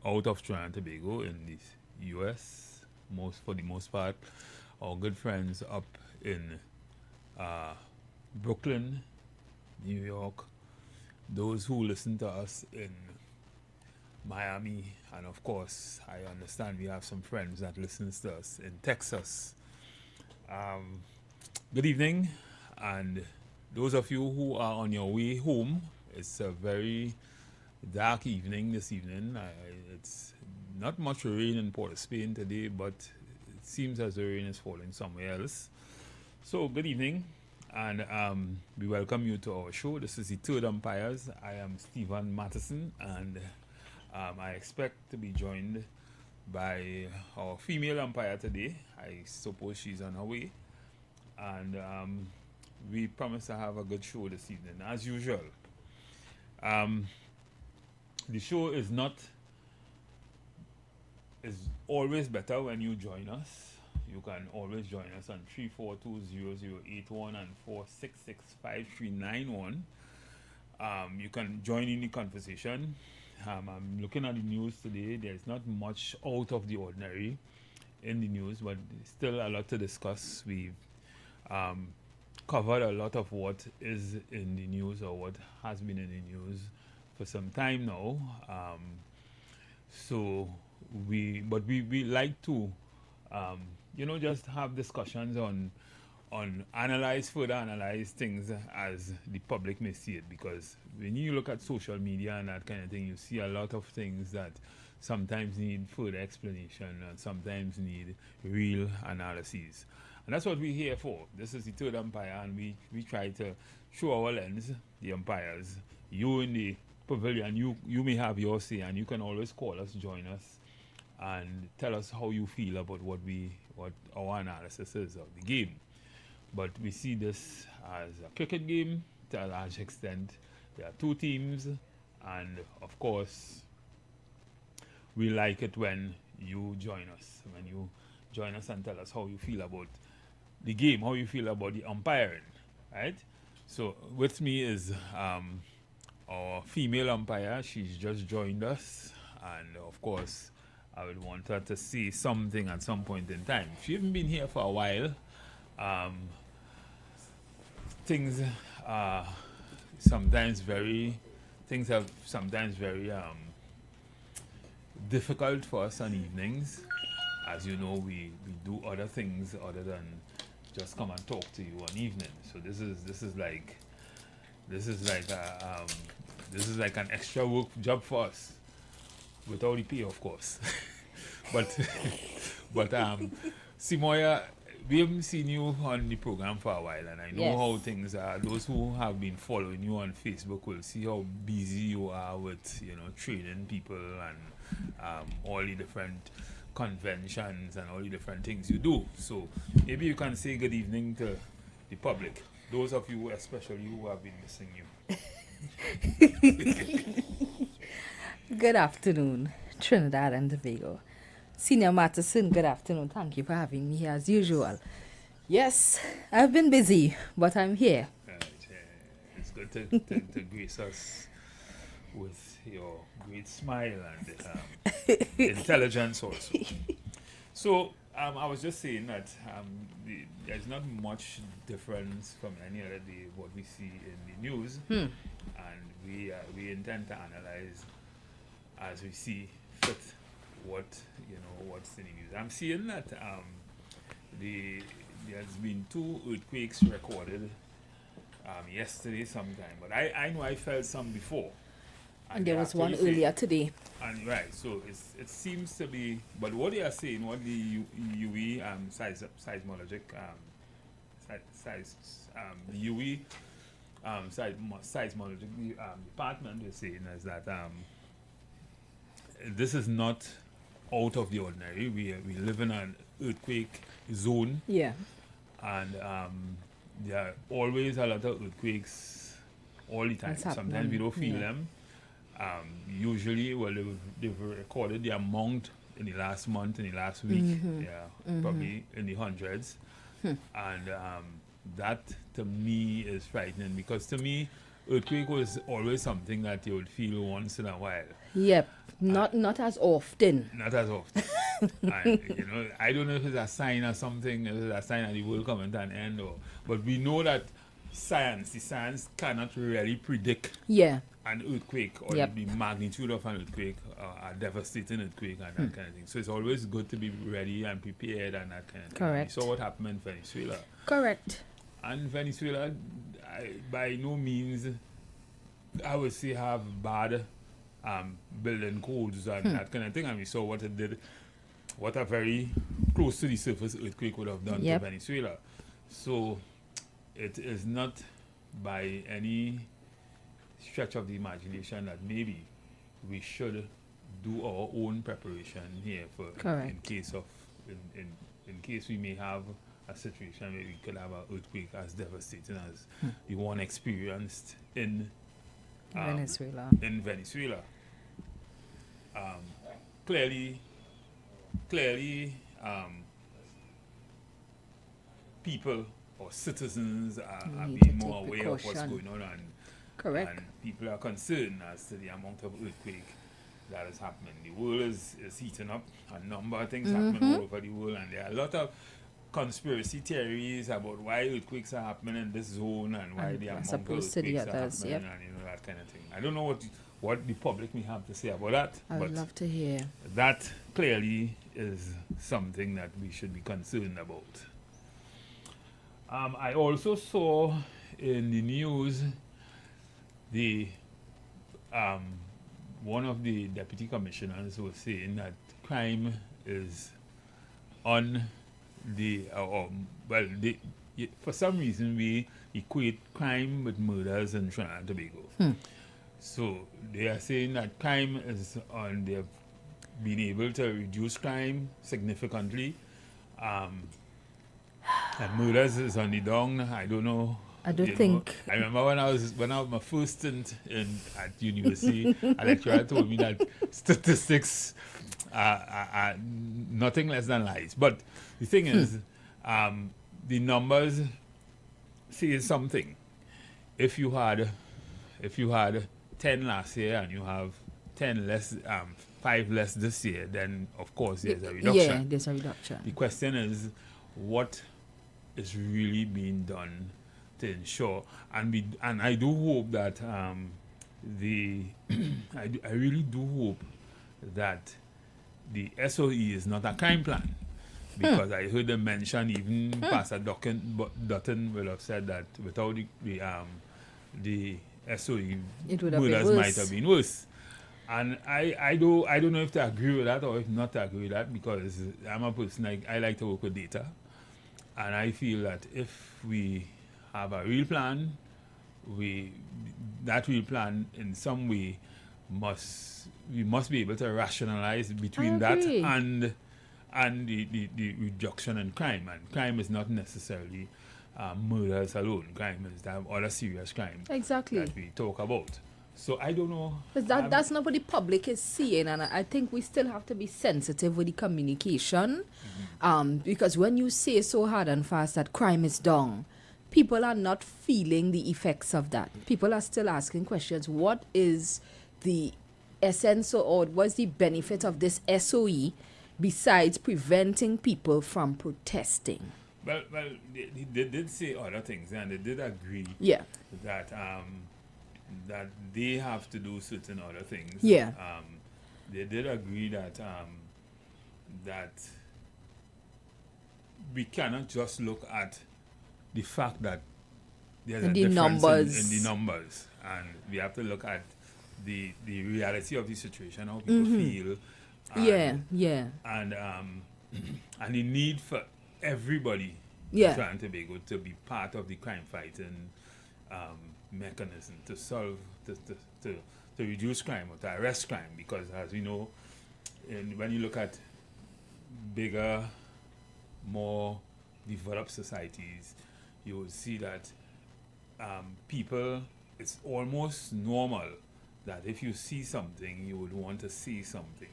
out of Trinidad and Tobago in the U.S. For the most part, our good friends up in uh, Brooklyn, New York, those who listen to us in Miami, and of course, I understand we have some friends that listens to us in Texas. Um, Good evening, and those of you who are on your way home, it's a very dark evening this evening. It's not much rain in Port of Spain today, but it seems as though rain is falling somewhere else. So, good evening, and we welcome you to our show. This is the Third Umpires. I am Stephen Matheson, and I expect to be joined by our female umpire today. I suppose she's on her way. And we promise to have a good show this evening, as usual. The show is always better when you join us. You can always join us on 342-0081 and 466-5391. You can join in the conversation. I'm looking at the news today. There's not much out of the ordinary in the news, but still a lot to discuss. We've covered a lot of what is in the news or what has been in the news for some time now. So we like to, just have discussions on further analyze things as the public may see it, because when you look at social media and that kind of thing, you see a lot of things that sometimes need further explanation and sometimes need real analyses. And that's what we're here for. This is the Third Umpire, and we try to show our lens, the umpires. You in the pavilion, you may have your say, and you can always call us, join us, and tell us how you feel about what our analysis is of the game. But we see this as a cricket game to a large extent. There are two teams, and of course, we like it when you join us. When you join us and tell us how you feel about the game, how you feel about the umpiring, right? So with me is our female umpire. She's just joined us, and of course, I would want her to say something at some point in time. She hasn't been here for a while. Things have sometimes very difficult for us on evenings. As you know, we do other things other than just come and talk to you on evening. So this is like an extra work job for us, without the pay, of course. but Simoya, we haven't seen you on the program for a while, and I know how things are. Those who have been following you on Facebook will see how busy you are with training people and all the different conventions and all the different things you do. So maybe you can say good evening to the public, those of you especially who have been missing you. Good afternoon, Trinidad and Tobago. Senior Matheson, good afternoon. Thank you for having me here as usual. Yes, I've been busy, but I'm here. It's good to grace us with your great smile and intelligence also. So I was just saying that there's not much difference from any other day what we see in the news, and we intend to analyze as we see fit what's in the news. I'm seeing that there's been 2 earthquakes recorded yesterday sometime, but I know I felt some before. And there was one earlier today. And right, so it seems to be, but what they are saying, what the UE seismologic the UE seismologic department is saying is that this is not out of the ordinary. We live in an earthquake zone. Yeah. And there are always a lot of earthquakes all the time. Sometimes we don't feel them. Usually, they've recorded the amount in the last month, in the last week. Probably in the hundreds. And that, to me, is frightening, because to me, earthquake was always something that you would feel once in a while. Yep. Not as often. Not as often. And, I don't know if it's a sign or something, if it's a sign that the world coming to an end, but we know that the science cannot really predict Yeah. an earthquake or Yep. the magnitude of an earthquake, a devastating earthquake and that kind of thing. So it's always good to be ready and prepared and that kind of thing. Correct. We saw what happened in Venezuela. Correct. And Venezuela, by no means, I would say, have bad building codes and that kind of thing. And we saw what it did, what a very close to the surface earthquake would have done Yep. to Venezuela. So it is not by any stretch of the imagination that maybe we should do our own preparation here for Correct. in case we may have a situation where we could have an earthquake as devastating as the one experienced in Venezuela. Venezuela. Clearly, people or citizens are Need to being more take aware of what's precaution. going on, and Correct. people are concerned as to the amount of earthquake that is happening. The world is heating up. A number of things happening all over the world, and there are a lot of conspiracy theories about why earthquakes are happening in this zone and why And the as amount of opposed to the earthquakes are others, happening, yep. and that kind of thing. I don't know what the public may have to say about that, I but would love to hear. that clearly is something that we should be concerned about. I also saw in the news the one of the deputy commissioners was saying that crime is on the for some reason we equate crime with murders in Trinidad and Tobago. So they are saying that crime is on, they've been able to reduce crime significantly. And murders is on the down. I don't know. I don't think. I remember when I was my first stint at university, a lecturer told me that statistics are nothing less than lies. But the thing is, the numbers say something. If you had 10 last year and you have 10 less, 5 less this year, then of course there's a reduction. Yeah, there's a reduction. The question is, what is really being done to ensure, and I do hope that I really do hope that the SOE is not a crime plan, because I heard them mention, even Pastor Dutton will have said that without the SOE, It would have been murders worse. might have been worse. And I don't know if to agree with that or if not to agree with that, because I'm a person, I like to work with data. And I feel that if we have a real plan, that real plan in some way we must be able to rationalize between that agree. and the reduction in crime. And crime is not necessarily murders alone. Crime is that other serious crime Exactly. that we talk about. So I don't know. Because that's not what the public is seeing, and I think we still have to be sensitive with the communication. Because when you say so hard and fast that crime is down, people are not feeling the effects of that. People are still asking questions. What is the essence or what's the benefit of this SOE besides preventing people from protesting? Well, they did say other things, and they did agree Yeah. that that they have to do certain other things. Yeah. They did agree that that we cannot just look at the fact that there's a The difference numbers. in the numbers, and we have to look at the reality of the situation, how people feel. Yeah. And and the need for everybody Yeah. in Trinidad and Tobago to be part of the crime fighting mechanism to solve to reduce crime or to arrest crime, because as we know, when you look at bigger, more developed societies, you will see that people, it's almost normal that if you see something, you would want to say something.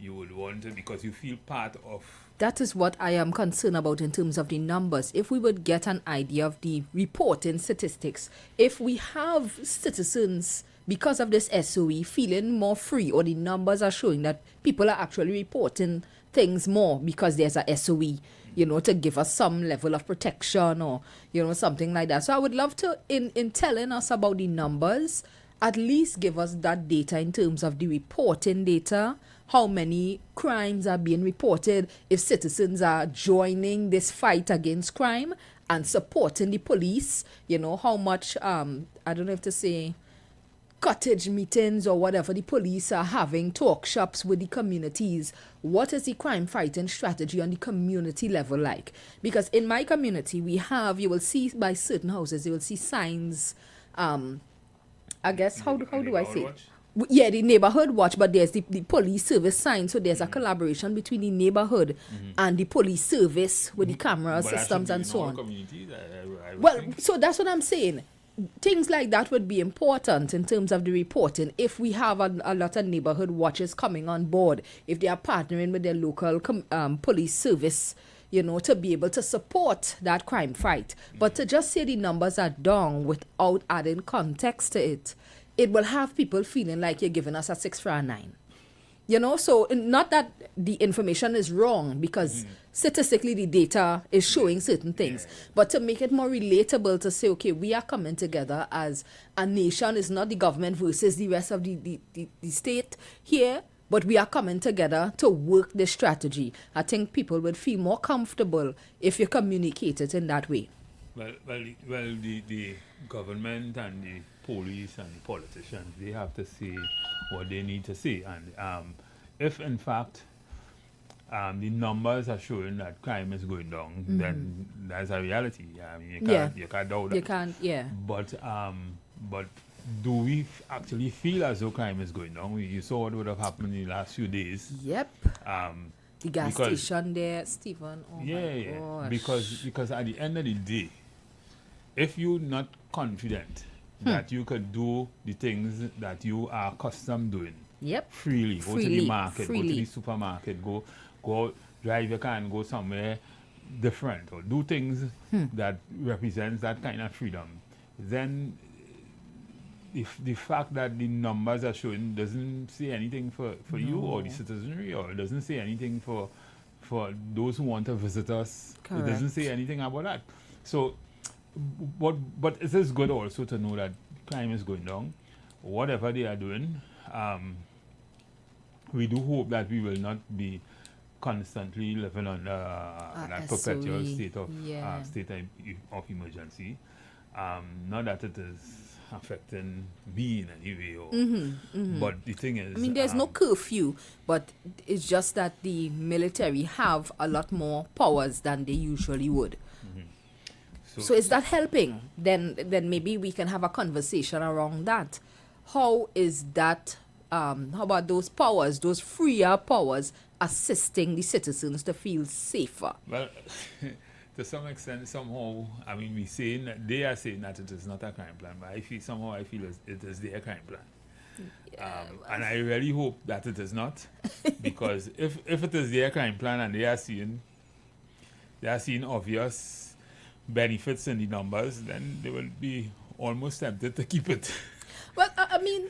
you would want to, because you feel part of. That is what I am concerned about in terms of the numbers. If we would get an idea of the reporting statistics, if we have citizens, because of this SOE, feeling more free, or the numbers are showing that people are actually reporting things more because there's a SOE, to give us some level of protection, or, something like that. So I would love to, in telling us about the numbers, at least give us that data in terms of the reporting data, how many crimes are being reported, if citizens are joining this fight against crime and supporting the police, how much, I don't know if to say, cottage meetings or whatever the police are having, talk shops with the communities. What is the crime fighting strategy on the community level like? Because in my community, you will see by certain houses, you will see signs, I guess, how do I say? Yeah, the neighborhood watch, but there's the police service sign. So there's a collaboration between the neighborhood and the police service with the camera systems and so on. Well, so that's what I'm saying. Things like that would be important in terms of the reporting. If we have a lot of neighborhood watchers coming on board, if they are partnering with their local police service, to be able to support that crime fight. But to just say the numbers are down without adding context to it, it will have people feeling like you're giving us a 6 for a 9. So not that the information is wrong, because statistically the data is showing certain things, but to make it more relatable, to say, okay, we are coming together as a nation. It's not the government versus the rest of the state here, but we are coming together to work this strategy. I think people would feel more comfortable if you communicate it in that way. Well, the government and the police and the politicians, they have to say what they need to say. And if, in fact, the numbers are showing that crime is going down, then that's a reality. I mean, you can't doubt that. You can't, yeah. But do we actually feel as though crime is going down? You saw what would have happened in the last few days. Yep. The gas station there, Stephen. Oh my gosh. Because at the end of the day, if you're not confident that you could do the things that you are accustomed doing, freely, go to the market, go to the supermarket, go out, drive your car and go somewhere different, or do things that represents that kind of freedom, then if the fact that the numbers are showing doesn't say anything for you or the citizenry, or it doesn't say anything for those who want to visit us. Correct. It doesn't say anything about that. So, but it is good also to know that crime is going down. Whatever they are doing, we do hope that we will not be constantly living on that perpetual state of emergency. Not that it is affecting me in any way, but the thing is, I mean, there's no curfew, but it's just that the military have a lot more powers than they usually would. So is that helping? Then maybe we can have a conversation around that. How is that? How about those powers, those freer powers, assisting the citizens to feel safer? Well, to some extent, somehow, I mean, they are saying that it is not a crime plan, but I feel it is their crime plan. And I really hope that it is not, because if it is their crime plan and they are seeing obvious benefits in the numbers, then they will be almost tempted to keep it. Well, I mean,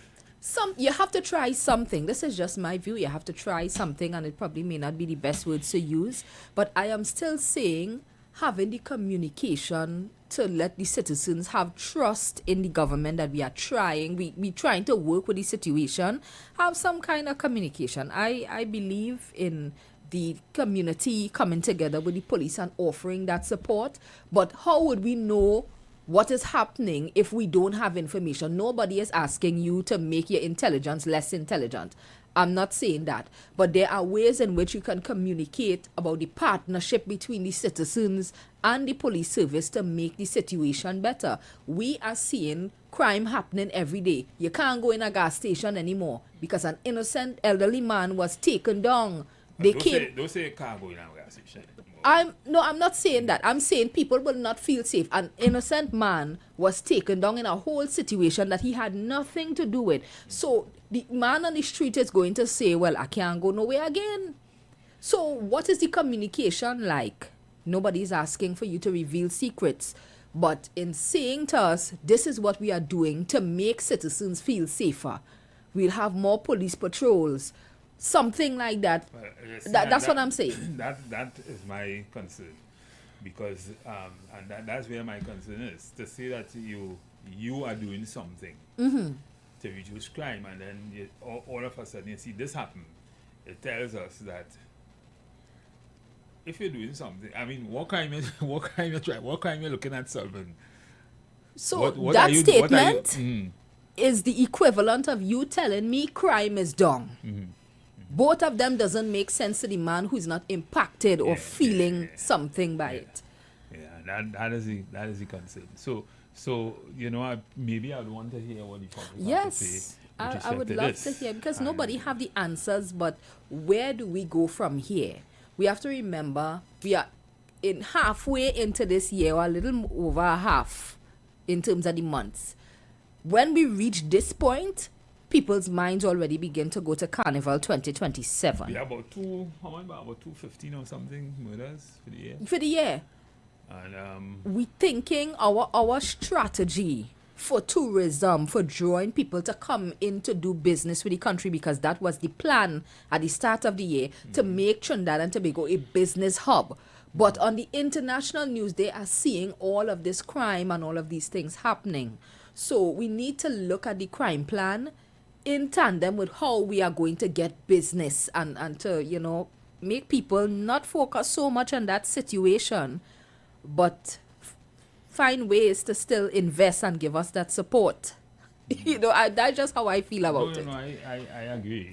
you have to try something. This is just my view. You have to try something, and it probably may not be the best words to use, but I am still saying having the communication to let the citizens have trust in the government that we are trying. We trying to work with the situation. Have some kind of communication. I believe in the community coming together with the police and offering that support. But how would we know what is happening if we don't have information? Nobody is asking you to make your intelligence less intelligent. I'm not saying that. But there are ways in which you can communicate about the partnership between the citizens and the police service to make the situation better. We are seeing crime happening every day. You can't go in a gas station anymore because an innocent elderly man was taken down. Don't say you can't go in a gas station. I'm not saying that. I'm saying people will not feel safe. An innocent man was taken down in a whole situation that he had nothing to do with. So the man on the street is going to say, well, I can't go nowhere again. So what is the communication like? Nobody's asking for you to reveal secrets. But in saying to us, this is what we are doing to make citizens feel safer. We'll have more police patrols. Something like that. Well, That's what I'm saying. That is my concern. Because, and that's where my concern is. To say that you are doing something to reduce crime, and then all of a sudden you see this happen. It tells us that if you're doing something, I mean, what crime you're looking at solving? So what that are you, statement is the equivalent of you telling me crime is down. Both of them doesn't make sense to the man who's not impacted or feeling something by it. Yeah, that is the concern. So maybe I'd want to hear what the public have to say. I would love to hear, because nobody have the answers, but where do we go from here? We have to remember we are in halfway into this year, or a little over half in terms of the months. When we reach this point, people's minds already begin to go to Carnival 2027. Yeah, about 215 or something murders for the year. For the year. And we thinking our strategy for tourism, for drawing people to come in to do business with the country, because that was the plan at the start of the year, to make Trinidad and Tobago a business hub. But on the international news, they are seeing all of this crime and all of these things happening. So we need to look at the crime plan in tandem with how we are going to get business and to, make people not focus so much on that situation, but find ways to still invest and give us that support. That's just how I feel about it. No, I agree.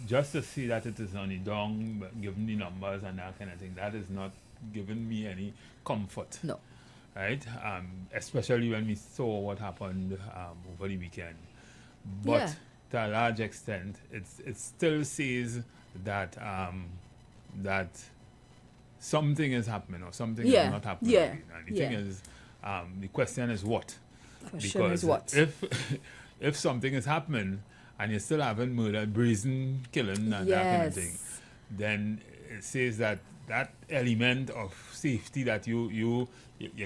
Just to see that it is on the down, given the numbers and that kind of thing, that is not giving me any comfort. No. Right? Especially when we saw what happened over the weekend. But to a large extent, it still says that that something is happening or something is not happening. Yeah. And the thing is, the question is what? Because if something is happening and you're still having murder, brazen killing and that kind of thing, then it says that element of safety that you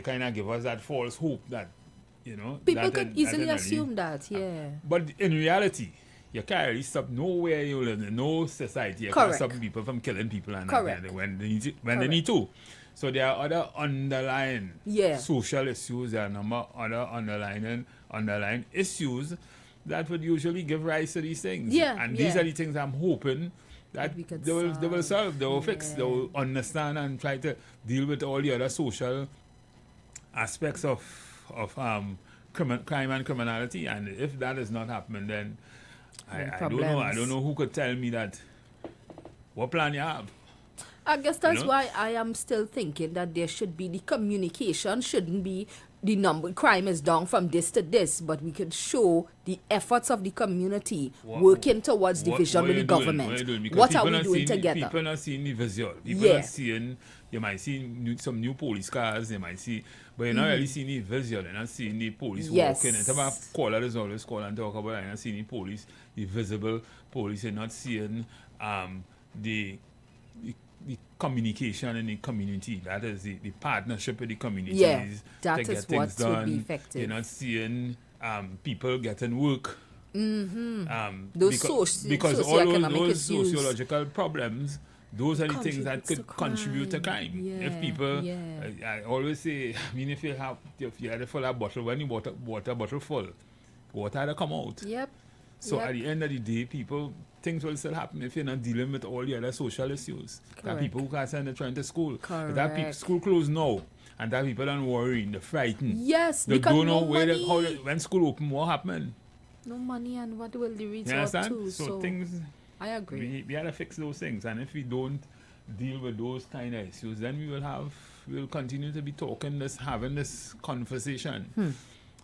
kind of give us that false hope that, people could easily assume that, but in reality, you can't really stop nowhere you live in, no society. You can't stop people from killing people and when they need to. So there are other underlying social issues. There are a number of other underlying issues that would usually give rise to these things. And these are the things I'm hoping that they will solve, they will fix, they will understand and try to deal with all the other social aspects of crime and criminality. And if that is not happening, then I don't know who could tell me that what plan you have. I guess that's why I am still thinking that there should be the communication, shouldn't be the number crime is down from this to this, but we could show the efforts of the community working towards the vision with the government. What are we doing together? People are seeing the visual. People are seeing, you might see some new police cars, you might see, but you're not really seeing the visual. You're not seeing the police walking. And some caller is always call and talk about it. You're not seeing the police, the visible police. You're not seeing the communication in the community. That is the partnership with the communities that to get is things what would done. be effective. You're not seeing people getting work. Those because all those sociological problems, those are the things that could contribute to crime. If people, I always say, if you had a full bottle, when you water bottle full, water had to come out. So at the end of the day, things will still happen if you're not dealing with all the other social issues. There are people who can't send their children to school. That school closed now, and that people are worried, they're frightened. They don't know when school open, what happened. No money, and what will the result to? So things. I agree. We have to fix those things, and if we don't deal with those kind of issues, then we'll continue to be having this conversation.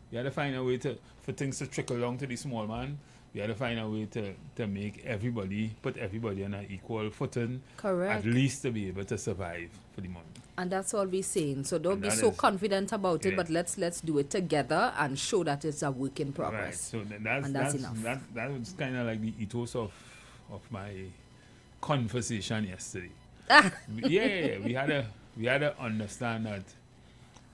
You have to find a way for things to trickle down to the small man. We had to find a way to make everybody, put everybody on an equal footing. Correct. At least to be able to survive for the month. And that's all we're saying. So don't And be that so is- confident about it, yeah. but let's do it together and show that it's a work in Right. progress. So And that's enough. That was kind of like the ethos of my conversation yesterday. Yeah, we had to understand that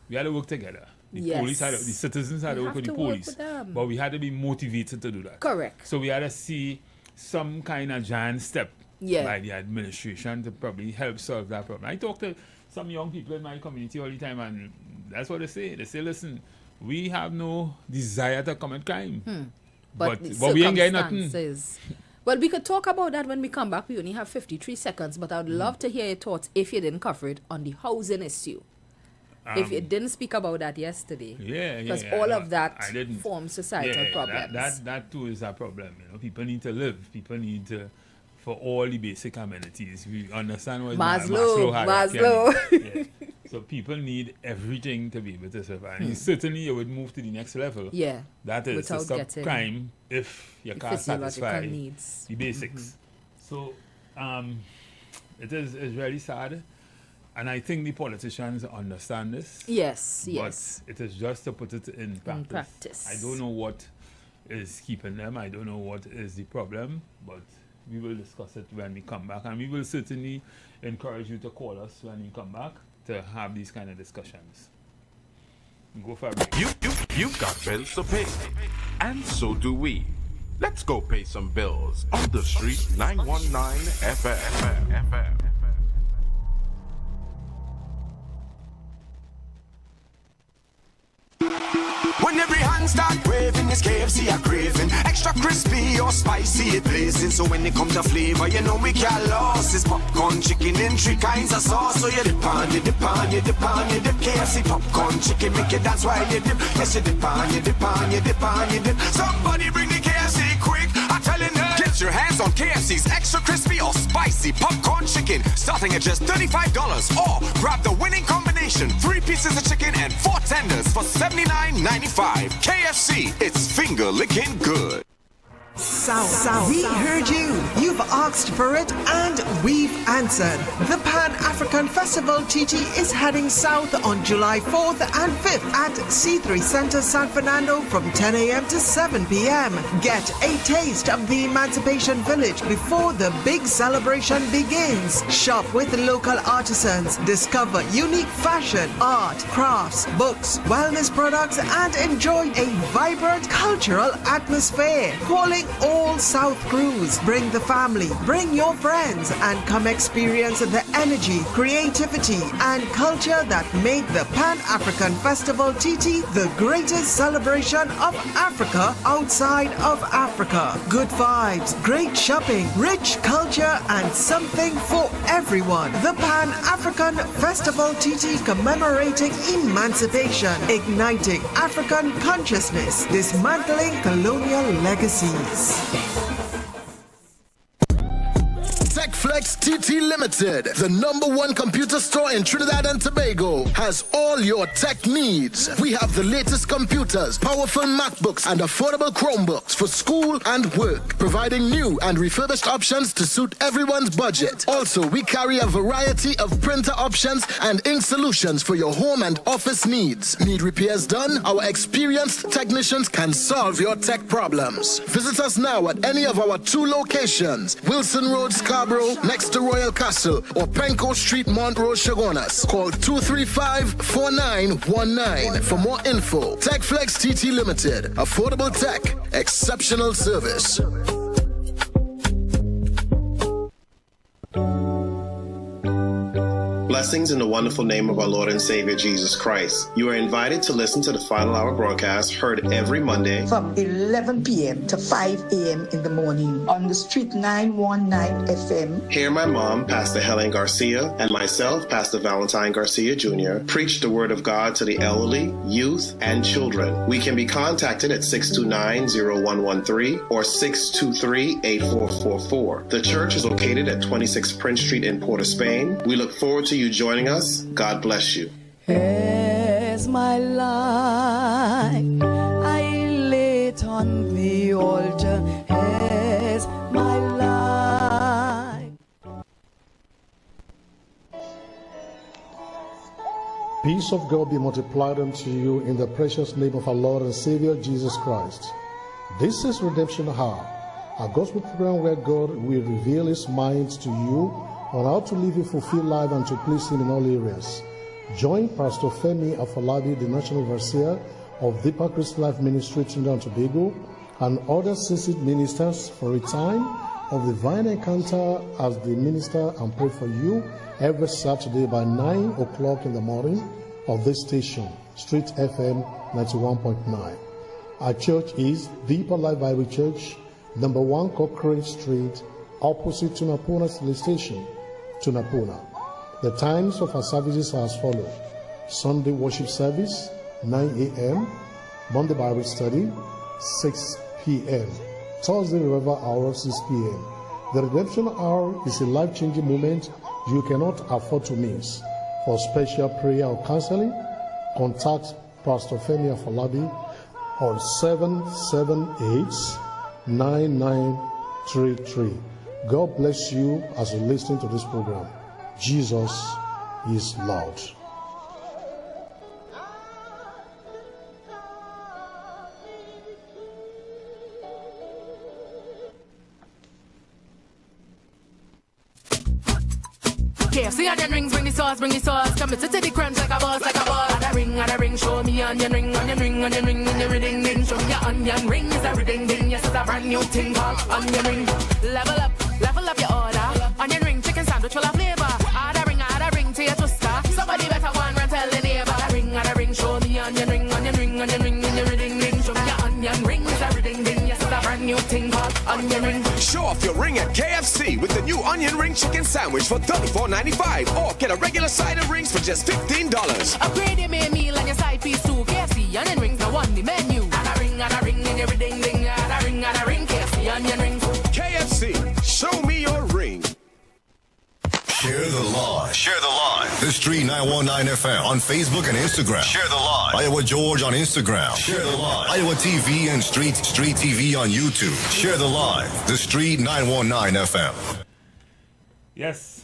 we had to work together. The Yes. police the citizens had to We work with have the to work police, with them. but we had to be motivated to do that. Correct. So we had to see some kind of giant step Yeah. by the administration to probably help solve that problem. I talk to some young people in my community all the time, and that's what they say. They say, listen, we have no desire to commit crime, But the but we ain't getting nothing. circumstances. Well, we could talk about that when we come back. We only have 53 seconds, but I would love to hear your thoughts if you didn't cover it on the housing issue. If you didn't speak about that yesterday. Because all of that I didn't. forms societal problems. That too is a problem. You know, people need to live. People need to, for all the basic amenities. We understand what Maslow. Yeah. So people need everything to be able to survive. And certainly you would move to the next level. Yeah. That is to Without stop getting crime if you can't physiological satisfy needs. the basics. So it's really sad. And I think the politicians understand this. Yes, But yes. it is just to put it in practice. practice. I don't know what is keeping them. I don't know what is the problem. But we will discuss it when we come back. And we will certainly encourage you to call us when we come back to have these kind of discussions. Go for a break. You've got bills to pay. And so do we. Let's go pay some bills on the street 919 FM. When every hand start waving, this KFC a craving. Extra crispy or spicy it blazing. So when it comes to flavor, you know we can't lose. It's popcorn chicken in 3 kinds of sauce. So you dip on, you dip on, you dip on, you dip. KFC popcorn chicken, make you dance while you dip. Yes, you dip on, you dip on, you dip on, you dip. Somebody bring the KFC quick, I'm telling you. Get your hands on KFC's extra crispy or spicy popcorn chicken, starting at just $35. Or grab the winning combination, 3 pieces of chicken and 4 tenders for $79.95. KFC, it's finger licking good. Sound. We heard you. You've asked for it and we've answered. The Pan-African Festival TT is heading south on July 4th and 5th at C3 Center San Fernando from 10 a.m. to 7 p.m. Get a taste of the Emancipation Village before the big celebration begins. Shop with local artisans, discover unique fashion, art, crafts, books, wellness products, and enjoy a vibrant cultural atmosphere. Calling all South crews. Bring the family, bring your friends, and come experience the energy, creativity, and culture that make the Pan-African Festival TT the greatest celebration of Africa outside of Africa. Good vibes, great shopping, rich culture, and something for everyone. The Pan-African Festival TT commemorating emancipation, igniting African consciousness, dismantling colonial legacies. TechFlex TT Limited, the #1 computer store in Trinidad and Tobago, has all your tech needs. We have the latest computers, powerful MacBooks, and affordable Chromebooks for school and work, providing new and refurbished options to suit everyone's budget. Also, we carry a variety of printer options and ink solutions for your home and office needs. Need repairs done? Our experienced technicians can solve your tech problems. Visit us now at any of our 2 locations, Wilson Road, Scarborough, next to Royal Castle, or Penco Street, Montrose, Chagonas. Call 235-4919 for more info. TechFlex TT Limited. Affordable tech. Exceptional service. Blessings in the wonderful name of our Lord and Savior Jesus Christ. You are invited to listen to the Final Hour broadcast heard every Monday from 11 p.m. to 5 a.m. in the morning on the Street 919 FM. Hear my mom, Pastor Helen Garcia, and myself, Pastor Valentine Garcia Jr., preach the Word of God to the elderly, youth, and children. We can be contacted at 629-0113 or 623-8444. The church is located at 26 Prince Street in Port of Spain. We look forward to you joining us. God bless you. As my life I lay it on the altar. Peace of God be multiplied unto you in the precious name of our Lord and Savior Jesus Christ. This is Redemption Hour, a gospel program where God will reveal His mind to you on how to live a fulfilled life and to please Him in all areas. Join Pastor Femi Afolabi, the National Overseer of Deeper Christian Life Ministry, Trinidad and Tobago, and other seasoned ministers for a time of divine encounter as they minister and pray for you every Saturday by 9 o'clock in the morning of this station, Street FM 91.9. Our church is Deeper Life Bible Church, number 1 Cochrane Street, opposite Tunapuna Police Station, Tunapuna. The times of our services are as follows: Sunday worship service, 9 a.m., Monday Bible study, 6 p.m., Thursday revival hour, 6 p.m. The Redemption Hour is a life-changing moment you cannot afford to miss. For special prayer or counseling, contact Pastor Femi Afolabi on 778-9933. God bless you as you listen to this program. Jesus is Lord. KFC onion rings, bring the sauce, Come to the crunch like a boss, Add a ring, show me onion ring, in the ring, ding. Show me your onion ring, is a ring, ding. Yes, it's a brand new thing called onion ring. Level up your order. Onion ring, chicken sandwich full of flavor. Add a ring to your twister. Somebody better go and tell the neighbor. Add a ring, show me onion ring, in the ring, ding. Show me your onion ring, is a ring, ding. Yes, it's a brand new thing called onion ring. Show off your ring at KFC with the new onion ring chicken sandwich for $34.95, or get a regular side of rings for just $15. Upgrade your main meal and your side piece too. KFC onion rings now on the menu. Add a ring in every ding. Add a ring, KFC onion rings. KFC, show me your ring. Share the live. The Street 919 FM on Facebook and Instagram. Share the live. Iowa George on Instagram. Share the live. Iowa TV and Street TV on YouTube. Share the live. The Street 919 FM. Yes,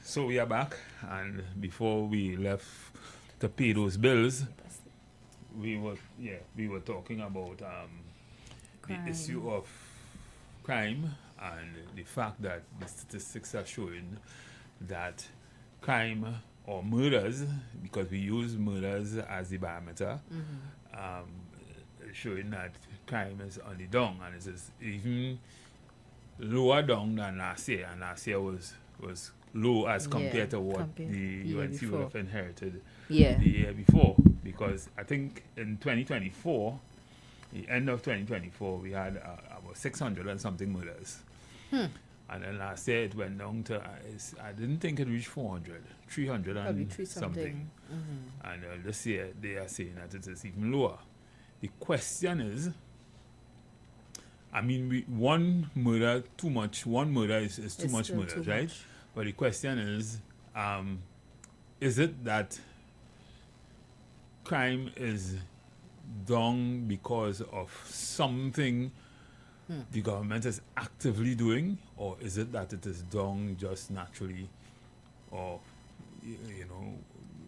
so we are back, and before we left to pay those bills, we were talking about the issue of crime and the fact that the statistics are showing that crime or murders, because we use murders as the barometer, showing that crime is on the down, and it is even lower down than last year, and last year was low as compared to what the UNC would have inherited the year before, because I think in 2024, the end of 2024, we had about 600 and something murders. And then last year it went down to, I didn't think it reached 400, 300 and something. And this year they are saying that it is even lower. The question is, I mean, one murder is too much murders, right? Much. But the question is it that crime is down because of something the government is actively doing, or is it that it is down just naturally, or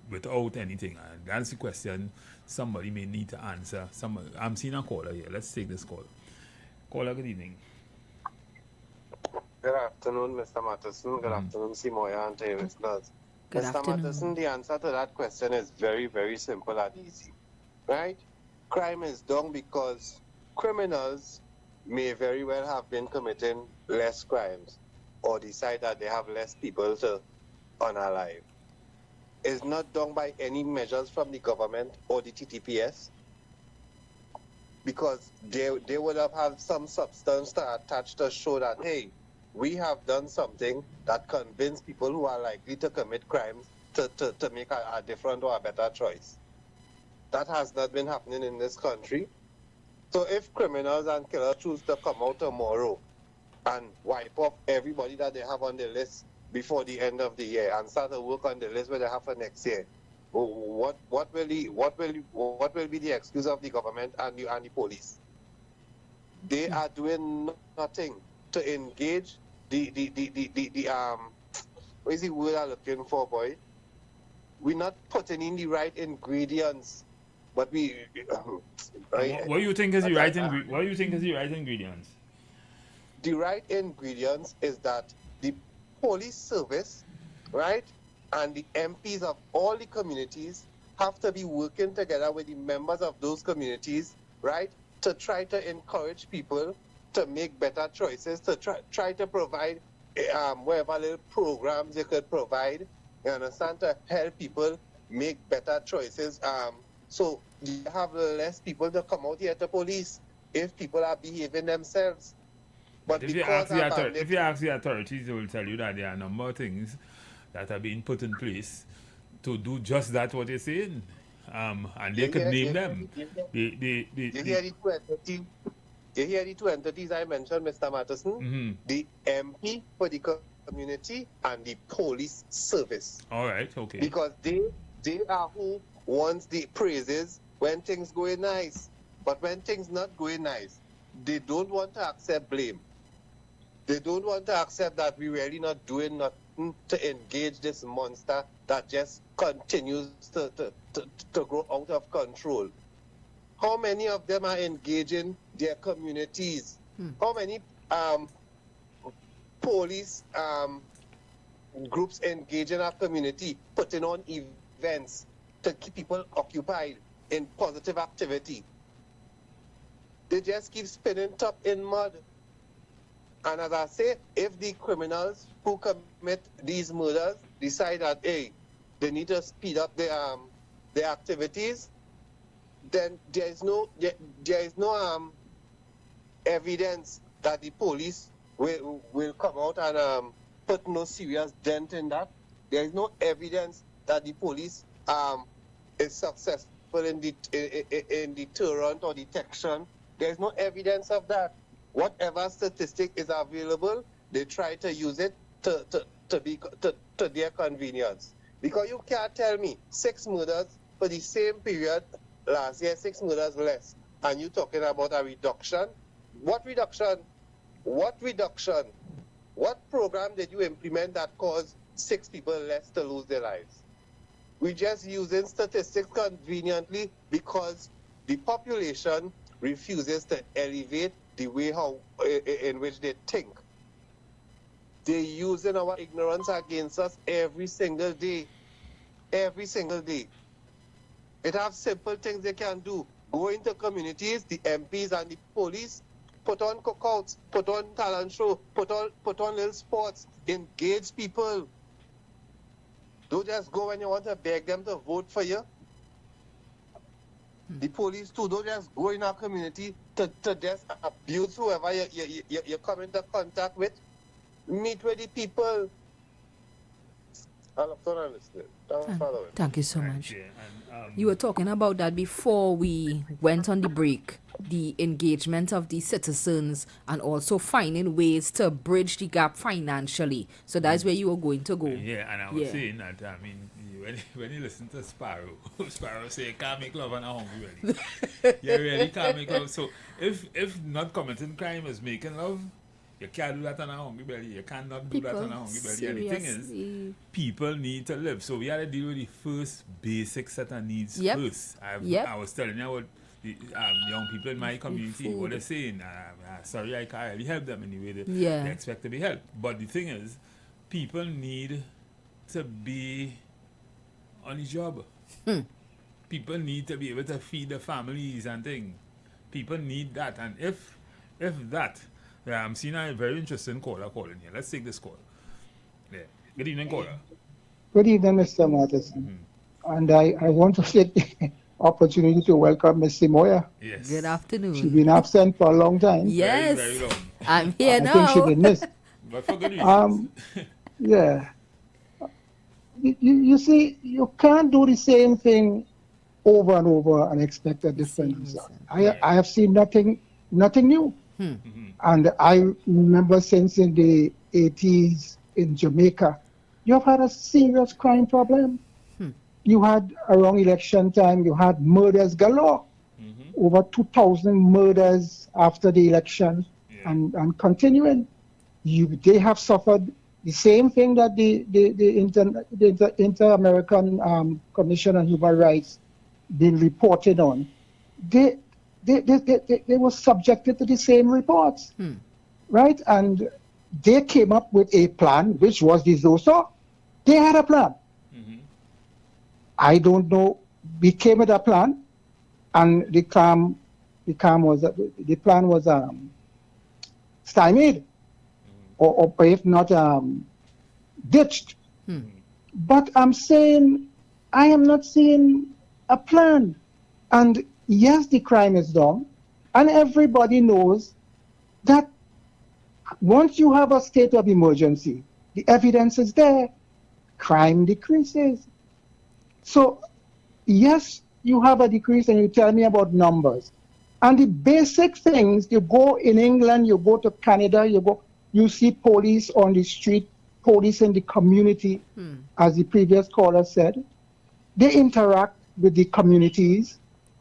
without anything? And that's the question somebody may need to answer. I'm seeing a caller here. Let's take this call. Caller, good evening. Good afternoon, Mr. Matteson. Good afternoon, Simoya and to your listeners. Mr. Matteson, the answer to that question is very, very simple and easy. Right? Crime is down because criminals may very well have been committing less crimes, or decide that they have less people to unalive. It's not done by any measures from the government or the TTPS, because they would have had some substance to attach to show that, hey, we have done something that convinced people who are likely to commit crimes to make a different or a better choice. That has not been happening in this country. So if criminals and killers choose to come out tomorrow and wipe off everybody that they have on the list before the end of the year and start to work on the list where they have for next year, what will be the excuse of the government and the police? They are doing nothing to engage the what is the word I'm looking for, boy? we're not putting in the right ingredients. But what do you think is the right ingredients? The right ingredients is that the police service, right, and the MPs of all the communities have to be working together with the members of those communities, right, to try to encourage people to make better choices, to try to provide whatever little programs they could provide, you understand, to help people make better choices. So you have less people to come out here to police if people are behaving themselves. But if you ask the authorities, they will tell you that there are a number of things that are being put in place to do just that, what you're saying. And they could name them. You hear the two entities I mentioned, Mr. Matteson? Mm-hmm. The MP for the community and the police service. All right, okay. Because they are who wants the praises when things going nice. But when things not going nice, they don't want to accept blame. They don't want to accept that we really not doing nothing to engage this monster that just continues to grow out of control. How many of them are engaging their communities? How many police groups engaging our community, putting on events to keep people occupied in positive activity? They just keep spinning top in mud. And as I say, if the criminals who commit these murders decide that, hey, they need to speed up their activities, then there is no evidence that the police will come out and put no serious dent in that. There is no evidence that the police is successful in deterrent or detection. There is no evidence of that. Whatever statistic is available, they try to use it to their convenience. Because you can't tell me 6 murders for the same period last year, 6 murders less, and you talking about a reduction. What reduction? What reduction? What program did you implement that caused 6 people less to lose their lives? We're just using statistics conveniently because the population refuses to elevate the way in which they think. They're using our ignorance against us every single day. Every single day. It have simple things they can do. Go into communities, the MPs and the police, put on cookouts, put on talent show, put on little sports, engage people. Don't just go when you want to beg them to vote for you. The police too, don't just go in our community to just abuse whoever you come into contact with. Meet with the people. Thank you so much. You were talking about that before we went on the break, the engagement of the citizens and also finding ways to bridge the gap financially. So that's where you were going to go. Yeah, and I was saying that, I mean, when you listen to Sparrow say, you can't make love on a hungry belly. You really can't make love. So if not committing crime is making love, you can't do that on a hungry belly. You cannot do that on a hungry belly. And the thing is, people need to live. So we had to deal with the first basic set of needs first. I was telling you what the young people in my community, what they're saying. Sorry, I can't really help them in the way they expect to be helped. But the thing is, people need to be on the job. People need to be able to feed their families and things. People need that. And if that, I'm seeing a very interesting caller calling here. Let's take this call. Yeah. Good evening, caller. Good evening, Mr. Matteson. And I want to take the opportunity to welcome Ms. Simoya. Yes. Good afternoon. She's been absent for a long time. Yes. Very, very long. I'm here now. I think she's been missed. But for good reasons. Yeah. You see, you can't do the same thing over and over and expect a different result. I have seen nothing new. And I remember since in the 80s in Jamaica, you have had a serious crime problem. You had around election time, you had murders galore. Over 2,000 murders after the election and continuing. They have suffered the same thing that the Inter-American Commission on Human Rights been reported on. They were subjected to the same reports, right? And they came up with a plan, which was the ZOSO. They had a plan. I don't know. We came with a plan, and the plan was stymied, or if not ditched. But I'm saying I am not seeing a plan. And yes, the crime is down, and everybody knows that once you have a state of emergency, the evidence is there, crime decreases. So yes, you have a decrease, and you tell me about numbers. And the basic things, you go in England, you go to Canada, you see police on the street, police in the community, as the previous caller said. They interact with the communities.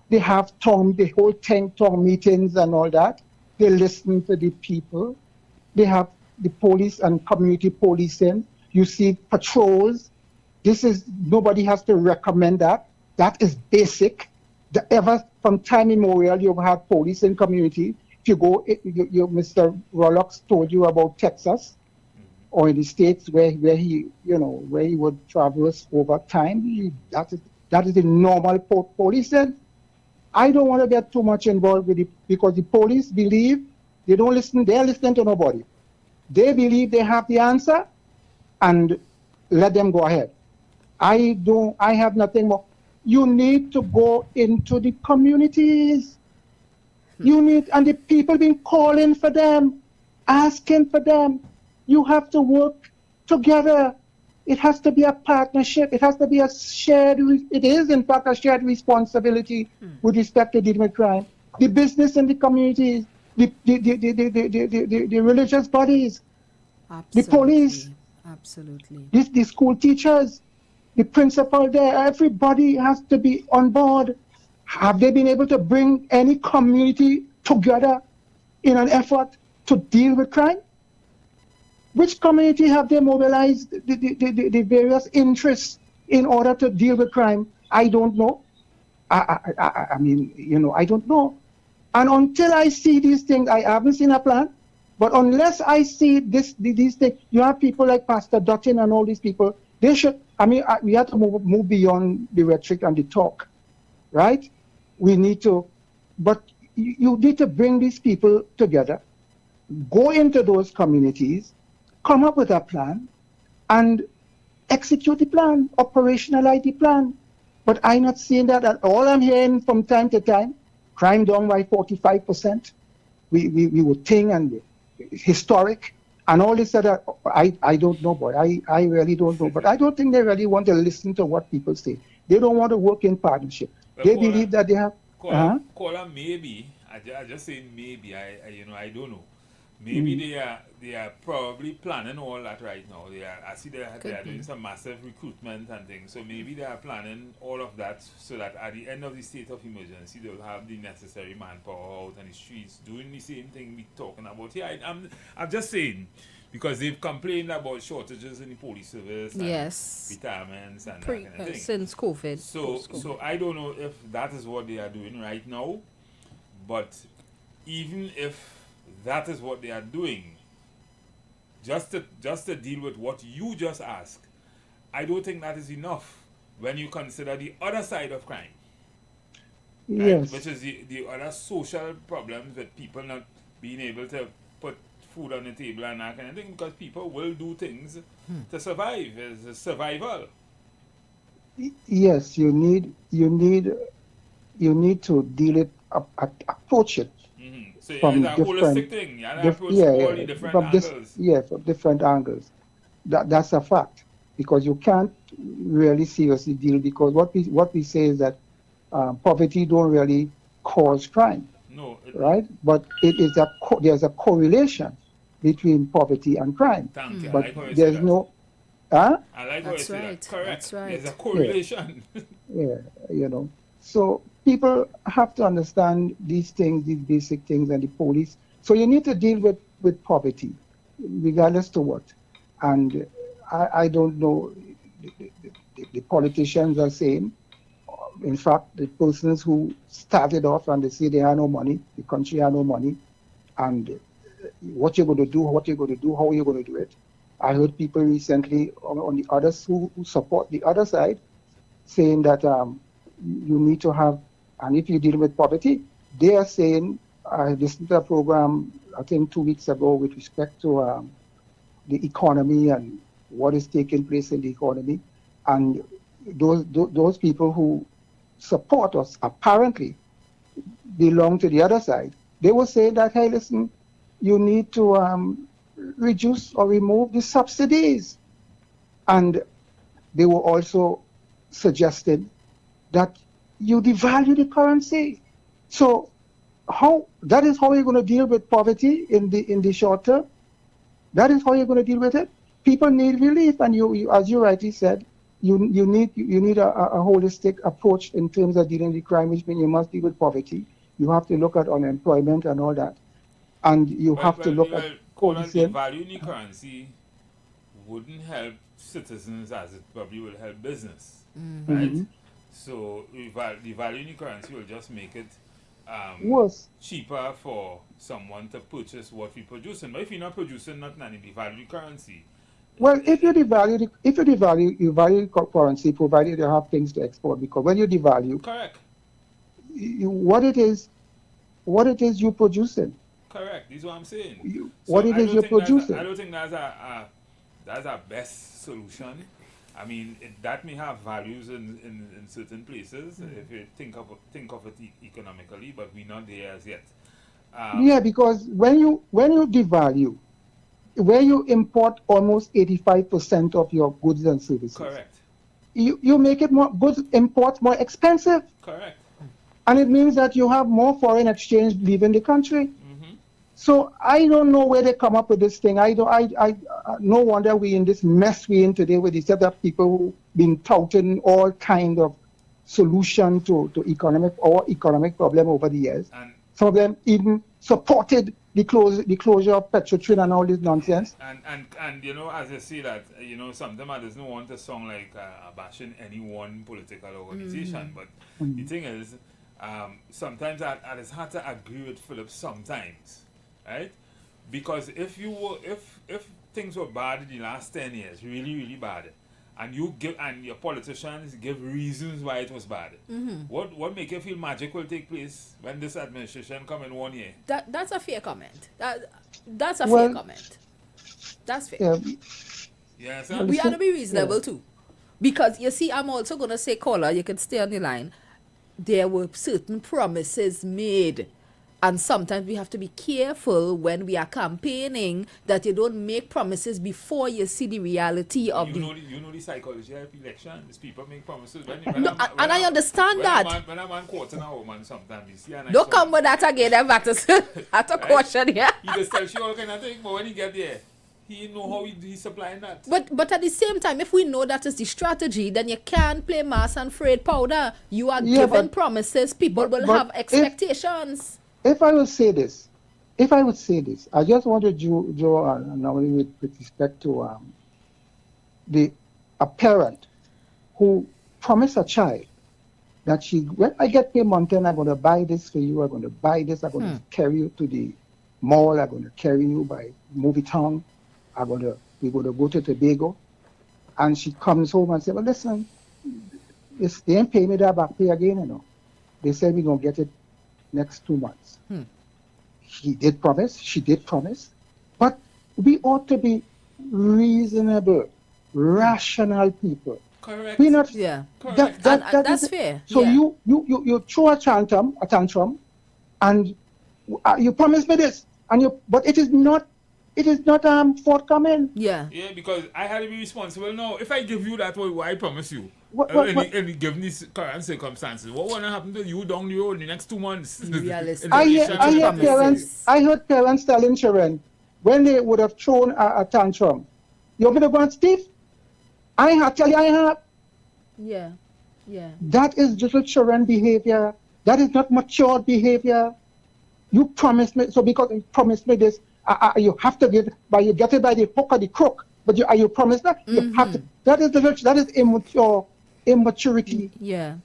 They have the whole town meetings and all that. They listen to the people. They have the police and community policing. You see patrols. Nobody has to recommend that. That is basic. From time immemorial, you've had police in community. If you go, Mr. Rollox told you about Texas, or in the States where he would traverse over time. That is the normal policing. I don't want to get too much involved with it, because the police believe they don't listen. They're listening to nobody. They believe they have the answer, and let them go ahead. I have nothing more. You need to go into the communities. And the people been calling for them, asking for them. You have to work together. It has to be a partnership. It has to be it is in fact a shared responsibility with respect to dealing with crime. The business in the communities, the religious bodies, the police, the school teachers, the principal there, everybody has to be on board. Have they been able to bring any community together in an effort to deal with crime? Which community have they mobilized the various interests in order to deal with crime? I don't know. I mean, I don't know. And until I see these things, I haven't seen a plan. But unless I see these things, you have people like Pastor Dutton and all these people. They should. We have to move beyond the rhetoric and the talk, right? We need to, but you need to bring these people together, go into those communities, come up with a plan, and execute the plan, operationalize the plan. But I'm not seeing that at all. I'm hearing from time to time, crime down by 45%. We would think, and historic, and all this other. I don't know, boy. I really don't know. But I don't think they really want to listen to what people say. They don't want to work in partnership. But they believe that they have. Caller, maybe. I just say maybe. I don't know. Maybe they are probably planning all that right now. I see they are doing some massive recruitment and things. So maybe they are planning all of that so that at the end of the state of emergency, they'll have the necessary manpower out on the streets doing the same thing we're talking about here. I'm just saying, because they've complained about shortages in the police service, and retirements and that kind of thing since COVID. So I don't know if that is what they are doing right now, but even if that is what they are doing, just to deal with what you just asked, I don't think that is enough when you consider the other side of crime. Yes. Which is the other social problems with people not being able to put food on the table and that kind of thing, because people will do things to survive. It's survival. Yes, you need to deal it, approach it. So from it's a holistic thing. You approach all the different angles. From different angles. That's a fact, because you can't really seriously deal, because what we say is that poverty don't really cause crime. No. Right? But it is there's a correlation between poverty and crime. Thank you. But I like there's no. I like what you say. Right. Correct. That's right. There's a correlation. Yeah, So people have to understand these things, these basic things, and the police. So you need to deal with poverty, regardless to what. And I don't know, the politicians are saying, in fact, the persons who started off and they say they have no money, the country has no money, and what you're going to do, how are you going to do it. I heard people recently on the others who support the other side saying that you need to have, and if you're dealing with poverty, they are saying, I listened to a program, I think 2 weeks ago, with respect to the economy and what is taking place in the economy. And those people who support us apparently belong to the other side. They will say that, hey, listen, you need to reduce or remove the subsidies. And they were also suggested that you devalue the currency. So that is how you're going to deal with poverty in the short term. That is how you're going to deal with it. People need relief, and you as you rightly said, you need a holistic approach in terms of dealing with crime, which means you must deal with poverty. You have to look at unemployment and all that, and you have to look at devaluing the currency wouldn't help citizens as it probably will help business, right? So devaluing the currency will just make it worse, cheaper for someone to purchase what we're producing. But if you're not producing nothing and you devalue the currency, well, if you devalue currency, provided you have things to export, because when you devalue, correct, what it is you're producing. Correct. This is what I'm saying. What it is you're producing. I don't think that's a best solution. I mean, that may have values in certain places if you think of it economically, but we're not there as yet. Yeah, because when you devalue, where you import almost 85% of your goods and services, correct, you make it imports more expensive. Correct. And it means that you have more foreign exchange leaving the country. So I don't know where they come up with this thing. I no wonder we in this mess we in today with these other people who been touting all kind of solution to economic problem over the years. And some of them even supported the closure of Petrotrin and all this nonsense. And you know, as I see that, you know, sometimes I doesn't want to sound like bashing any one political organization, but the thing is, sometimes it's hard to agree with Philip sometimes. Right, because if things were bad in the last 10 years, really, really bad, and your politicians give reasons why it was bad, what make you feel magic will take place when this administration come in 1 year? That's a fair comment. That's a fair comment. That's fair. Yes, we ought to be reasonable too, because you see, I'm also gonna say, caller, you can stay on the line. There were certain promises made. And sometimes we have to be careful when we are campaigning that you don't make promises before you see the reality of you know the psychology of elections. People make promises. I understand that. When a man quoting a woman sometimes, you see a nice don't come with that again. That's a caution here. He just tells you all kind of thing, but when he get there, he know how he's supplying that. But at the same time, if we know that is the strategy, then you can't play mass and afraid powder. You are given promises. People will have expectations. If I would say this, I just wanted Joe, now with respect to a parent who promised a child that when I get paid month end, I'm going to buy this for you, I'm going to buy this, I'm going to carry you to the mall, I'm going to carry you by movie town, we're going to go to Tobago, and she comes home and says, well, listen, they ain't pay me that back pay again, you know. They said we're going to get it next 2 months. She did promise, but we ought to be reasonable, rational people. Correct. We're not. Yeah. That's fair. So you throw a tantrum, and you promise me this, but it is not forthcoming. Yeah. Yeah, because I had to be responsible. No, if I give you that, what I promise you. Given these current circumstances, what will happen to you down the road in the next 2 months? I heard parents telling children when they would have thrown a tantrum, you're going to go and Steve? I tell you I have. Yeah. That is little children behavior. That is not mature behavior. You promised me, so because you promised me this, you have to give, but you get it by the hook or the crook. But are you promised that? You have to, that is immaturity. Yeah.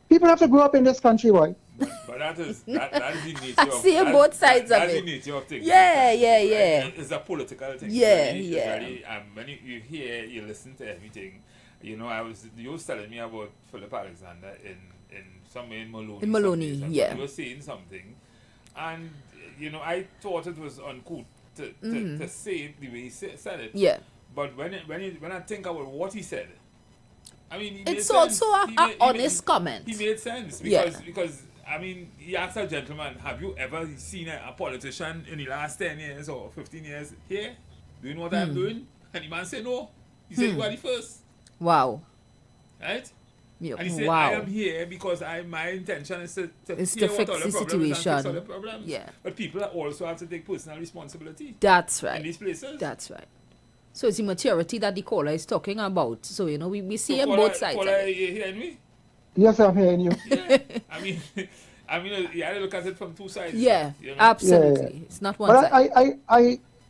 People have to grow up in this country, boy. But that is the nature of seeing both sides of it. That's the nature of things. Yeah. It's a political thing. Yeah. When you hear, you listen to everything. You know, you was telling me about Philip Alexander in somewhere in Maloney. In Maloney, yeah. You were saying something, and you know, I thought it was uncouth to say it the way he said it. Yeah. But when I think about what he said, I mean, it's also an honest comment. He made sense because I mean, he asked a gentleman, have you ever seen a politician in the last 10 years or 15 years here doing what I'm doing? And the man said no. He said, you are the first. Wow. Right? Yeah. And he said, I am here because my intention is to fix the situation. Fix all the problems. Yeah. But people also have to take personal responsibility. That's right. In these places. That's right. So it's the maturity that the caller is talking about. So, you know, we see on both sides. Caller, you hearing me? Yes, I'm hearing you. Yeah. I mean, you had to look at it from two sides. Yeah, you know? absolutely. Yeah. It's not one side.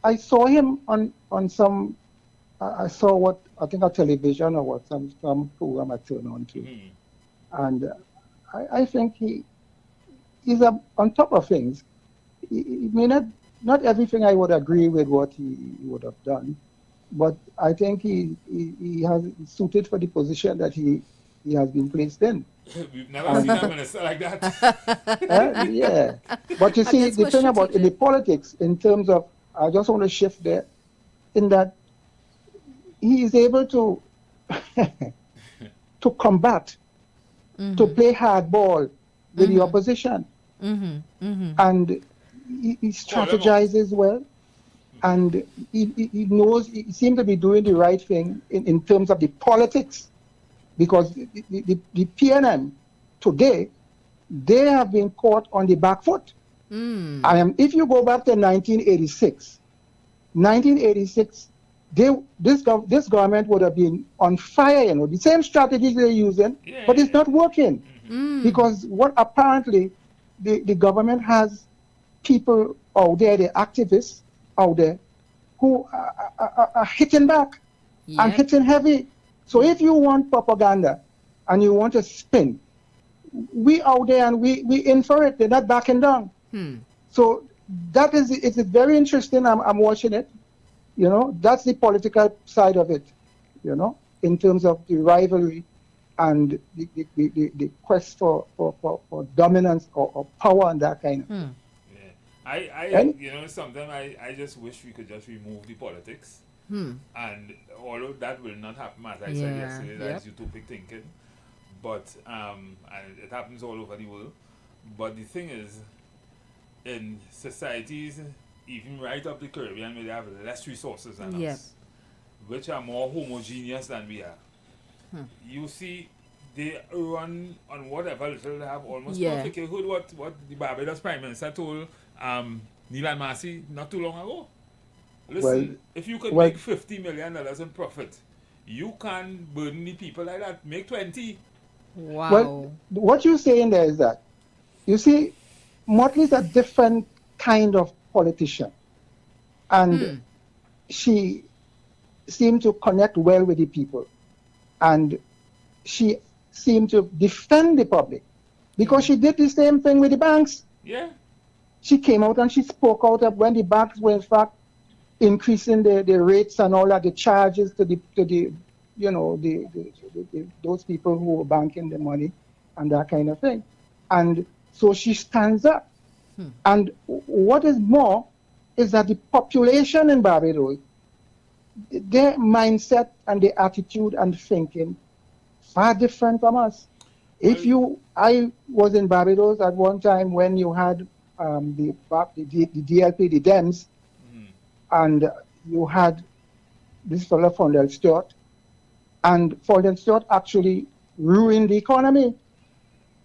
I saw him on some, I saw what, I think on television or what, some program I turned on to. And I think he's on top of things. He may not everything I would agree with what he would have done, but I think he has suited for the position that he has been placed in. We've never seen a minister like that. Yeah. But you see, the thing about in the politics, in terms of, I just want to shift there, in that he is able to to combat, to play hardball with the opposition. And he strategizes well. And he knows, he seems to be doing the right thing in terms of the politics. Because the PNM today, they have been caught on the back foot. If you go back to 1986, this government would have been on fire, you know, the same strategies they're using, but it's not working. Because what apparently the government has people out there, the activists out there, who are hitting back and hitting heavy. So if you want propaganda and you want to spin, we out there and we in for it. They're not backing down. So that is, it's very interesting. I'm watching it. You know, that's the political side of it, you know, in terms of the rivalry and the quest for dominance or power and that kind of thing. You know, sometimes I just wish we could just remove the politics. And although that will not happen, as I said yesterday, that's utopic thinking. But and it happens all over the world. But the thing is, in societies, even right up the Caribbean, where they have less resources than us, which are more homogeneous than we are, you see, they run on whatever little they have almost perfect. You heard what the Barbados Prime Minister told Neil and Marcy not too long ago. Listen, if you could make $50 million in profit, you can burden the people like that. Make 20. Wow. Well, what you're saying there is that, you see, Motley's a different kind of politician. And she seemed to connect well with the people. And she seemed to defend the public. Because she did the same thing with the banks. Yeah. She came out and she spoke out of when the banks were in fact increasing the rates and all that, the charges to the you know, those people who were banking the money and that kind of thing. And so she stands up. And what is more is that the population in Barbados, their mindset and their attitude and thinking far different from us. I was in Barbados at one time when you had the DLP, the Dems, and you had this fellow Fondel Stewart, and Fondel Stewart actually ruined the economy,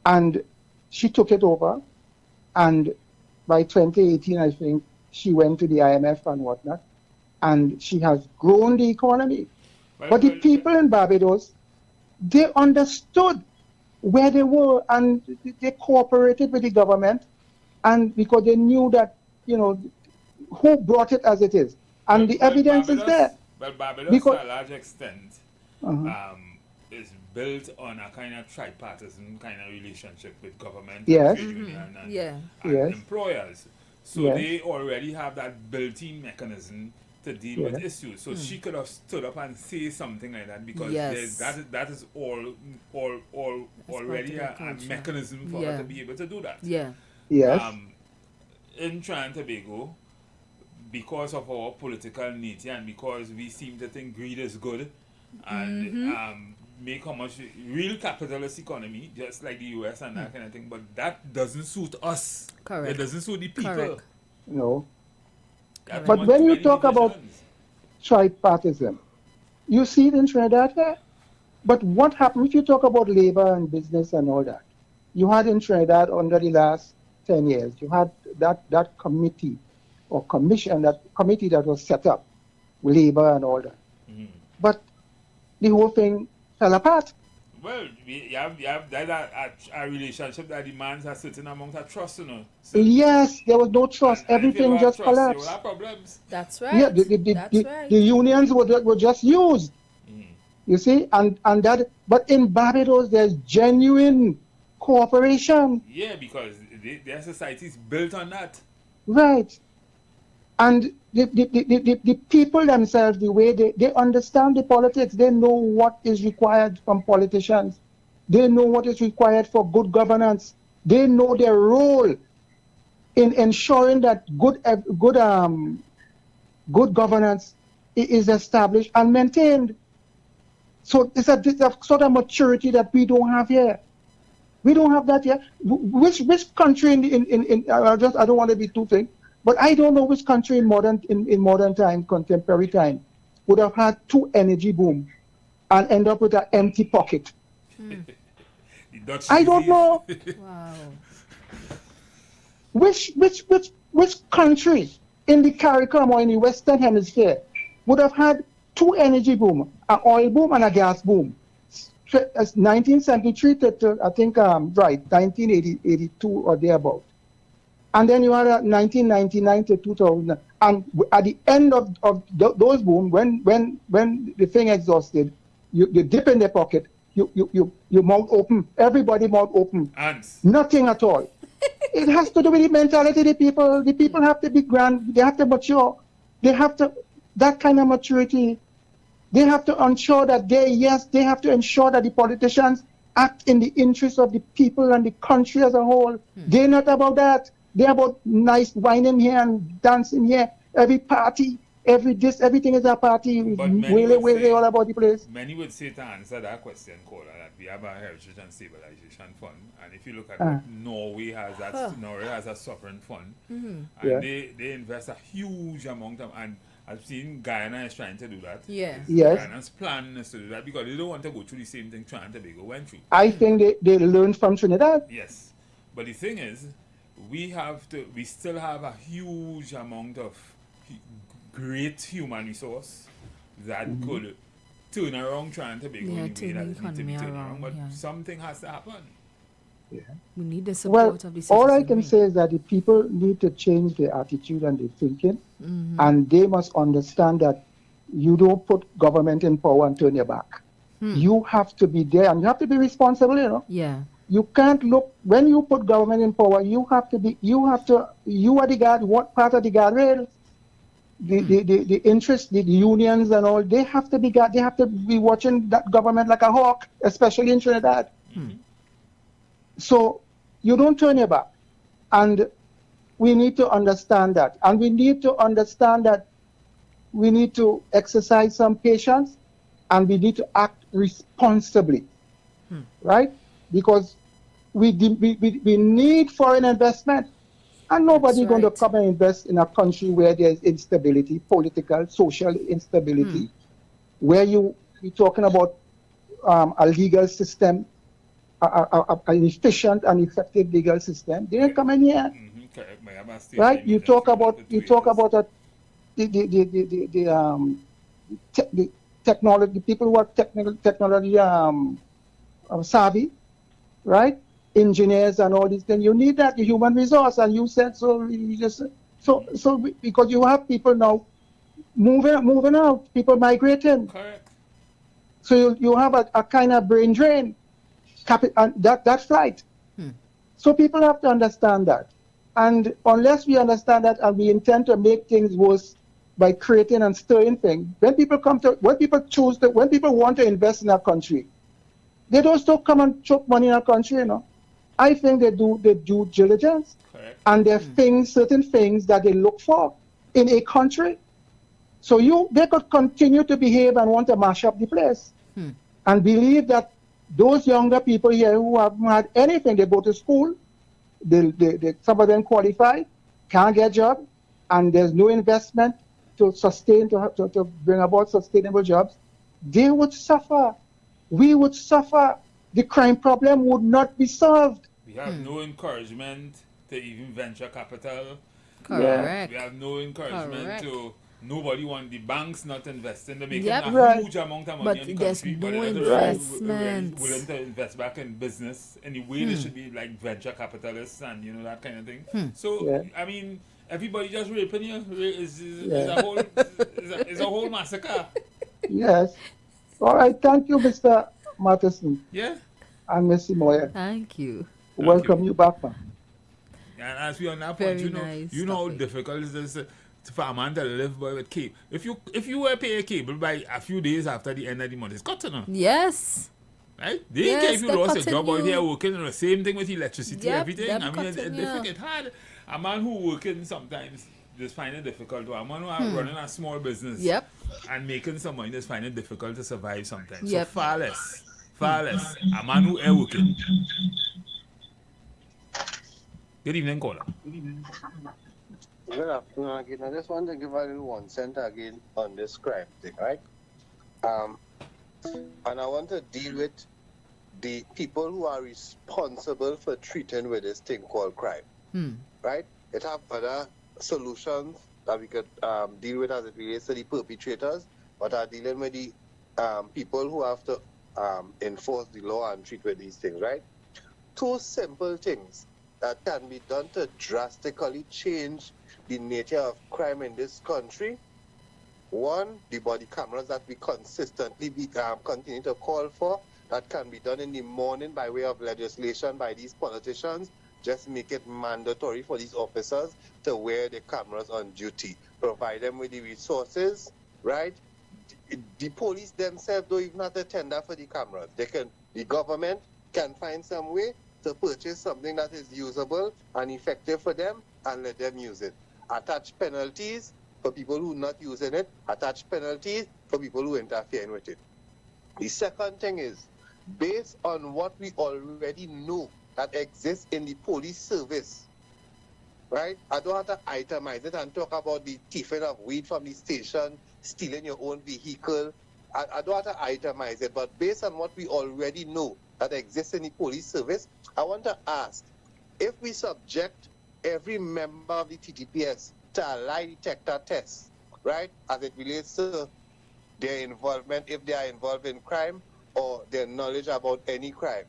and she took it over, and by 2018, I think, she went to the IMF and whatnot, and she has grown the economy. But the people in Barbados, they understood where they were, and they cooperated with the government, and because they knew that, you know, who brought it as it is. And the evidence is there. Well, Barbados, Because- to a large extent, is built on a kind of tripartisan kind of relationship with government, Yes. trade union, and, Yeah. and Yes. employers. So Yes. they already have that built-in mechanism to deal with Yes. issues. So she could have stood up and say something like that because Yes. that is already part of the a culture. mechanism for her to be able to do that. Yeah. Yes. In Trinidad and Tobago, because of our political nature and because we seem to think greed is good and make how much real capitalist economy, just like the US and that kind of thing, but that doesn't suit us. Correct. It doesn't suit the people. Correct. No. That's But too when you many talk about divisions. tripartism, you see it in Trinidad there. But what happened if you talk about labor and business and all that? You had in Trinidad under the last 10 years, you had that committee or commission, that committee that was set up, labor and all that. But the whole thing fell apart. Well, you have a relationship that demands a certain amount of trust, you know. So, Yes, there was no trust. and if you Everything don't have just trust, you will collapsed. have problems. That's right. Yeah, That's right. the unions were just used. You see, and that. But in Barbados, there's genuine cooperation. Yeah, because their society is built on that. Right. And the people themselves, the way they understand the politics, they know what is required from politicians. They know what is required for good governance. They know their role in ensuring that good governance is established and maintained. So it's a sort of maturity that we don't have here. We don't have that here. Which country in I don't want to be too thick, but I don't know which country in modern time, contemporary time, would have had 2 energy boom and end up with an empty pocket. I don't know. Wow. Which country in the CARICOM or in the Western Hemisphere would have had 2 energy boom, an oil boom and a gas boom? 1973 to I think 1982 or thereabout. And then you had 1999 to 2000. And at the end of those boom, when the thing exhausted, you dip in the pocket, you mouth open, everybody mouth open. Ants. Nothing at all. It has to do with the mentality of the people. The people have to be grand, they have to mature. They have to, that kind of maturity. They have to ensure that they have to ensure that the politicians act in the interest of the people and the country as a whole. They're not about that. They're about nice whining here and dancing here. Every party, everything is a party. But many Whaley would say- all about the place. Many would say to answer that question, Kola, that we have a Heritage and Stabilization Fund, and if you look at what Norway has, Norway has a sovereign fund, and Yeah. they invest a huge amount of, and I've seen Guyana is trying to do that. Yeah. Yes. Guyana's plan is to do that because they don't want to go through the same thing Trinidad and Tobago went through. I think they learned from Trinidad. Yes, but the thing is, we still have a huge amount of great human resource that could turn around Trinidad and Tobago in the way turn that the it needs to be economy turned around, around. But yeah. something has to happen. We need the Well, support of the all I citizenry. can say is that the people need to change their attitude and their thinking, and they must understand that you don't put government in power and turn your back. You have to be there, and you have to be responsible, you know. Yeah. You can't look, when you put government in power, you are the guard, what part of the guardrail? The interest, the unions and all, they have to be watching that government like a hawk, especially in Trinidad. So you don't turn your back. And we need to understand that. And we need to understand that we need to exercise some patience and we need to act responsibly. Right? Because we need foreign investment. And nobody's going to come and invest in a country where there's instability, political, social instability, where you're talking about a legal system, an efficient and effective legal system. They ain't coming here, right? You talk about the technology, people who are technology savvy, right? Engineers and all these things. You need that, the human resource, and you said so. You just because you have people now moving out, people migrating. Correct. So you have a kind of brain drain, that flight. So people have to understand that. And unless we understand that and we intend to make things worse by creating and stirring things, when people want to invest in our country, they don't still come and choke money in our country, you know. I think they do due diligence. Correct. And there are certain things that they look for in a country. So they could continue to behave and want to mash up the place. And believe that those younger people here who haven't had anything, they go to school, some of them qualify, can't get a job, and there's no investment to bring about sustainable jobs, they would suffer. We would suffer. The crime problem would not be solved. We have no encouragement to even venture capital. Correct. We have no encouragement to. Nobody want the banks not investing. They're making Yep. a huge amount of money in the there's country, no but investment. willing to invest back in business. Anyway, they should be like venture capitalists and that kind of thing. So I mean, everybody just raping you is a whole massacre. Yes. All right. Thank you, Mr. Matheson. Yeah. And Ms. Moya. Thank you. Welcome you back, man. And as we on that Very point, nice you know how difficult it is for a man to live with cable. If you were pay a cable by a few days after the end of the month, it's cut to know. Yes. Right? They didn't care if you lost your job or if you. you're working, the same thing with electricity, everything. them I mean, it's cutting difficult. you. It's hard. A man who working sometimes just find it difficult. A man who are running a small business and making some money just find it difficult to survive sometimes. So far less. A man who are working. Good evening, caller. Good afternoon again. I just want to give a little 1 cent again on this crime thing, right? And I want to deal with the people who are responsible for treating with this thing called crime, right? It have other solutions that we could deal with as it relates to the perpetrators, but are dealing with the people who have to enforce the law and treat with these things, right? 2 simple things that can be done to drastically change the nature of crime in this country. 1, the body cameras that we consistently continue to call for, that can be done in the morning by way of legislation by these politicians. Just make it mandatory for these officers to wear the cameras on duty. Provide them with the resources, right? The police themselves don't even have to tender for the cameras. The government can find some way to purchase something that is usable and effective for them and let them use it. Attach penalties for people who are not using it. Attach penalties for people who interfere with it. The second thing is, based on what we already know that exists in the police service, right? I don't have to itemize it and talk about the thieving of weed from the station, stealing your own vehicle. I don't have to itemize it, but based on what we already know that exists in the police service, I want to ask, if we subject every member of the TTPS to a lie detector test, right, as it relates to their involvement, if they are involved in crime or their knowledge about any crime,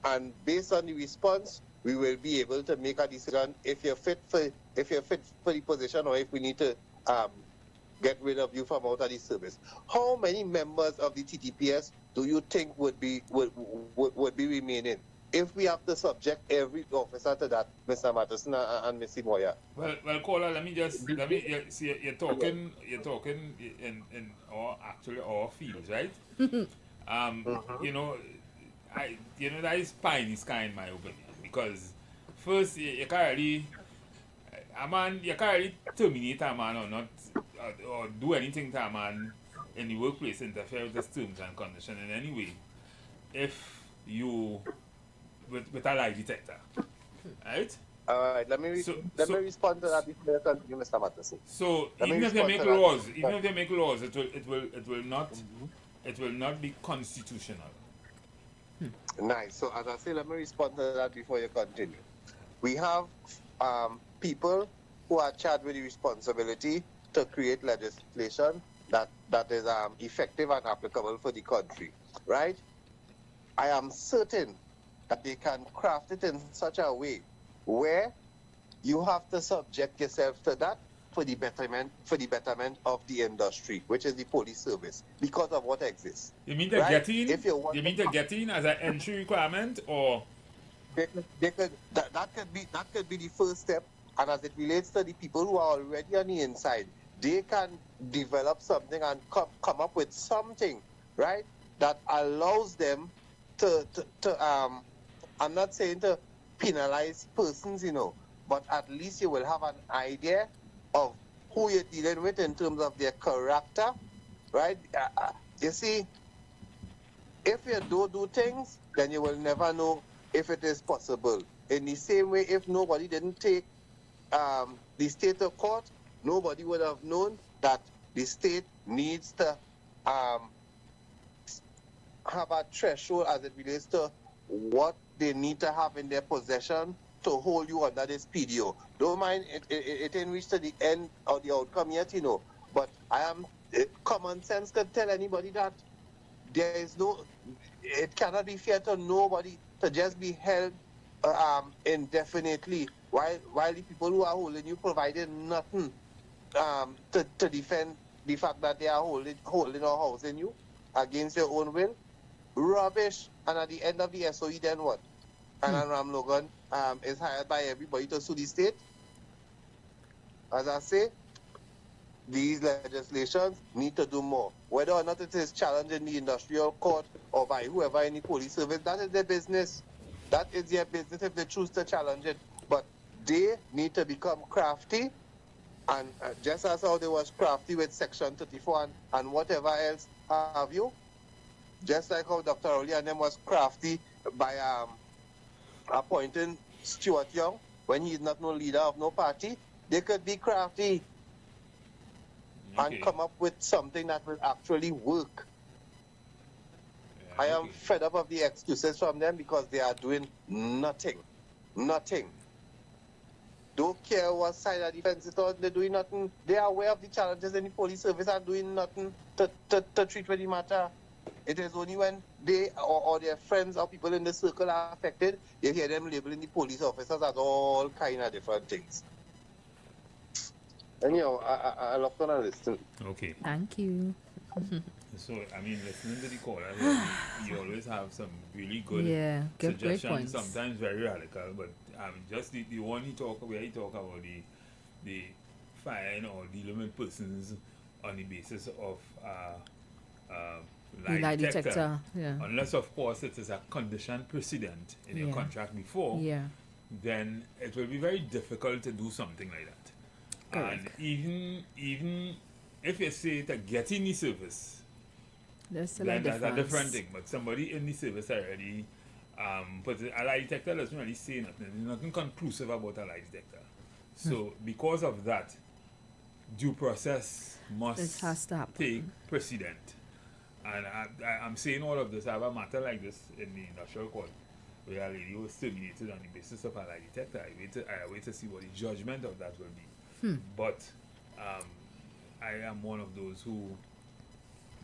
and based on the response, we will be able to make a decision if you're fit for the position or if we need to get rid of you from out of the service. How many members of the TTPS do you think would be remaining if we have to subject every officer to that, Mr. Matheson and Mr. Moya? Well, caller, let me see. You're talking in our fields, right? That is pie in the sky in my opinion, because first you can't really terminate a man or not or do anything to a man in the workplace, interfere with his terms and conditions in any way if you with a lie detector, right? All right, let me respond to that before you continue, Mr. Matheson. So even if they make laws, it will not be constitutional. Nice. So as I say, let me respond to that before you continue. We have people who are charged with the responsibility to create legislation that is effective and applicable for the country, right? I am certain that they can craft it in such a way where you have to subject yourself to that for the betterment of the industry, which is the police service, because of what exists. You mean to get in? You mean to get in as an entry requirement, or that could be the first step. And as it relates to the people who are already on the inside, they can develop something and come up with something, right, that allows them to I'm not saying to penalize persons, but at least you will have an idea of who you're dealing with in terms of their character, right? You see, if you don't do things, then you will never know if it is possible. In the same way, if nobody didn't take the state to court, nobody would have known that the state needs to have a threshold as it relates to what they need to have in their possession to hold you under this PDO. Don't mind it ain't reached to the end or the outcome yet, but common sense can tell anybody that it cannot be fair to nobody to just be held indefinitely while the people who are holding you provided nothing to defend the fact that they are holding or housing you against your own will. Rubbish. And at the end of the SOE, then what? And Ram Logan is hired by everybody to sue the state. As I say, these legislations need to do more. Whether or not it is challenged in the industrial court or by whoever in the police service, that is their business. That is their business if they choose to challenge it. But they need to become crafty, and just as how they was crafty with Section 34 and whatever else have you, just like how Dr. Rowley and them was crafty by appointing Stuart Young when he's not no leader of no party, they could be crafty and come up with something that will actually work. I am fed up of the excuses from them because they are doing nothing. Nothing. Don't care what side of the fence it is, they're doing nothing. They are aware of the challenges in the police service and doing nothing to treat with the matter. It is only when they or their friends or people in the circle are affected, you hear them labeling the police officers as all kind of different things. Anyhow, I love to listen. Okay. Thank you. So, I mean, listening to the caller, you always have some really good suggestions, sometimes very radical, but just the one where he talk about the fine or dealing with persons on the basis of lie detector. Yeah. Unless, of course, it is a condition precedent in your contract before, then it will be very difficult to do something like that. Correct. And even if you say to get in the service, that's a different thing. But somebody in the service already, but a lie detector doesn't really say nothing. There's nothing conclusive about a lie detector. So because of that, due process must take precedent. And I'm saying all of this. I have a matter like this in the industrial court where a lady was terminated on the basis of a lie detector. I wait to see what the judgment of that will be. But I am one of those who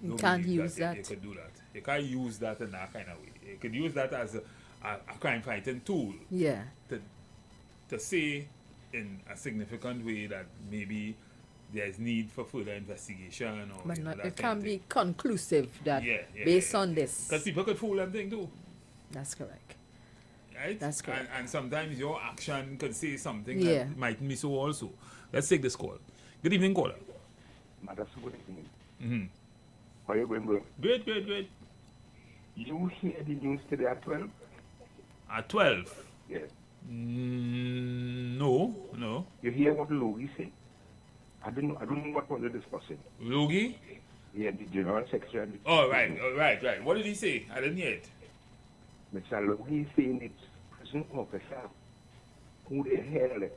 you can't use that. You could do that. You can't use that in that kind of way. You could use that as a crime fighting tool. Yeah. To say in a significant way that maybe there's need for further investigation, or but it can't be conclusive that based on this. Because people could fool them thing too. That's correct. Right? That's correct. And sometimes your action could say something that might be so also. Let's take this call. Good evening, caller. Good evening. How are you going, bro? Good. You hear the news today at 12? At 12? Yes. No. You hear what Logie said? I don't know what was the discussion. Logie? Yeah, the General Secretary. Oh, right. What did he say? I didn't hear it. Mr. Logie is saying it's prison officer who they held,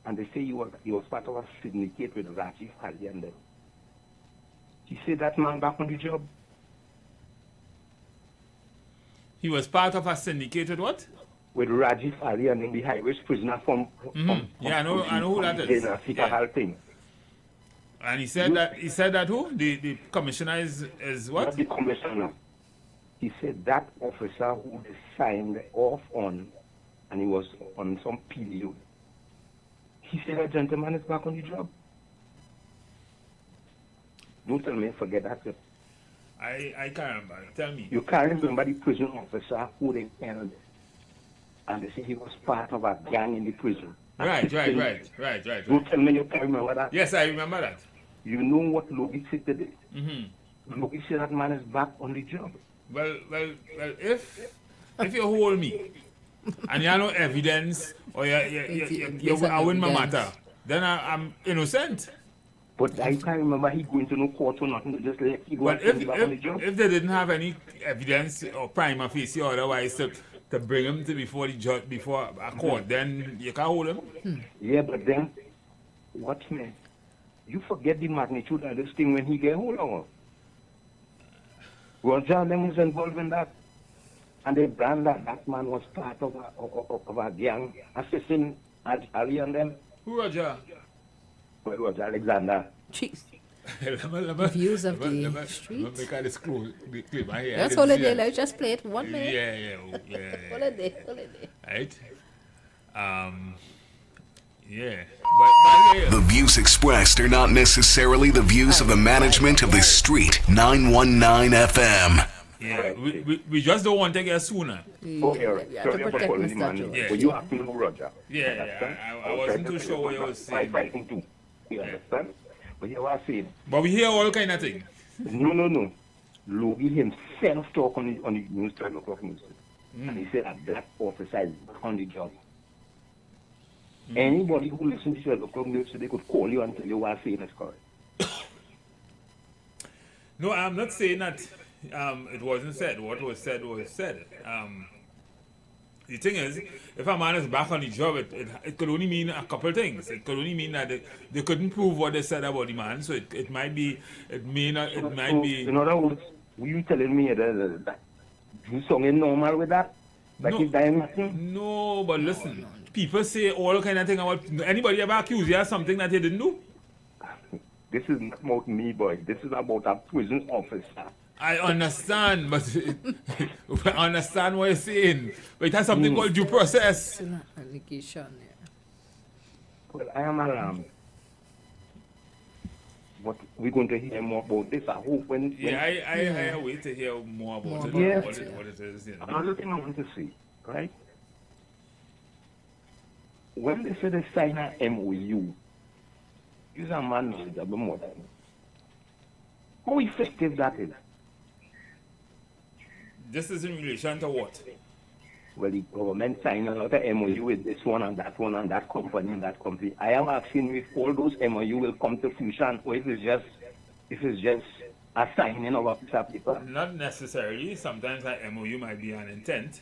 and they say he was part of a syndicate with Rajiv Ali and them. He said that man back on the job. He was part of a syndicate with what? With Rajiv Ali and in the highways prisoner from I know who that is. Thing. And he said that who? The commissioner is what? Not the commissioner. He said that officer who they signed off on, and he was on some PDO. He said that gentleman is back on the job. Don't tell me forget that. I can't remember. Tell me. You can't remember the prison officer who they held, and they say he was part of a gang in the prison. Right. Don't tell me you can't remember that. Yes, I remember that. You know what Logie said today? Logie said that man is back on the job. Well, if you hold me and you have no evidence or you win my matter, then I'm innocent. But I can't remember he going to no court or nothing. Just let he go. But if they didn't have any evidence or prima facie or otherwise to bring him to before the judge, before a court, then you can't hold him. Yeah, but then, watch me. You forget the magnitude of this thing when he get hold of him. Roger them was involved in that. And they brand that man was part of a gang assassin Ali and them. Who Roger? Well, Roger Alexander. Jeez. Views of the street. That's holiday. Let's just play it 1 minute. Yeah. Holiday. Right? Yeah. The views expressed are not necessarily the views of the management of the Street 919 FM. Yeah, we just don't want to get sooner. Okay, sorry for calling him, man. Yeah. But you asking who Roger? Yeah. I wasn't too sure what you were saying. Fighting too. You understand? But you are saying. But we hear all kind of things. No. Logie himself talk on the news, 12 o'clock news. And he said that black officer is back on the job. Anybody who listens to 12 o'clock news, they could call you and tell you what I'm saying is correct. No, I'm not saying that it wasn't said. What was said was said. The thing is, if a man is back on the job, it could only mean a couple things. It could only mean that they couldn't prove what they said about the man, so it might be, it might be. In other words, were you telling me that you song is normal with that? Like he's dying nothing? No, but listen, people say all kind of thing about, anybody ever accuse you of something that they didn't do? This is not about me, boy. This is about a prison officer. I understand, but I understand what you're saying. But it has something called due process. Allegation, Well, I am alarmed. But we're going to hear more about this. I hope when... I wait to hear more about it. Yeah. What it is. You know. Another thing I want to see, right? When they say they sign a MOU, use a man knowledgeable more than me. How effective that is? This is in relation to what? Well, the government signed a lot of MOU with this one and that company and that company. I am asking if all those MOU will come to fruition or if it's just a signing of a piece of paper. Not necessarily. Sometimes an MOU might be an intent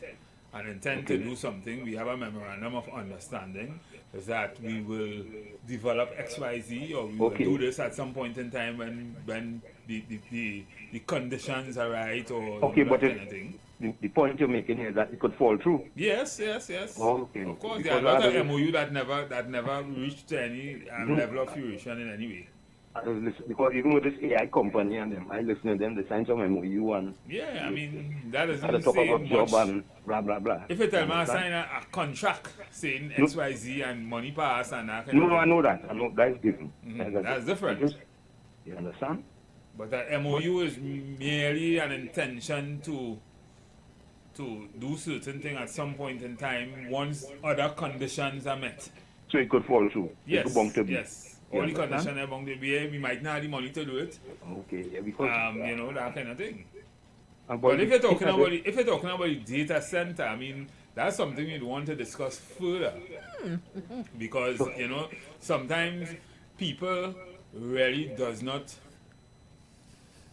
to do something. We have a memorandum of understanding is that we will develop XYZ or we will do this at some point in time when the conditions are right or okay, but kind of thing. The point you're making here is that it could fall through. Yes. Oh, okay. Of course, there are a lot of MOU that never reached any level of fruition in any way. Because even with this AI company and them, I listen to them, they sign some MOU and... Yeah, I mean, that at the doesn't top say of a job much. and blah, blah, blah. If you tell me I sign a contract saying XYZ and money pass and that kind of No, thing. I know that. I know that is different. That's different. You understand? But that MOU is merely an intention to do certain thing at some point in time once other conditions are met. So it could fall through. Yes. Yes. All the conditions are bound to be, we might not have the money to do it. Okay, yeah, because that kind of thing. But if you're talking about the data center, I mean, that's something we'd want to discuss further. Because, sometimes people really does not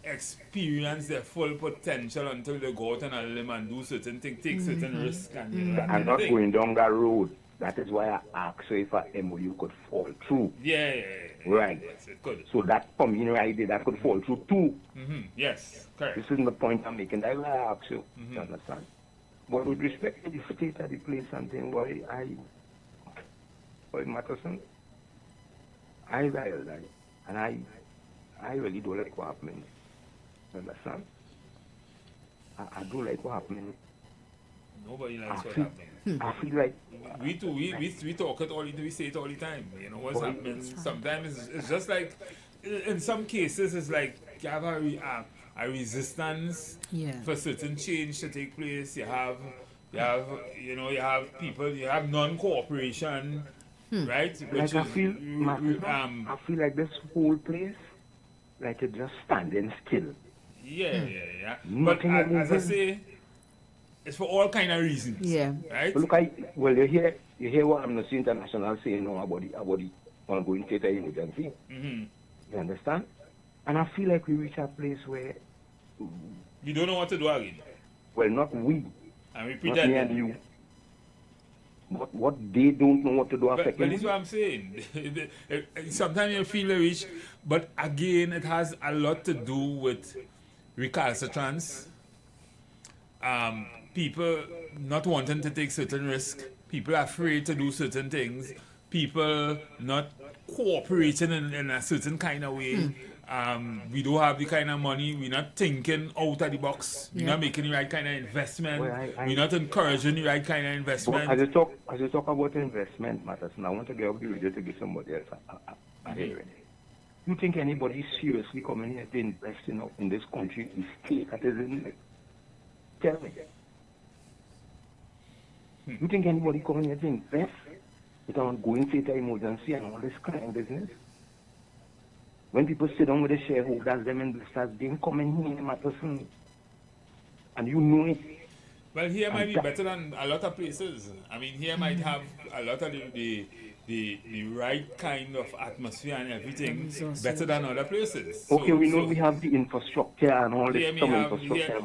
experience their full potential until they go out on a limb and do certain things, take certain risks. And, I'm not going down that road. That is why I asked you if a MOU could fall through. Yeah. Right. Yes, it could. So that for me right there, that could fall through too. Yes, correct. This is the point I'm making. That's why I asked you. You understand? But with respect to the state of the place and thing, boy, Matterson, I realize that. And I really don't like what happened. You understand? I don't like what happened. Nobody likes what happening. I feel like we talk it all, we say it all the time. What's happening. Sometimes it's just like, in some cases, it's like have a resistance for certain change to take place. You have people, you have non-cooperation, right? Which Like I feel like this whole place, like it just standing still. Yeah. But as I say, it's for all kind of reasons. Yeah. Right? But look, you hear what Amnesty International saying now about the ongoing state of emergency. You understand? And I feel like we reach a place where we don't know what to do again. Well, not we. And we not pretend. me and you. What they don't know what to do But this is what I'm saying. Sometimes you feel a reach, but again, it has a lot to do with recalcitrance. People not wanting to take certain risks, people afraid to do certain things, people not cooperating in a certain kind of way. We don't have the kind of money, we're not thinking out of the box, we're not making the right kind of investment, we're not encouraging the right kind of investment. As you talk about investment matters, and I want to get up the radio to give somebody else a hearing. You think anybody seriously coming here to invest in this country is state that is in it? Tell me. You think anybody coming here to invest with an ongoing state of emergency and all this crime business? When people sit down with the shareholders, them investors, they come in here, matters, and you know it. Well, here might be better than a lot of places. I mean, here might have a lot of the right kind of atmosphere and everything better than other places. Okay, we know we have the infrastructure and all this infrastructure.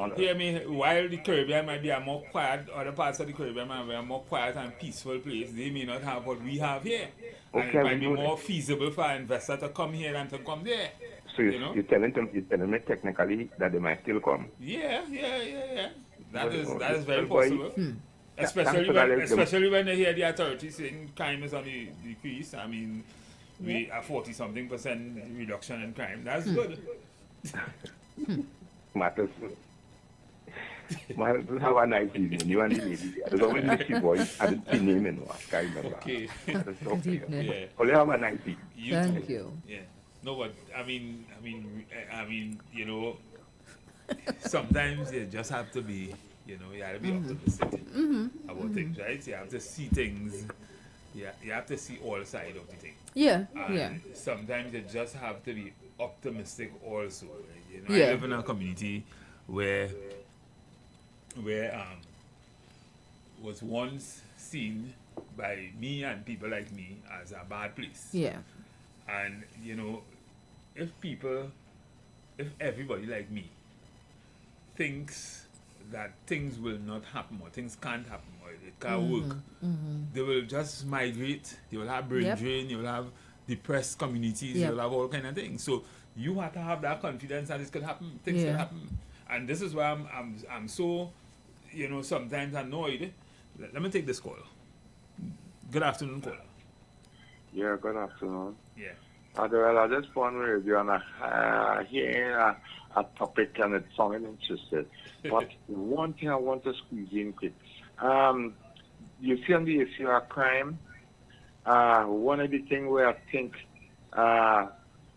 While the Caribbean might be a more quiet, other parts of the Caribbean might be a more quiet and peaceful place, they may not have what we have here. And it might be more feasible for an investor to come here than to come there. So you're telling me technically that they might still come? Yeah. That is very possible. Especially when they hear the authorities saying crime is on the decrease. I mean, we are 40-something% reduction in crime. That's good. Matters. Have a nice evening. You and the lady. There's always this voice. I didn't see name in what. I can't remember. Okay. Good evening. Only have a nice evening. Thank you. Yeah. No, but I mean, you know, sometimes you just have to be, you have to be optimistic about things, right? You have to see things. Yeah, you have to see all sides of the thing. Yeah. Sometimes you just have to be optimistic also. Right? I live in a community where was once seen by me and people like me as a bad place. Yeah. And if everybody like me thinks that things will not happen or things can't happen or it can't work, they will just migrate. They will have brain drain. You will have depressed communities. You will have all kind of things. So you have to have that confidence that it could happen. Things can happen. And this is why I'm so sometimes annoyed. Let me take this call. Good afternoon, caller. Yeah, good afternoon. Yeah. Well, I just want to review on hearing a topic and it sounded interesting. But one thing I want to squeeze in quick. You see on the issue of crime, one of the things where I think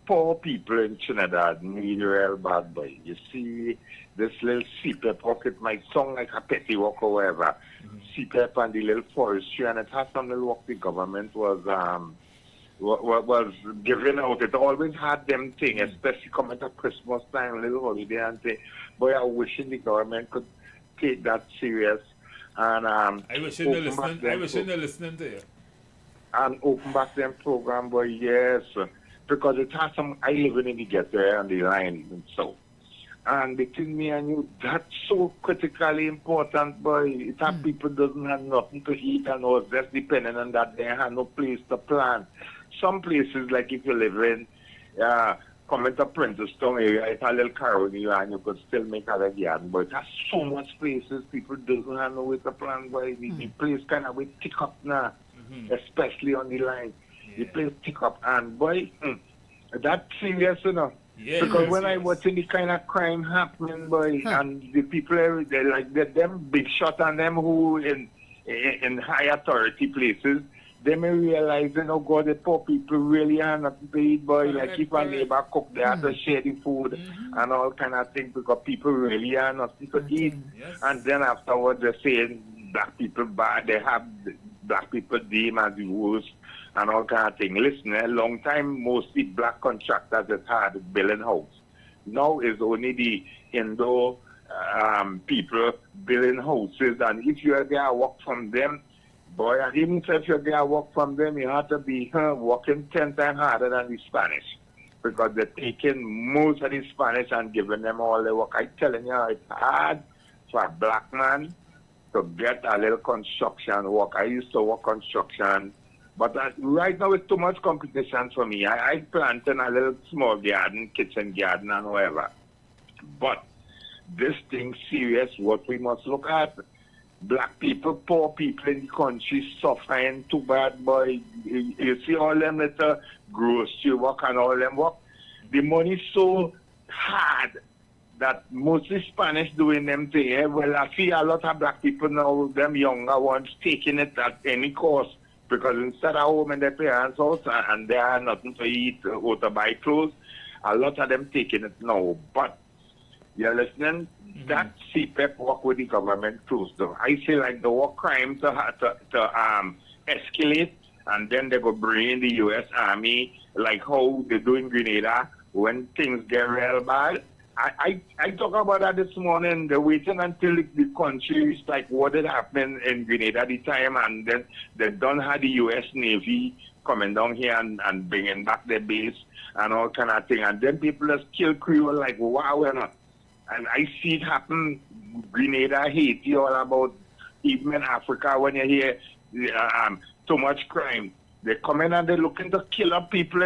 poor people in Trinidad need real bad boy. You see this little CPEP pocket might sound like a petty work or whatever. CPEP and the little forestry, and it has some little work the government was giving out. It always had them thing, especially coming to Christmas time, little holiday and thing. Boy, I wishing the government could take that serious and I wish they're listening to you. And open back them program, boy, yes. Because it has some I living in the ghetto and the line and so. And between me and you, that's so critically important, boy. It has people doesn't have nothing to eat and all just depending on that they have no place to plant. Some places, like if you live in coming to Princeton area, it's a little colony and you could still make a garden. But there's so much places people doesn't have no way to plant, boy. The place kind of will tick up now, especially on the line. The place tick up and boy, that's serious enough. Yeah, because when I watch any kind of crime happening, boy, and the people they like them big shot and them who in high authority places, they may realize, God, the poor people really are nothing to eat, boy. Like if a neighbor cook, they have to share the food and all kind of things because people really are nothing to eat. Yes. And then afterwards they're saying black people bad, they have black people deemed as the worst and all kind of thing. Listen, a long time, mostly black contractors that had building house. Now is only the Indo people building houses, and if you are there work from them, boy, and even if you're there work from them, you have to be working 10 times harder than the Spanish because they're taking most of the Spanish and giving them all the work. I'm telling you, it's hard for a black man to get a little construction work. I used to work construction. But right now it's too much competition for me. I planted a little small garden, kitchen garden and whatever. But this thing serious, what we must look at. Black people, poor people in the country suffering too bad, boy. You see all them little grocery work and all them work. The money so hard that mostly Spanish doing them things. Well, I see a lot of black people now, them younger ones, taking it at any cost. Because instead of home in their parents' house and they have nothing to eat or to buy clothes, a lot of them taking it now. But you're listening, that CPEP work with the government closed down. I say like the war crime to escalate and then they go bring in the U.S. Army like how they do in Grenada when things get real bad. I talk about that this morning. They're waiting until the country is like what had happened in Grenada at the time, and then they don't have the U.S. Navy coming down here and bringing back their base and all kind of thing. And then people just kill Creole like, wow, we're not. And I see it happen, Grenada, Haiti, all about, even in Africa, when you hear too much crime. They come in and they're looking to kill up people,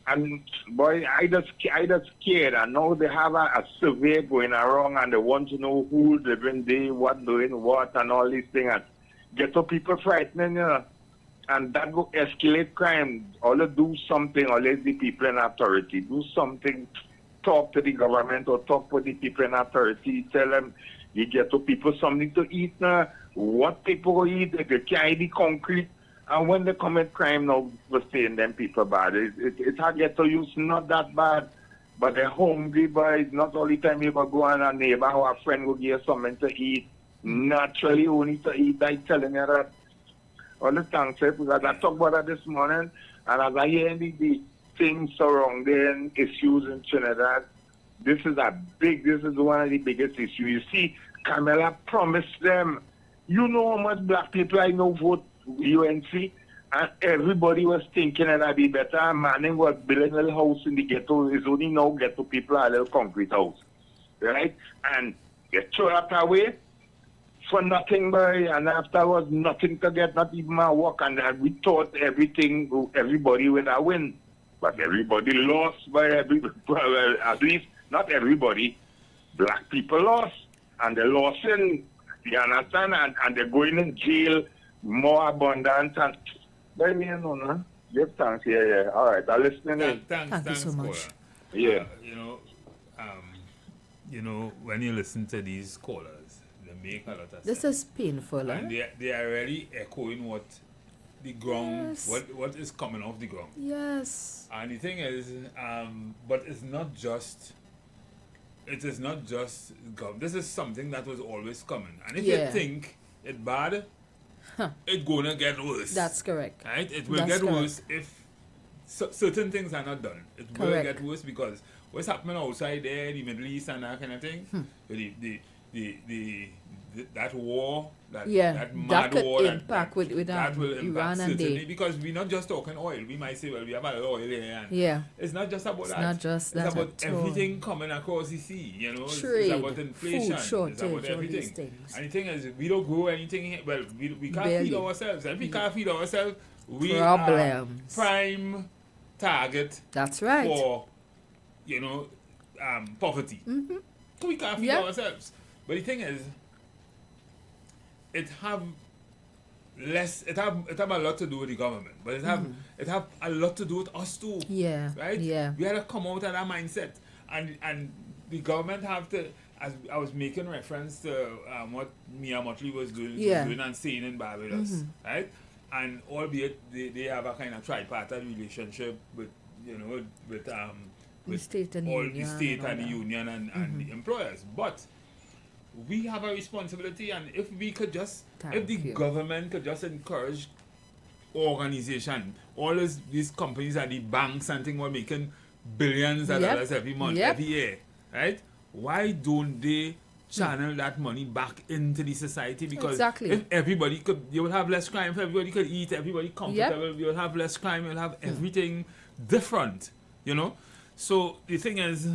And boy, I just scared. And now they have a survey going around and they want to know who living there, what doing what, and all these things. And get the people frightening, And that will escalate crime. All do something, always the people in authority. Do something, talk to the government or talk to the people in authority. Tell them you get the people something to eat now. What people eat, they can't eat the concrete. And when they commit crime now, we're saying them people bad. It's hard to get to use, not that bad. But they're hungry, boys. Not all the time you go on a neighbor or a friend will give you something to eat. Naturally, only to eat, I telling you that. All the thanks, because I talked about that this morning, and as I hear the things surrounding issues in Trinidad, this is one of the biggest issues. You see, Kamala promised them, you know how much black people I know vote UNC, and everybody was thinking that I'd be better. Manning was building a little house in the ghetto. It's only now ghetto people are a little concrete house, right? And they throw that away for nothing, boy. And afterwards, nothing to get, not even my work. And we thought everybody would win, but everybody lost. By well, at least not everybody. Black people lost, and they lost in. You understand? And they're going in jail. More abundant and let me know, no? Give thanks, yeah. All right, I'm listening in. Thank you so much. Yeah. When you listen to these callers, they make a lot of sense. This is painful, and they are really echoing what the ground, what is coming off the ground. Yes. And the thing is, but it's not just. It is not just this is something that was always coming, and if you think it's bad. It's gonna get worse. That's correct. Right? It will get worse if certain things are not done. It will get worse because what's happening outside there, the Middle East and that kind of thing, that war, that mad war, impact with that will impact Iran and certainly because we're not just talking oil. We might say, well, we have a lot of oil here, and it's not just about that. Not just that. It's about everything coming across the sea. Trade, it's about inflation. Food shortage, it's about everything. And the thing is, we don't grow anything. Well, we can't feed ourselves. And if we can't feed ourselves, we are prime target. That's right. For poverty. So we can't feed ourselves. But the thing is, it have a lot to do with the government, but it have a lot to do with us too. Yeah. Right? Yeah. We had to come out of that mindset. And the government have to, as I was making reference to what Mia Motley was doing and saying in Barbados, right? and albeit they have a kind of tripartite relationship with, you know, with the state and all union the state and all and the that. union and the employers. But we have a responsibility, and if we could just, if the government could just encourage organization, all these companies and the banks and things were making billions of dollars every month, every year, right? Why don't they channel that money back into the society? Because if everybody could, you will have less crime. If everybody could eat, everybody comfortable, you will have less crime, you'll have everything different, you know? So the thing is,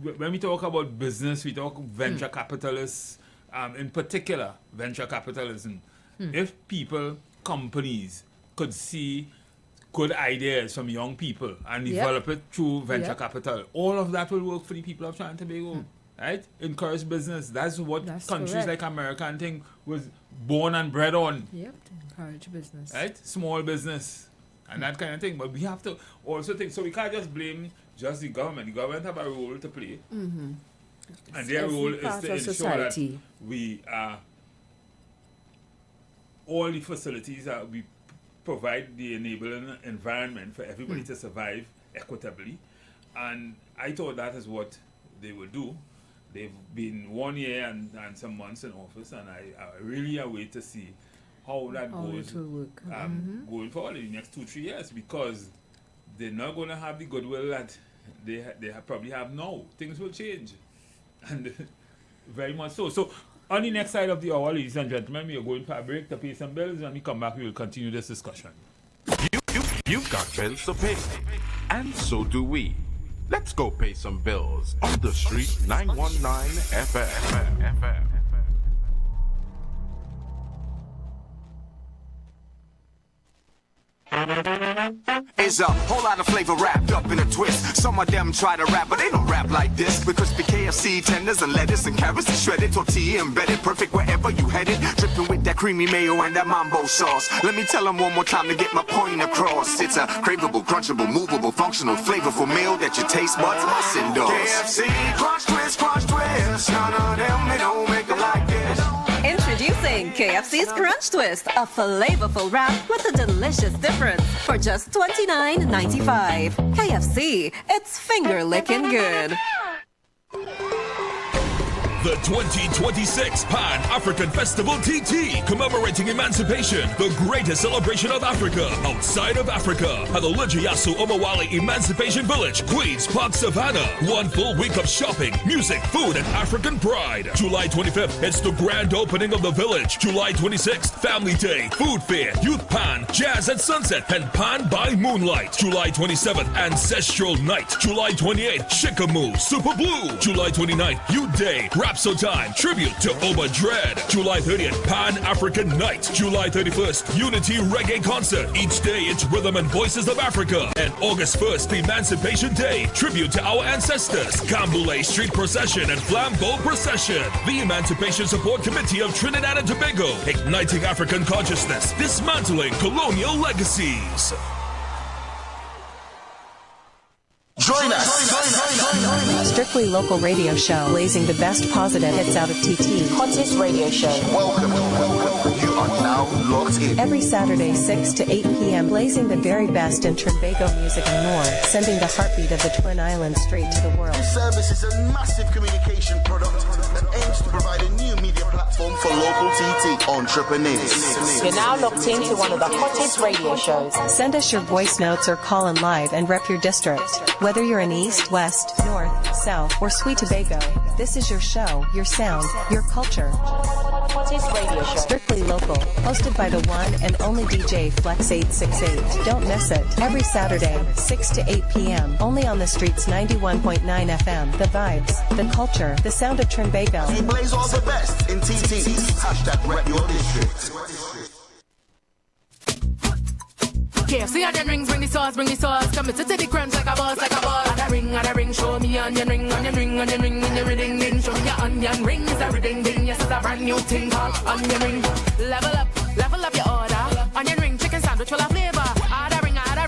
when we talk about business, we talk venture capitalists, in particular, venture capitalism. If people, companies could see good ideas from young people and develop it through venture capital, all of that will work for the people of Trinidad and Tobago, right? Encourage business. That's what countries like America and thing was born and bred on. Yep, to encourage business. Right? Small business and that kind of thing. But we have to also think, so we can't just blame just the government. The government have a role to play. And their role is to ensure that we all the facilities that we provide the enabling environment for everybody to survive equitably. And I thought that is what they will do. They've been 1 year and some months in office, and I really await to see how that goes going forward in the next 2-3 years, because they're not going to have the goodwill that they probably have now. Things will change, and very much so. So on the next side of the hour, ladies and gentlemen, we are going for a break to pay some bills. When we come back, we will continue this discussion. You've got bills to pay, and so do we. Let's go pay some bills on the street 919 FM. Is a whole lot of flavor wrapped up in a twist. Some of them try to rap, but they don't rap like this. With crispy KFC tenders and lettuce and carrots and shredded tortilla embedded, perfect wherever you headed. Dripping with that creamy mayo and that mambo sauce. Let me tell them one more time to get my point across. It's a craveable, crunchable, movable, functional, flavorful meal that your taste buds must endorse. KFC, crunch twist. None of them, they don't make it like this. Introducing KFC's Crunch Twist, a flavorful wrap with a delicious difference for just $29.95. KFC, it's finger-licking good. The 2026 Pan-African Festival TT, commemorating emancipation, the greatest celebration of Africa outside of Africa, at the Lijiasu Omawale Emancipation Village, Queens Park, Savannah. 1 full week of shopping, music, food, and African pride. July 25th, it's the grand opening of the village. July 26th, Family Day, Food Fair, Youth Pan, Jazz at Sunset, and Pan by Moonlight. July 27th, Ancestral Night. July 28th, Shikamoo, Super Blue. July 29th, Youth Day, Time, tribute to Oba Dread. July 30th, Pan-African Night. July 31st, Unity Reggae Concert. Each day it's Rhythm and Voices of Africa. And August 1st, Emancipation Day, tribute to our ancestors. Kambule Street Procession and Flambeau Procession. The Emancipation Support Committee of Trinidad and Tobago, igniting African consciousness, dismantling colonial legacies. Join us. Strictly local radio show, blazing the best positive hits out of TT. Hottest radio show. Welcome. You are now locked in. Every Saturday, 6 to 8 p.m., blazing the very best in Trinbago music and more, sending the heartbeat of the Twin Islands straight to the world. This service is a massive communication product that aims to provide a new media platform for local TT entrepreneurs. You're now locked into one of the hottest radio shows. Send us your voice notes or call in live and rep your district. Whether you're in East, West, North, South, or Sweet Tobago, this is your show, your sound, your culture. Hottest radio show. Strictly local, hosted by the one and only DJ Flex 868. Don't miss it. Every Saturday, 6 to 8 p.m. Only on the streets 91.9 FM. The vibes, the culture, the sound of Trinbago. We blaze all the best in TT. Hashtag rep your district. KFC onion rings, bring the sauce, Come to the crumbs like a boss, Add a ring, show me onion ring, in your ring, ding. Show me your onion ring, it's a ring, ding. Yes, it's a brand new thing called onion ring. Level up your order. Onion ring, chicken sandwich full of flavor. Add a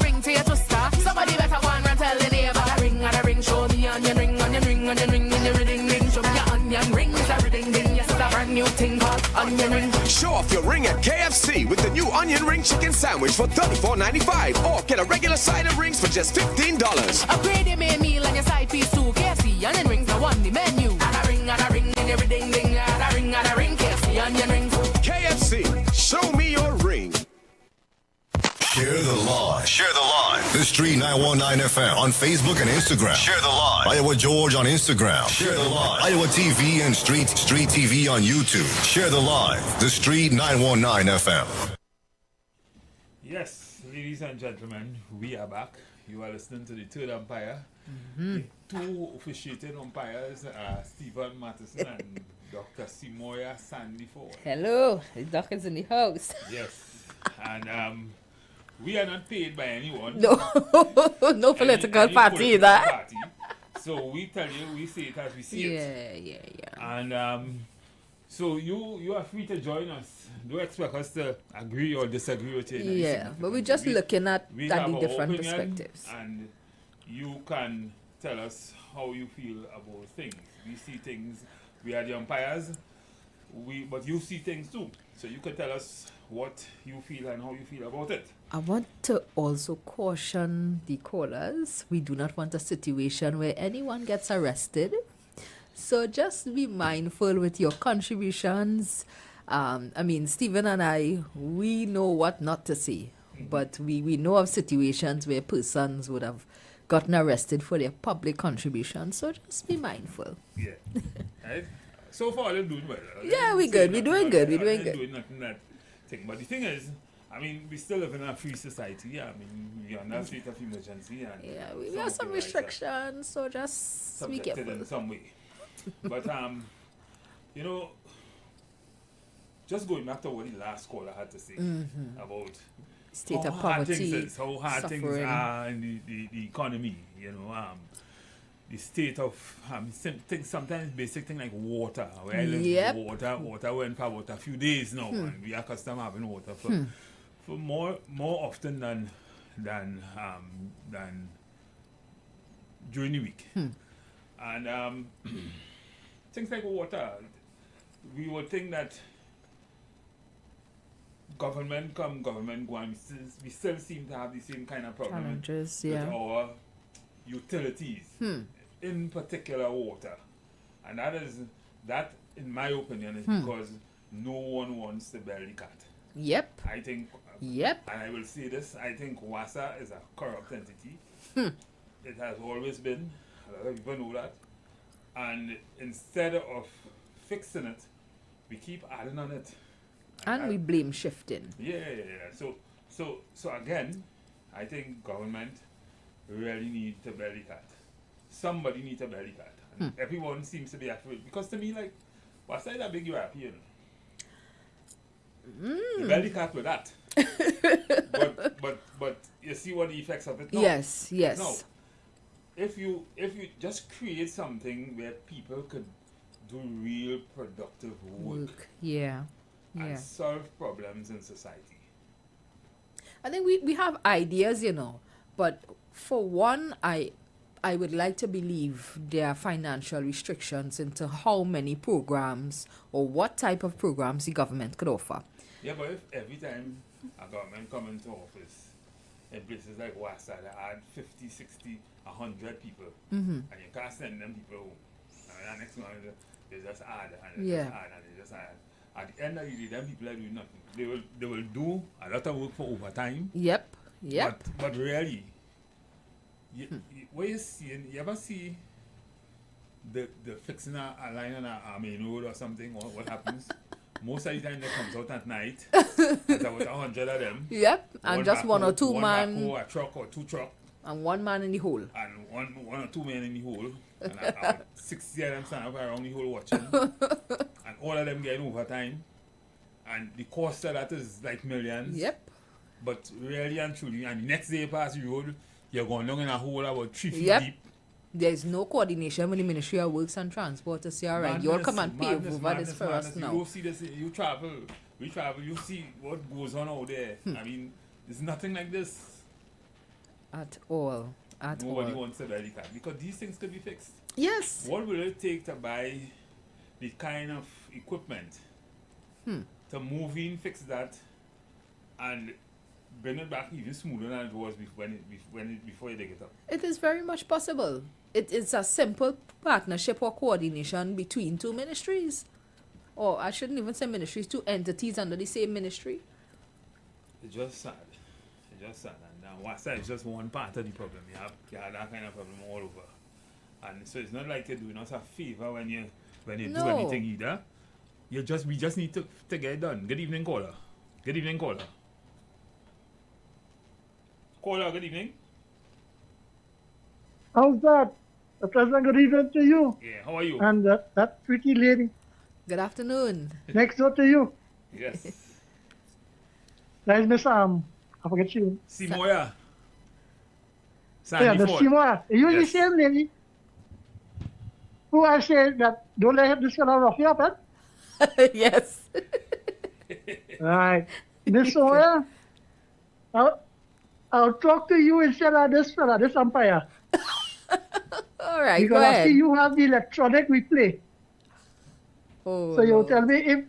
ring to your toaster. Somebody better go and run tell the neighbor. Add a ring, show me onion ring, in your ring, ding. Show me your onion ring, it's a ring, ding. Yes, it's a brand new thing called onion onion ring. Show off your ring at KFC with the new onion ring chicken sandwich for $34.95, or get a regular side of rings for just $15. Upgrade your main meal and your side piece too. KFC onion rings now on the menu. Add a ring, and every ding ding. Add a ring, KFC onion rings. KFC, show me your ring. Share the live. Share the live. The Street 919 FM on Facebook and Instagram. Share the live. Iowa George on Instagram. Share the live. Iowa TV and Street TV on YouTube. Share the live. The Street 919 FM. Yes, ladies and gentlemen, we are back. You are listening to the third umpire. The two officiating umpires are Stephen Matheson and Dr. Simoya Sandiford. Hello, the doc is in the house. Yes, and we are not paid by anyone. No, no political party either. So we tell you, we say it as we see it. Yeah. And so you are free to join us. Don't expect us to agree or disagree with you. Yeah, but we're just looking at the different opinion, perspectives. And you can tell us how you feel about things. We see things. We are the umpires. But you see things too. So you can tell us what you feel and how you feel about it. I want to also caution the callers. We do not want a situation where anyone gets arrested. So just be mindful with your contributions. I mean, Stephen and I, we know what not to say. But we know of situations where persons would have gotten arrested for their public contributions. So just be mindful. Yeah. Right? So far, they're doing well. Yeah, we're good. We're doing good. We're doing good. Doing nothing that thing. But the thing is, I mean, we still live in a free society. Yeah, I mean, we are in a state of emergency. And yeah, we have some restrictions, so just be subjected careful. in some way. But, you know, just going back to what the last caller had to say about state how of hard poverty, things is, how hard things suffering. are in the economy, you know, the state of sometimes basic thing like water. Where I live, water went for about a few days now, and we are accustomed to having water for more often than during the week. And things like water, we would think that government come, government go, and we still seem to have the same kind of problem Challenges, with yeah. our utilities, in particular water. And that in my opinion is because no one wants to bury the cat. Yep. I think, and I will say this, I think WASA is a corrupt entity. It has always been. A lot of people know that. And instead of fixing it, we keep adding on it. And we blame shifting. Yeah. So again, I think government really need to bury cat. Somebody need to bury cat. And everyone seems to be afraid. Because to me, like, what's that big you are here? The belly cat with that. but you see what the effects of it now? Yes. Now, if you just create something where people could do real productive work. And solve problems in society. I think we have ideas, you know, but for one, I would like to believe there are financial restrictions into how many programs or what type of programs the government could offer. Yeah, but if every time a government come into office in places like WASA, they add 50, 60, 100 people, and you can't send them people home. And the next one, they just add, and they just add, and they just add. At the end of the day, them people are doing nothing. They will do a lot of work for overtime. Yep. But really, what you see, you ever see the fixing a line on a main road or something? What happens? Most of the time, they comes out at night. There's about 100 of them. Yep, and just one or two man. A truck or two truck. And one man in the hole. And one or two men in the hole. And about 60 of them stand up around the hole watching. And all of them getting overtime. And the cost of that is like millions. Yep. But really and truly, and the next day you pass the road, you're going down in a hole about 3 feet deep. There's no coordination with the Ministry of Works and Transport to say, all right, you'll come and pave over this for us now. You see this, we travel, you see what goes on out there. I mean, there's nothing like this. At all. Nobody wants to buy the car because these things could be fixed. Yes. What will it take to buy the kind of equipment to move in, fix that, and bring it back even smoother than it was before you dig it up. It is very much possible. It is a simple partnership or coordination between two ministries. Or I shouldn't even say ministries, two entities under the same ministry. It's just sad. It's just sad. And WASA is just one part of the problem. You have that kind of problem all over. And so it's not like you're doing us a favor when you do anything either. We just need to get it done. Good evening, caller. Good evening, caller. Caller, good evening. How's that? A pleasant good evening to you. Yeah, how are you? And that pretty lady. Good afternoon. Next door to you. Yes. That is Miss I forget you. Simoya. Yeah, the Simoya. You the same lady who I said that don't let this gonna rough you up, eh? Yes. Right. Miss Simoya, I'll talk to you instead of this fella, this umpire. All right, because go ahead. I see you have the electronic replay. Oh, so you'll tell me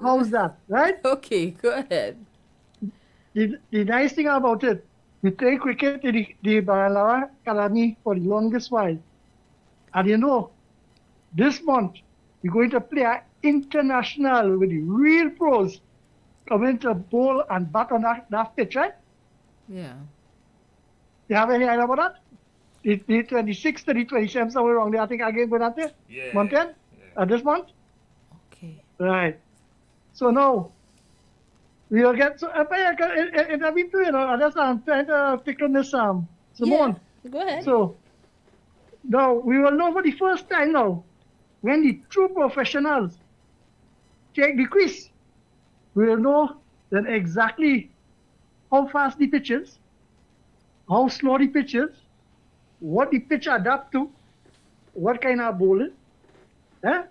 how's that, right? Okay, go ahead. The nice thing about it, we play cricket in the Balawa Academy for the longest while. And you know, this month, we're going to play an international with the real pros coming to bowl and bat on that pitch, right? Yeah. You have any idea about that? The 26th to the 27th, somewhere around there, I think again going out there? Yeah. Month end? This month? Okay. Right. So now, we'll get, so in the between, you know, I'm trying to pick on this, Simone. Yeah, go ahead. So, now, we will know for the first time now, when the true professionals take the quiz, we will know then exactly how fast the pitch is, how slow the pitch is, what the pitch adapt to, what kind of bowling, and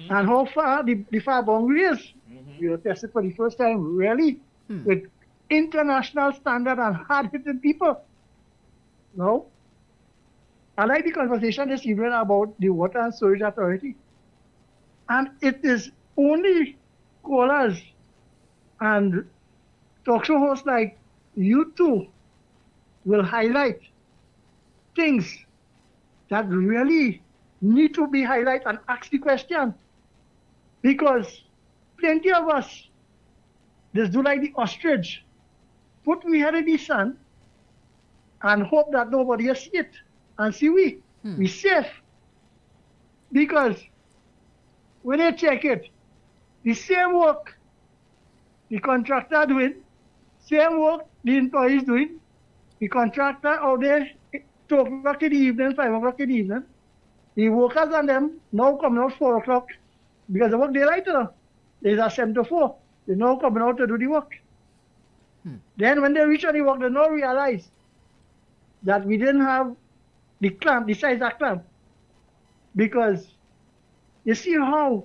how far the far boundary is. We will test it for the first time, really, with international standard and hard-hitting people. No? I like the conversation this evening about the Water and Storage Authority. And it is only callers and talk show hosts like you two will highlight things that really need to be highlighted and ask the question. Because plenty of us just do like the ostrich, put we head in the sun and hope that nobody will see it. And see we safe. Because when they check it, the same work the contractor doing, same work the employees doing, the contractor out there 2 o'clock in the evening, 5 o'clock in the evening, the workers and them now coming out 4 o'clock because the work they like to. There's a 7 to 4. They now coming out to do the work. Then when they reach on the work, they now realize that we didn't have the clamp, the size of clamp. Because you see how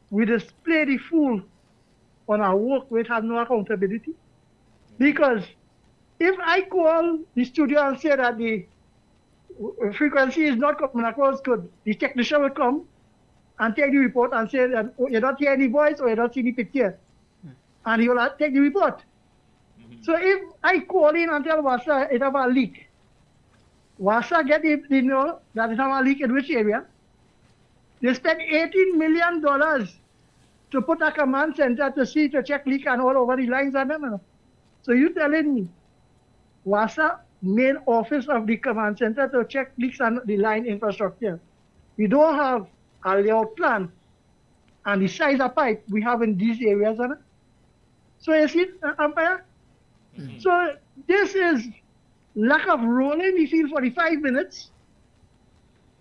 we display the fool on our work which has no accountability. Because if I call the studio and say that the frequency is not coming across good, the technician will come and take the report and say that you don't hear any voice or you don't see the picture. And he will take the report. So if I call in and tell Wasa it have a leak, Wasa get the know that it have a leak in which area. They spent $18 million to put a command center to check leak and all over the lines and them. So you telling me, Wasa main office of the command center to check leaks and the line infrastructure. We don't have a layout plan and the size of pipe we have in these areas. So you see, umpire? So this is lack of rolling the field for the 5 minutes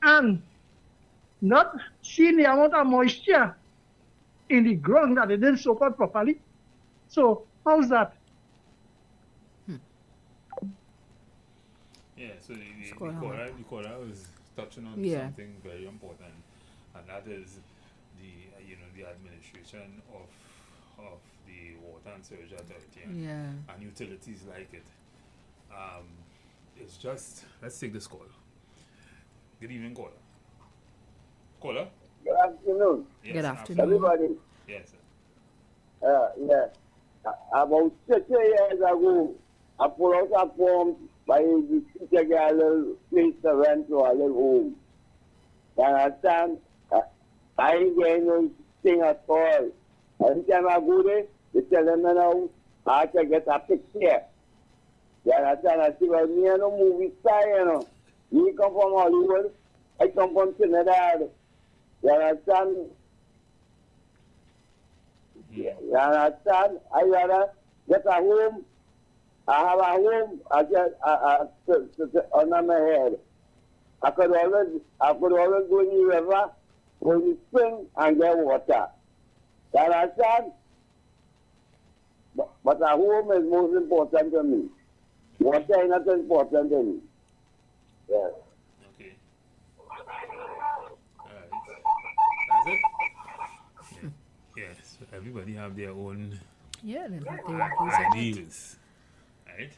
and not seeing the amount of moisture in the ground that it didn't soak out properly. So how's that? Yeah, so the caller was touching on something very important, and that is the administration of the Water and Sewage Authority and utilities like it. It's just, let's take this call. Good evening, caller. Caller? Good afternoon. Yes, Good afternoon. Everybody. Yes, sir. Yeah. About 60 years ago, I put out a form by the teacher get a little place to rent to a little home. You understand? I ain't getting no thing at all. Every time I go there, they tell them now, I have to get a picture. You understand? I say, well, me and no movie star, you know. Me come from Hollywood, I come from Trinidad. You understand? You understand? I gotta get a home. I have a home. I just under my head. I could always go in the river, go in the spring, and get water. You understand? But a home is most important to me. Water is not important to me. Yes. Okay. That's it? Yes. Everybody have their own they have their ideals. Right?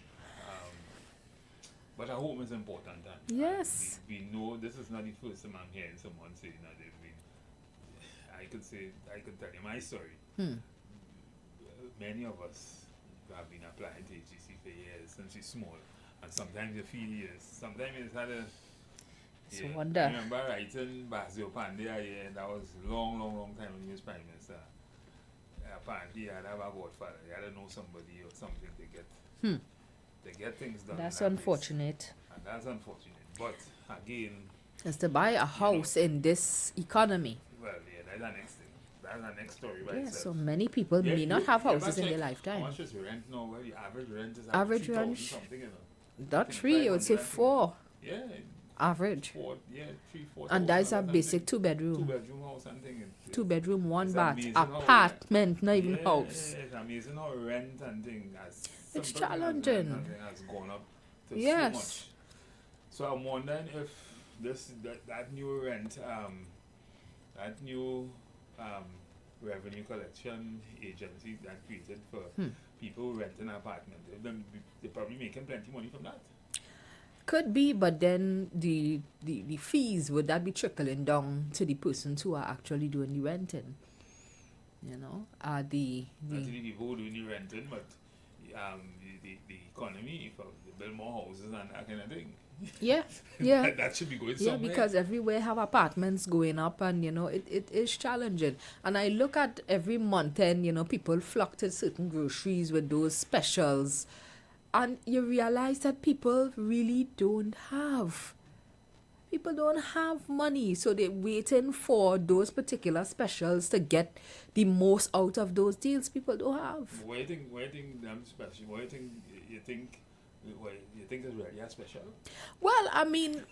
But a home is important. And yes. We know this is not the first time I'm hearing someone saying that they've been. I could tell you my story. Many of us have been applying to HGC for years since we're small. And sometimes a few years. Sometimes it's had a. It's a wonder. I remember writing Basio Pandya, that was long time when he was Prime Minister. Apparently, he had to have a godfather. He had to know somebody or something to get things done. That's unfortunate. And that's unfortunate. But again, just to buy a house in this economy. Well, yeah, that's the next thing. That's the next story by itself. So many people may not have houses in their lifetime. How much is rent now? Well, the average rent is average rent, something, you know. Not 3, I would say 4. Yeah. Average. 4, yeah, 3, 4. And that's a basic 2-bedroom. 2-bedroom house and thing. 2-bedroom, 1 bath, apartment, not even house. It's amazing how rent and thing it's challenging. Has gone up to so much. So I'm wondering if that new rent, that new revenue collection agency that created for people renting an apartment, they're probably making plenty money from that. Could be, but then the fees, would that be trickling down to the persons who are actually doing the renting? You know, not to the people who doing the renting, but the economy, if they build more houses and that kind of thing. Yeah. that should be going somewhere. Yeah, because everywhere have apartments going up, and you know it is challenging. And I look at every month, and you know people flock to certain groceries with those specials, and you realize that people really don't have. People don't have money, so they're waiting for those particular specials to get the most out of those deals people don't have. What do you think them special? What do you think is really a special? Well, I mean,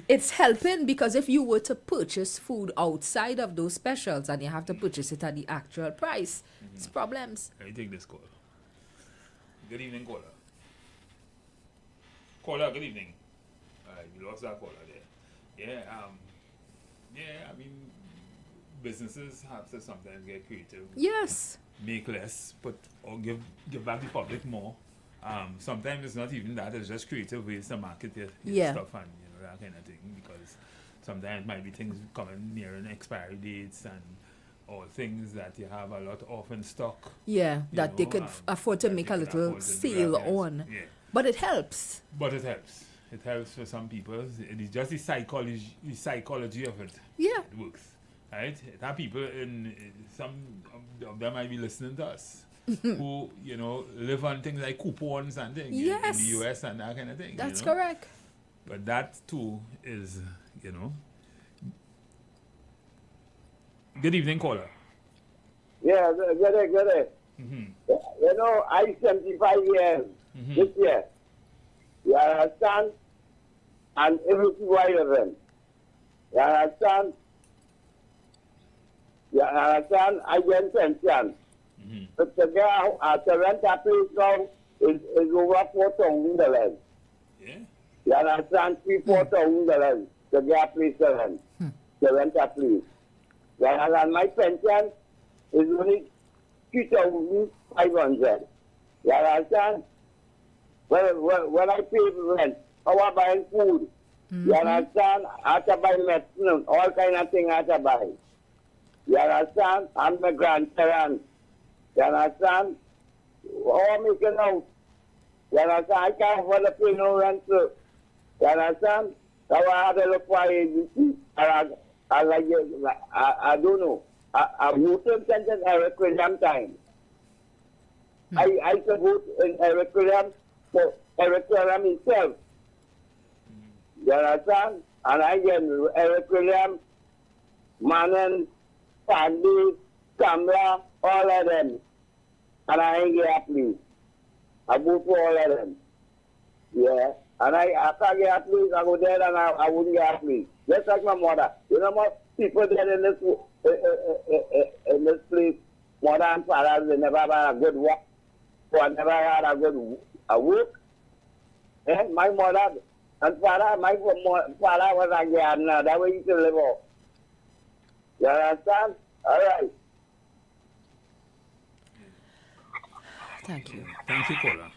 it's helping because if you were to purchase food outside of those specials and you have to purchase it at the actual price, it's problems. I take this call. Good evening, caller. Caller, good evening. You lost that caller there. I mean, businesses have to sometimes get creative. Yes. Make less, or give back the public more. Sometimes it's not even that; it's just creative ways to market your stuff and that kind of thing. Because sometimes it might be things coming near an expiry dates or things that you have a lot of in stock. Yeah, that they could afford to make a little sale on. Yeah. But it helps. It helps for some people. It's just the psychology of it. Yeah. It works. Right? There people some of them might be listening to us who, live on things like coupons and things in the US and that kind of thing. That's correct. But that too is, Good evening, caller. Yeah, good. I 75 years this year. You understand? And everything relevant. You understand? I get pension. But the girl at the rent a place now is over $4,000. Yeah. You understand? $4,000. The girl place the rent. The rent a place. You understand? My pension is only $3,500. You understand? When I pay rent, how I buy food, you understand? I have to buy medicine, all kind of things I have to buy. You understand? I'm the grandparent. You understand? All making out. You understand? I can't afford to pay no rent, sir. You understand? So I had to look for agency. And I don't know. I voted sentence Eric William time. I could vote in Eric William for Eric William himself. You understand? And I get Eric William, Manon, Sandy, Camera, all of them. And I ain't get a place. I vote for all of them. Yeah. And I can't get a place, I go there and I wouldn't get a place. Just like my mother. You know what people there in this place, mother and father, they never had a good work. So I never had a good work. And my mother and father, my father was a gardener. That way you can live off. You understand? All right. Thank you. Thank you, Kola.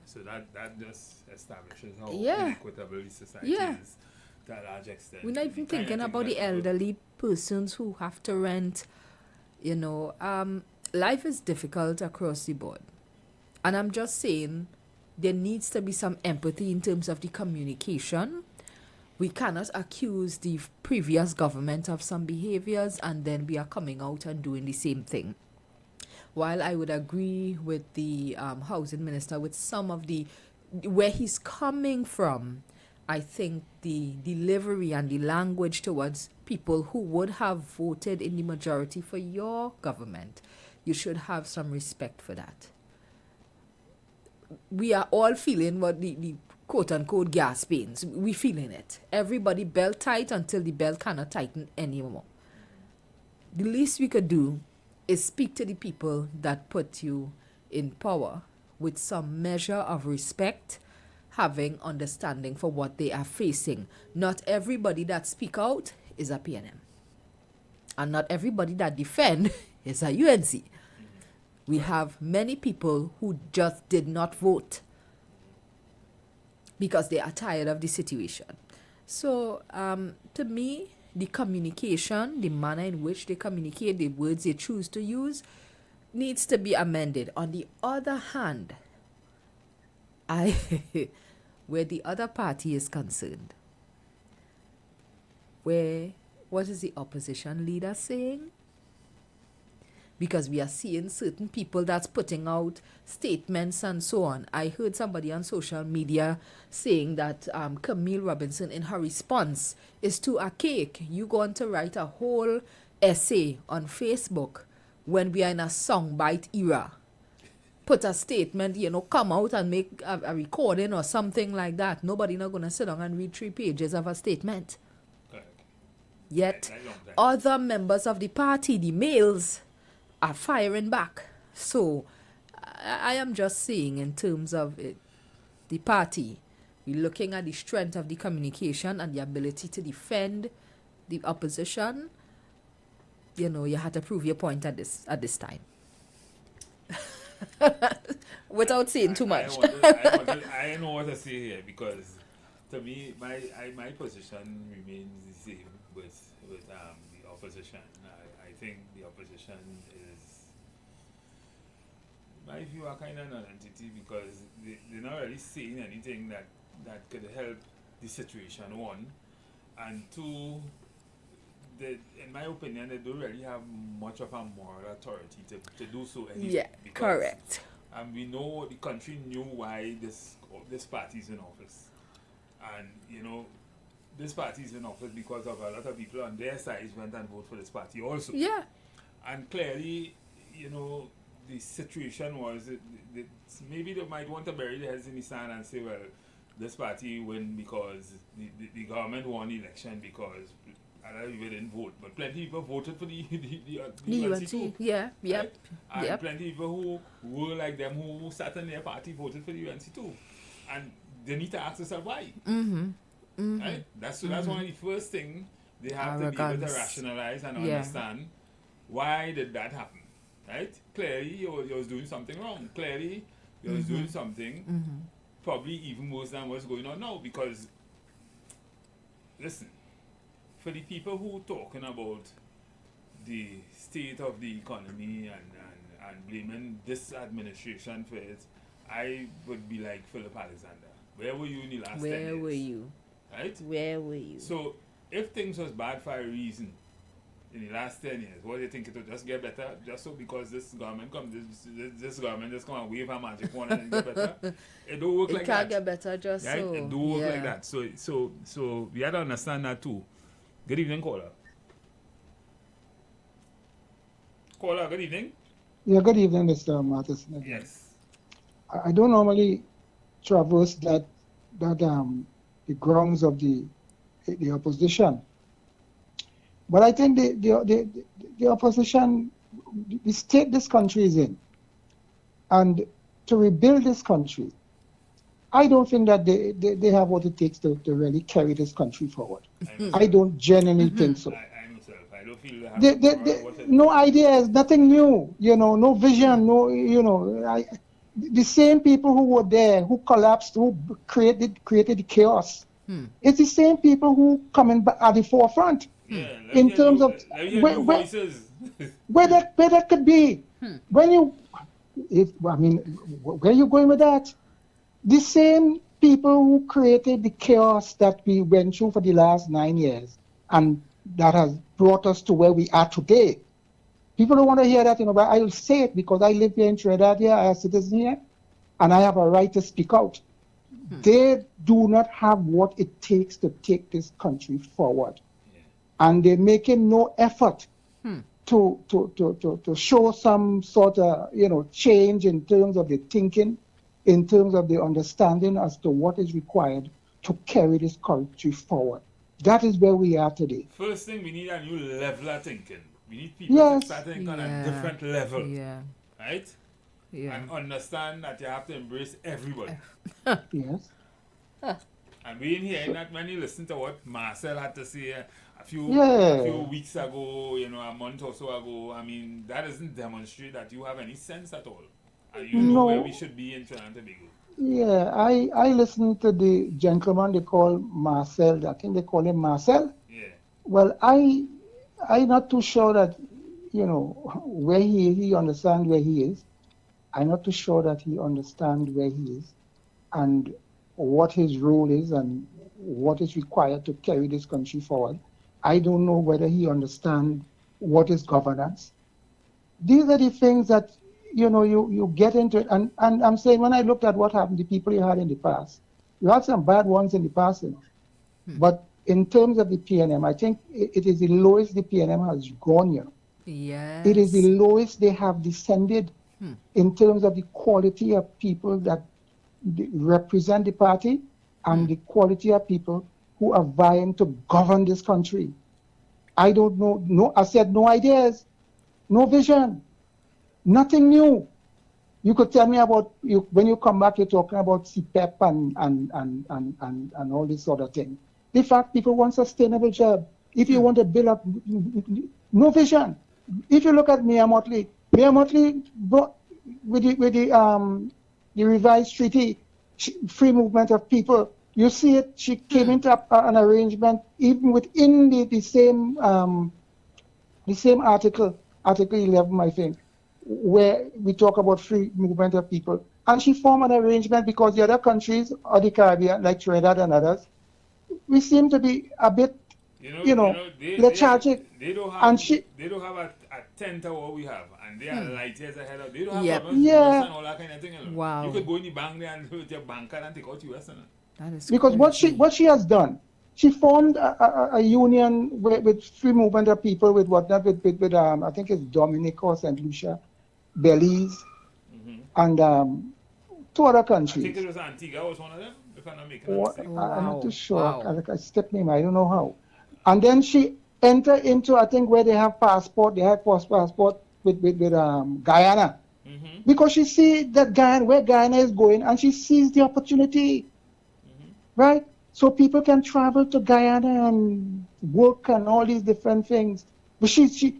So that just establishes how equitable the society is to a large extent. We're not even thinking about the elderly persons who have to rent. You know, life is difficult across the board. And I'm just saying there needs to be some empathy in terms of the communication. We cannot accuse the previous government of some behaviors and then we are coming out and doing the same thing. While I would agree with the housing minister with some of where he's coming from, I think the delivery and the language towards people who would have voted in the majority for your government, you should have some respect for that. We are all feeling what the quote-unquote gas pains. We feeling it. Everybody belt tight until the belt cannot tighten anymore. The least we could do is speak to the people that put you in power with some measure of respect, having understanding for what they are facing. Not everybody that speak out is a PNM. And not everybody that defend is a UNC. We have many people who just did not vote because they are tired of the situation. So, to me, the communication, the manner in which they communicate, the words they choose to use, needs to be amended. On the other hand, where the other party is concerned, what is the opposition leader saying? Because we are seeing certain people that's putting out statements and so on. I heard somebody on social media saying that Camille Robinson, in her response, is too archaic. You going to write a whole essay on Facebook when we are in a songbite era. Put a statement, come out and make a recording or something like that. Nobody not going to sit down and read 3 pages of a statement. Yet, other members of the party, the males, are firing back. So I am just saying in terms of the party, we're looking at the strength of the communication and the ability to defend the opposition. You had to prove your point at this time. Without saying too much. I know what to say here because to me my position remains the same with the opposition. I think the opposition is, my view, are kind of non-entity because they're not really saying anything that could help the situation, one. And two, in my opinion, they don't really have much of a moral authority to do so anyway. Yeah, correct. And we know the country knew why this party is in office. And, this party is in office because of a lot of people on their side went and voted for this party also. Yeah. And clearly, the situation was, maybe they might want to bury their heads in the sand and say, well, this party win because the government won the election because other people didn't vote. But plenty of people voted for the UNC too. Yeah, yep. Right? And plenty of people who were like them who sat in their party voted for the UNC too. And they need to ask themselves why. Mm-hmm. Mm-hmm. Right? That's one of the first things they have to be able to rationalize and understand. Why did that happen? Right? Clearly, you was doing something wrong. Clearly, you was doing something probably even worse than what's going on now. Because, listen, for the people who talking about the state of the economy and blaming this administration for it, I would be like Philip Alexander. Where were you in the last 10 years? Where were you? Right? Where were you? So, if things was bad for a reason in the last 10 years, what do you think it will just get better? Just so because this government this government just come and wave a magic wand and it get better? It don't work like that. It can't get better just right? so. It don't work like that. So we have to understand that too. Good evening, caller. Caller, good evening. Yeah, good evening, Mr. Matheson. Yes. I don't normally traverse the grounds of the opposition, but I think the opposition, the state this country is in, and to rebuild this country, I don't think that they have what it takes to really carry this country forward. I don't genuinely think so. I myself, I don't feel they have no ideas, nothing new, no vision, the same people who were there, who collapsed, who created the chaos. It's the same people who coming back at the forefront in terms of where that could be. When where you going with that? The same people who created the chaos that we went through for the last 9 years, and that has brought us to where we are today. People don't want to hear that, but I'll say it because I live here in Trinidad here, I am a citizen here, and I have a right to speak out. They do not have what it takes to take this country forward. And they're making no effort to show some sort of, change in terms of the thinking, in terms of the understanding as to what is required to carry this country forward. That is where we are today. First thing, we need a new level of thinking. We need people to start thinking on a different level. Right? Yeah. And understand that you have to embrace everybody. Yes. And we in here, not when you listen to what Marcel had to say a few weeks ago, a month or so ago, I mean, that doesn't demonstrate that you have any sense at all. And you know where we should be in Trinidad and Tobago. Yeah, I listened to the gentleman they call Marcel. I think they call him Marcel. Yeah. Well, I'm not too sure that, where he understands where he is. I'm not too sure that he understands where he is and what his role is and what is required to carry this country forward. I don't know whether he understands what is governance. These are the things that, you get into it. And I'm saying when I looked at what happened, the people you had in the past, you had some bad ones in the past. But in terms of the PNM, I think it is the lowest the PNM has gone here. Yes. It is the lowest they have descended in terms of the quality of people that represent the party and the quality of people who are vying to govern this country. I don't know. I said no ideas, no vision, nothing new. You could tell me about when you come back, you're talking about CPEP and all this sort of thing. The fact people want sustainable job. If you want to build up, no vision. If you look at Mia Motley brought with the revised treaty, free movement of people. You see it. She came into an arrangement even within the same article 11, I think, where we talk about free movement of people. And she formed an arrangement because the other countries or the Caribbean, like Trinidad and others, we seem to be a bit, lethargic. They don't have a tenth of what we have, and they are light years ahead of. They don't have problems and all that kind of thing. Wow. You could go in the bank there and with your banker and take out US. That is because what she has done, she formed a union with free movement of people with whatnot with I think it's Dominica or St. Lucia, Belize, and two other countries. I think it was Antigua was one of them. If I'm not making a mistake. I'm not too sure. I stepped name. I don't know how. And then she entered into, I think, where they have passport. They have passport with Guyana, because she sees that where Guyana is going, and she sees the opportunity, right? So people can travel to Guyana and work and all these different things. But since the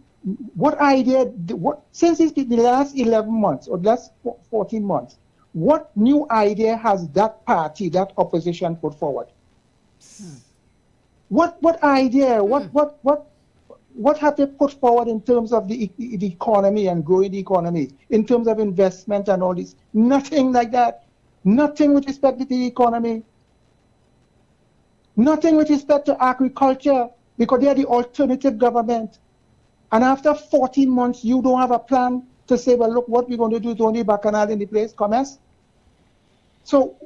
last 11 months or last 14 months, what new idea has that party, that opposition put forward? What idea? What what have they put forward in terms of the economy and growing the economy, in terms of investment and all this? Nothing like that. Nothing with respect to the economy. Nothing with respect to agriculture, because they are the alternative government. And after 14 months, you don't have a plan to say, well, look, what we're going to do to only Bacchanal in the place, commerce. So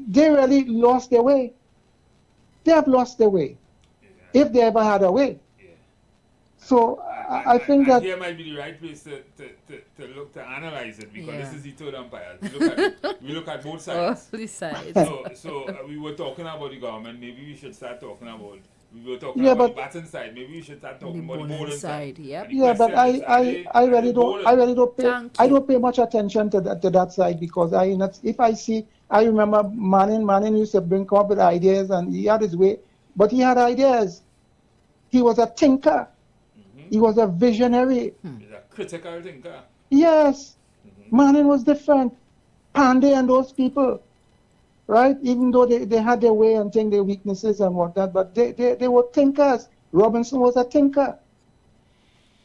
they really lost their way. They have lost their way, if they ever had a way. So I think that here might be the right place to look to analyze it, because this is the third umpire. We look at both sides. Both sides. So we were talking about the government. Maybe we should start talking about. We were talking about the batting side. Maybe we should start talking about the bowling side. Yeah, but I really don't pay much attention to that side, because I remember Manning used to bring up with ideas, and he had his way, but he had ideas. He was a thinker. He was a visionary. He's a critical thinker. Yes. Manning was different. Pandey and those people, right? Even though they had their way and their weaknesses and whatnot, but they were thinkers. Robinson was a thinker,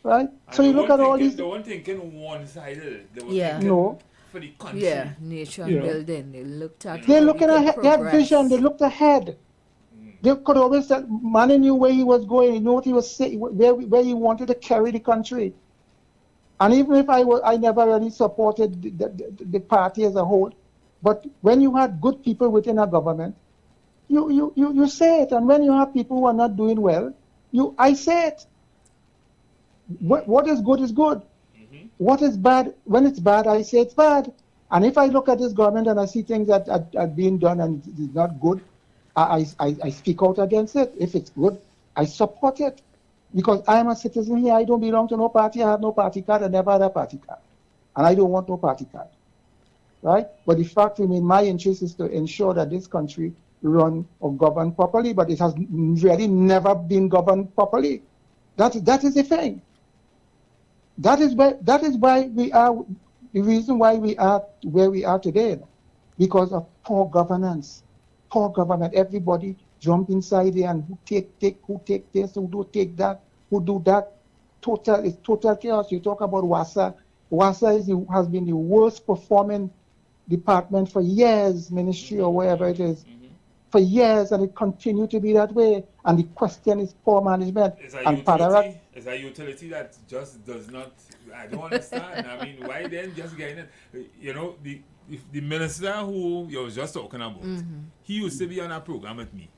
right? And so you look at all these. They weren't thinking one-sided. They were thinking for the country. Yeah, nation building. They looked at. They're looking ahead. They had vision. They looked ahead. They could always tell. Manning knew where he was going. He knew what he was saying, where he wanted to carry the country. And even if I never really supported the party as a whole, but when you had good people within a government, you say it. And when you have people who are not doing well, I say it. What is good is good. What is bad, when it's bad, I say it's bad. And if I look at this government and I see things that are being done and it's not good, I speak out against it. If it's good, I support it. Because I am a citizen here. I don't belong to no party. I have no party card. I never had a party card. And I don't want no party card. Right? But the fact remains, my interest is to ensure that this country run or govern properly, but it has really never been governed properly. That is the thing. That is why we are, the reason why we are where we are today, because of poor governance. Poor government. Everybody jump inside there and who take this, who do take that, who do that. It's total chaos. You talk about WASA. WASA has been the worst performing department for years, ministry or wherever it is, for years, and it continues to be that way. And the question is poor management. It's a utility that just does not, I don't understand. I mean, why then just getting it? You know, the minister who you was just talking about, he used to be on a program with me.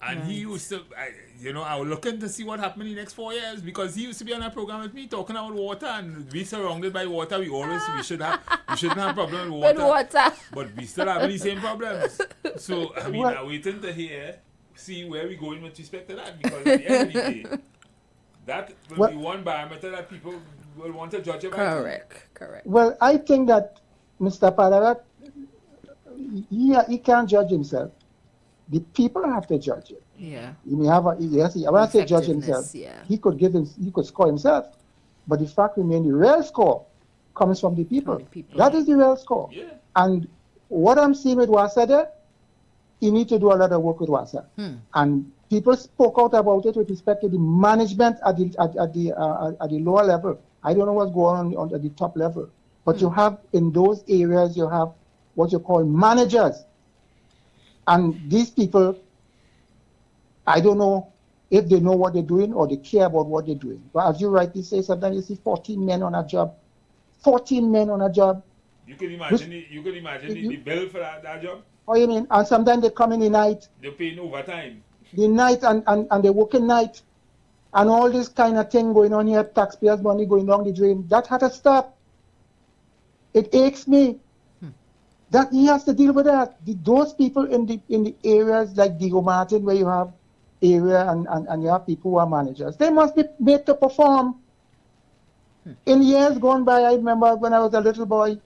And he used to, I was looking to see what happened in the next 4 years, because he used to be on a program with me talking about water, and we surrounded by water. We shouldn't have problem with water. But we still have the same problems. So, I mean, I'm waiting to see where we're going with respect to that, because at the end of the day, that will be one barometer that people will want to judge about. Correct. Well, I think that Mr. Padarak, he can't judge himself. The people have to judge it. Yeah. He may have when I say judge himself, he could score himself. But the fact remains, the real score comes from the people. That is the real score. Yeah. And what I'm seeing with WASA there, he needs to do a lot of work with WASA. And people spoke out about it with respect to the management at the lower level. I don't know what's going on at the top level. But you have, in those areas, you have what you call managers. And these people, I don't know if they know what they're doing or they care about what they're doing. But as you rightly say, sometimes you see 14 men on a job. 14 men on a job. You can imagine the bill for that job? Oh, you mean? And sometimes they come in the night. They're paying overtime. The night and they work in night. And all this kind of thing going on here, taxpayers' money going down the drain. That had to stop. It aches me. That he has to deal with that. Those people in the areas like Diego Martin, where you have area and you have people who are managers, they must be made to perform. In years gone by, I remember when I was a little boy,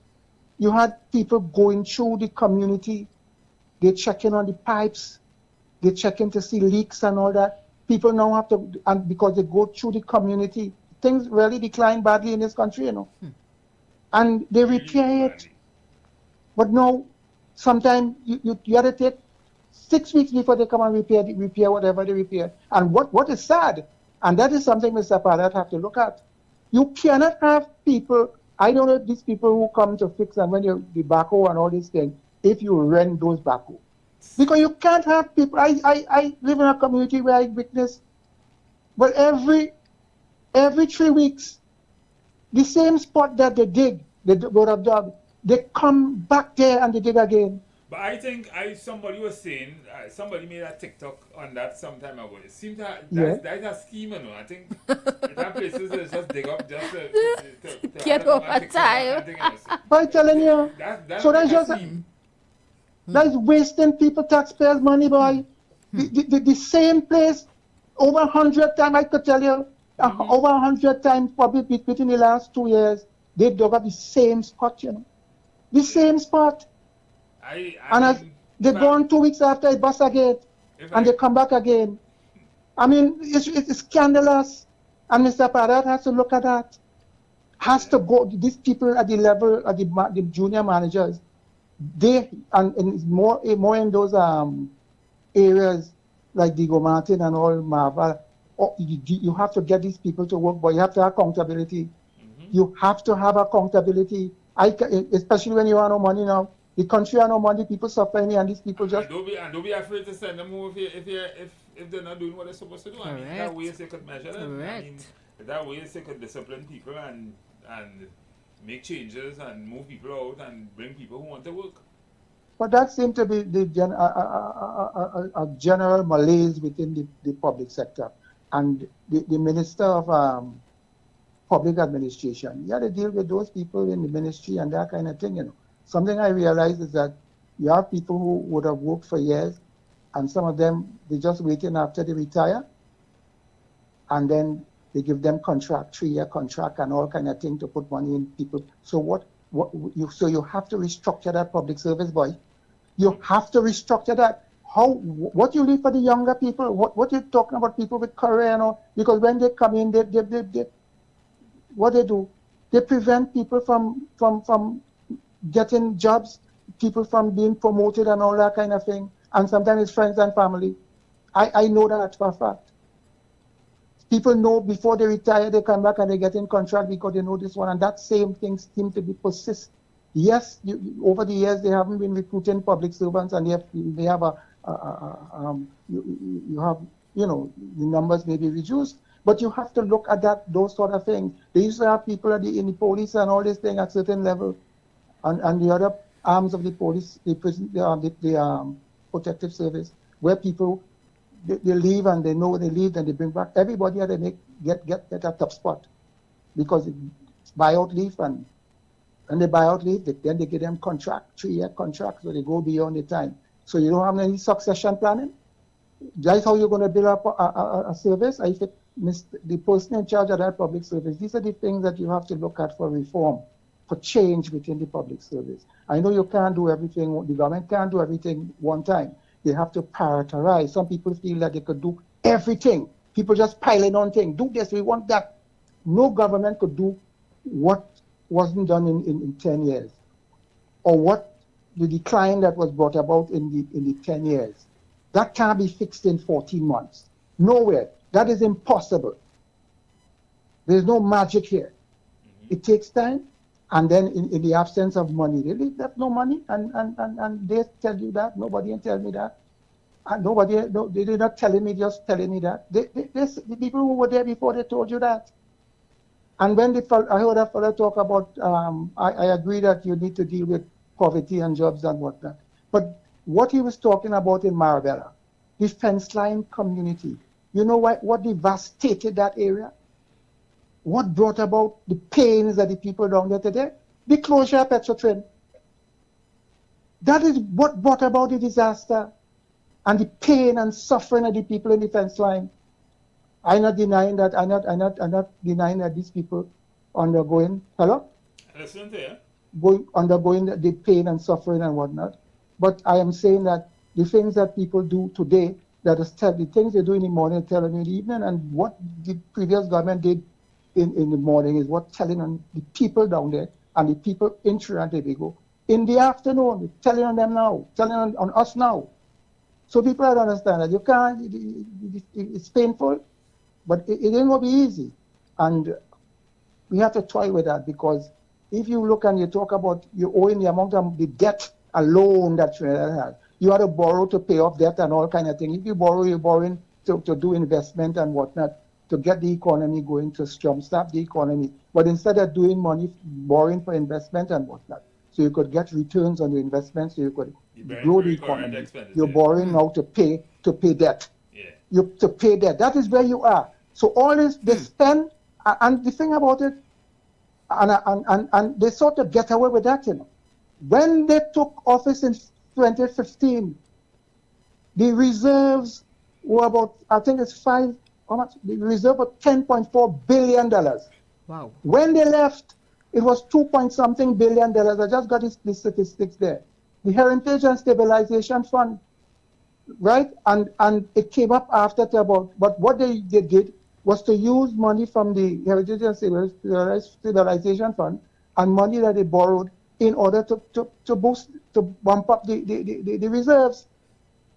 you had people going through the community. They checking on the pipes. They checking to see leaks and all that. People now have to, and because they go through the community, things really decline badly in this country, and they repair it. But no, sometimes you have to take 6 weeks before they come and repair whatever they repair. And what is sad, And that is something Mr. Padat have to look at. You cannot have people, I don't know these people who come to fix and when you the backhoe and all these things, if you rent those backhoe. Because you can't have people, I live in a community where I witness, but every 3 weeks, the same spot that they dig, they would have dug, they come back there and they dig again. But I think somebody was saying, somebody made a TikTok on that some time ago. It seems that that's a scheme, you know. I think that places is just dig up just to get over time. I'm telling you. So that's just that's wasting people, taxpayers' money, boy. The same place over 100 times, I could tell you, over 100 times probably between the last 2 years, they dug up the same spot, you know. The same spot. And they gone 2 weeks after it bust again, and they come back again. I mean, it's scandalous. And Mr. Padat has to look at that. Has to go, these people at the level of the junior managers, they, and more in those areas like Diego Martin and all Marva, you have to get these people to work, but you have to have accountability. You have to have accountability. Especially when you have no money now. The country has no money, people suffering, and these people just... And don't be afraid to send them home if they're not doing what they're supposed to do. I mean, there are ways they could measure them. I mean, there are ways they could discipline people and make changes and move people out and bring people who want to work. But that seems to be a general malaise within the public sector. And the Minister of Public Administration, you have to deal with those people in the ministry and that kind of thing, you know. Something I realize is that you have people who would have worked for years, and some of them, they're just waiting after they retire, and then they give them contract, 3-year contract and all kind of thing to put money in people. So so you have to restructure that public service, boy. You have to restructure that. What you leave for the younger people? What you're talking about people with career and all? Because when they come in, what they do? They prevent people from getting jobs, people from being promoted and all that kind of thing. And sometimes it's friends and family. I know that for a fact. People know before they retire, they come back and they get in contract because they know this one. And that same thing seems to be persist. Yes, over the years, they haven't been recruiting public servants, and they have the numbers may be reduced. But you have to look at those sort of things. They used to have people in the police and all this thing at certain level. And the other arms of the police, the protective service, where people they leave and they know when they leave and they bring back. Everybody had to get a top spot because it's buyout leave, and they buyout leave, then they give them 3-year contract, so they go beyond the time. So you don't have any succession planning. That's how you're going to build up a service. I think the person in charge of that public service, these are the things that you have to look at for reform, for change within the public service. I know you can't do everything, the government can't do everything one time. They have to prioritize. Some people feel that they could do everything. People just piling on things. Do this, we want that. No government could do what wasn't done in 10 years, or what the decline that was brought about in the 10 years. That can't be fixed in 14 months. Nowhere. That is impossible. There's no magic here. It takes time, and then in the absence of money, they have no money, and they tell you that. Nobody can tell me that. And they're not telling me, just telling me that. The people who were there before, they told you that. And when I heard a fellow talk about, I agree that you need to deal with poverty and jobs and whatnot. But what he was talking about in Marabella, the fence line community, you know what devastated that area? What brought about the pains of the people down there today? The closure of Petrotrin. That is what brought about the disaster and the pain and suffering of the people in the fence line. I'm not denying that. I'm not denying that these people undergoing. Hello? Listen to undergoing the pain and suffering and whatnot. But I am saying that the things that people do today, the things they do in the morning, telling in the evening, and what the previous government did in the morning is what telling on the people down there and the people in Trinidad and Tobago in the afternoon, telling on them now, telling on us now. So people have to understand that you can't, it's painful, But it ain't going to be easy. And we have to toy with that, because if you look and you talk about you owing the amount of the debt alone that Trinidad has, you have to borrow to pay off debt and all kind of things. If you borrow, you're borrowing to do investment and whatnot, to get the economy going, to jumpstart the economy. But instead of doing money, borrowing for investment and whatnot, so you could get returns on the investment, so you could grow the economy. You're borrowing now to pay debt. To pay debt. That is where you are. So all this they spend, and the thing about it, and they sort of get away with that, you know. When they took office in 2015, the reserves were about, I think it's how much? The reserve was $10.4 billion. Wow. When they left, it was $2-something billion. I just got the statistics there. The Heritage and Stabilization Fund, right? And it came up after about, but what they did was to use money from the Heritage and Stabilization Fund and money that they borrowed in order to bump up the reserves.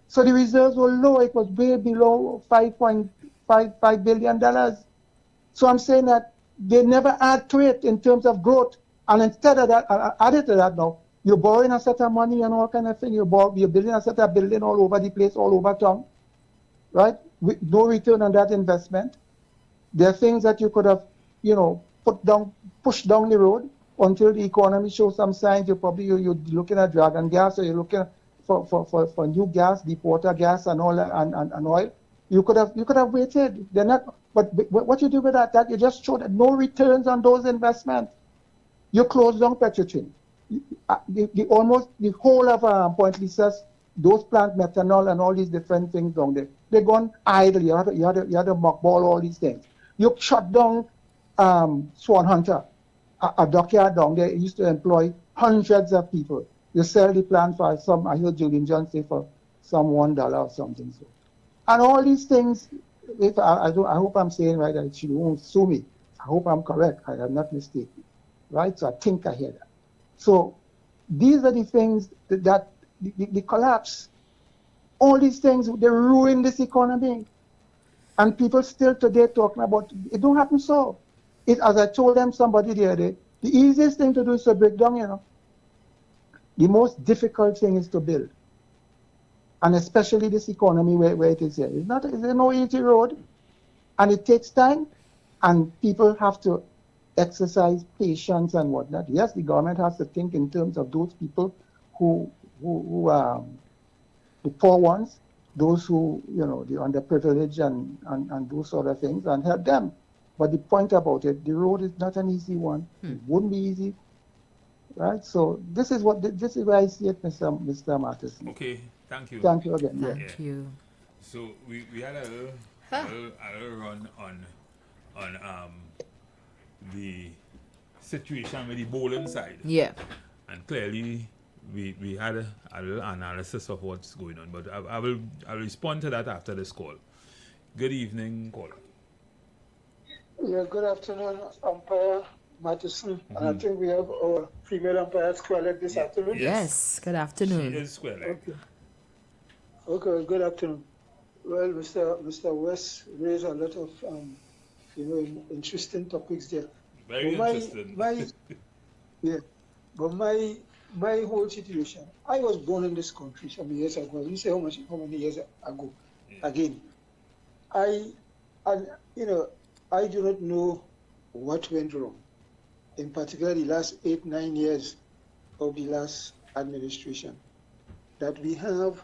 So the reserves were low. It was way below $5.55 billion. So I'm saying that they never add to it in terms of growth. And instead of that, added to that now, you're borrowing a set of money and all kind of thing. You're building a set of building all over the place, all over town, right? With no return on that investment. There are things that you could have, pushed down the road until the economy shows some signs. You're looking at dragon gas, or you're looking for new gas, deep water gas, and all that, and oil. You could have waited. They're not. But what you do with that you just show that no returns on those investments. You close down Petrotrin. Almost the whole of Point Lisas, those plant methanol and all these different things down there, they're gone idle. You had to mothball all these things. You shut down Swan Hunter, a dockyard down there. It used to employ hundreds of people. You sell the plant for some, I heard Julian John say, for some $1 or something. So, and all these things, if I hope I'm saying right, that she won't sue me. I hope I'm correct. I am not mistaken. Right? So I think I hear that. So these are the things that the collapse, all these things, they ruin this economy. And people still today talking about it. Don't happen so. As I told them somebody the other day, the easiest thing to do is to break down, The most difficult thing is to build. And especially this economy where it is here. It's no easy road. And it takes time. And people have to exercise patience and whatnot. Yes, the government has to think in terms of those people who the poor ones, those who, the underprivileged and those sort of things, and help them. But the point about it, the road is not an easy one. It wouldn't be easy, right? So this is where I see it, Mr. Matheson. Okay, thank you. Thank you again. Thank you. So we had a little run on the situation with the bowling side. Yeah. And clearly we had a little analysis of what's going on, but I'll respond to that after this call. Good evening, caller. Yeah, good afternoon, Umpire Matheson. And I think we have our female umpire square this afternoon. Yes, good afternoon. She is square. Okay, good afternoon. Well, Mr. West raised a lot of interesting topics there. Very interesting. But my whole situation, I was born in this country some years ago. You say how many years ago? Yeah. Again, I do not know what went wrong. In particular, the last 8-9 years of the last administration, that we have,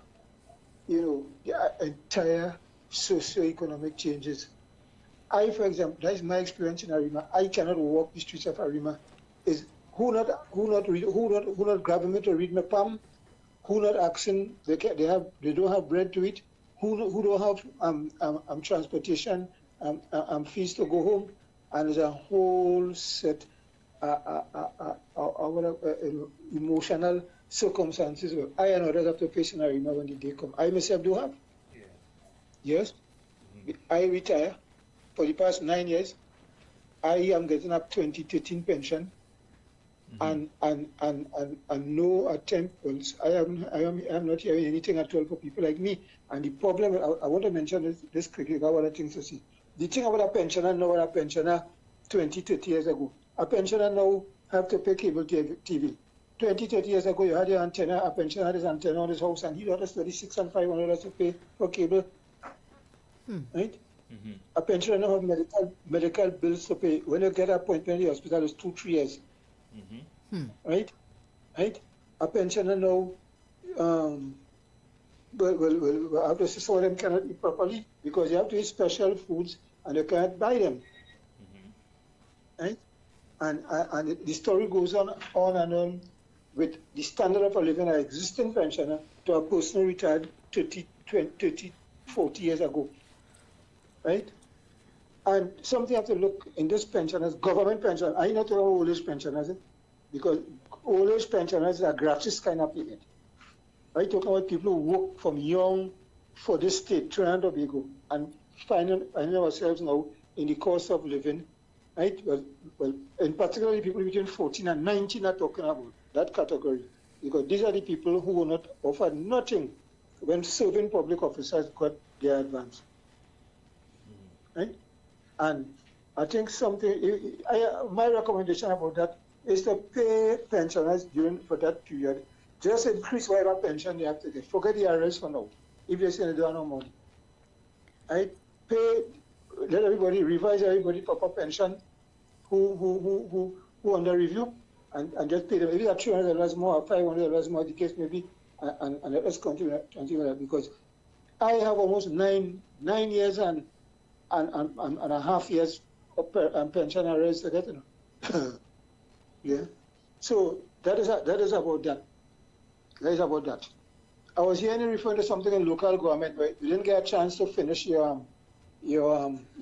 the entire socio-economic changes. For example, that is my experience in Arima. I cannot walk the streets of Arima. Is who not grabbing me to read my palm? Who not asking? They don't have bread to eat. Who don't have transportation fees to go home? And there's a whole set emotional circumstances where I and others have to face in Arima when the day comes. I myself do have. Yeah. Yes. Mm-hmm. I retire. For the past 9 years, I am getting up 2013 pension, and no attempt. I am not hearing anything at all for people like me. And the problem, I want to mention this quickly. I got other things to see. the thing about a pensioner now and a pensioner 20, 30 years ago. A pensioner now have to pay cable TV. 20, 30 years ago, you had your antenna, a pensioner had his antenna on his house, and he had $36 and $500 to pay for cable. Right? A pensioner now have medical bills to pay. When you get an appointment in the hospital, it's 2-3 years. Right? A pensioner now, well, after some of them cannot eat properly because you have to eat special foods and you can't buy them. Right? And the story goes on and on with the standard of living an existing pensioner to a person who retired 30, 40 years ago. Right? And something you have to look in this pensioners, government pensioners. I not talking about old age pensioners, because old age pensioners are gratis kind of payment. I talking about people who work from young for this state, Trinidad and Tobago, and finding ourselves now in the cost of living. Right? Well, in particular, people between 14 and 19 are talking about that category, because these are the people who were not offered nothing when serving public officers got their advance. Right? And I think my recommendation about that is to pay pensioners for that period. Just increase whatever pension they have to get. Forget the arrest for now, if they say they don't have no money. Right? Let everybody, revise everybody proper pension who under review, and just pay them. Maybe at $300 more or $500 more, the case maybe, and let us continue that, because I have almost nine years and a half years of pension arrears to get, you know. Yeah. So that is about that. That is about that. I was hearing you referring to something in local government, but you didn't get a chance to finish your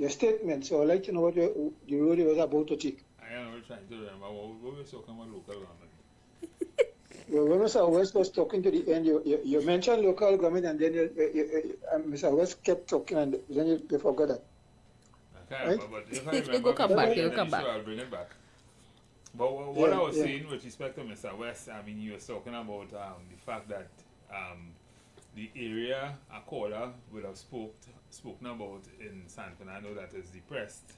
statement. So I'd like to know what the road you was about to take. I am trying to remember what we were talking about local government. Well, when Mr. West was talking to the end, you mentioned local government, and then Mr. West kept talking, and then you forgot that. I can't remember, but if I remember, He'll come back. I'll bring it back. But what I was saying with respect to Mr. West, I mean, you were talking about the fact that the area Accorda would have spoken about in San Fernando that is depressed,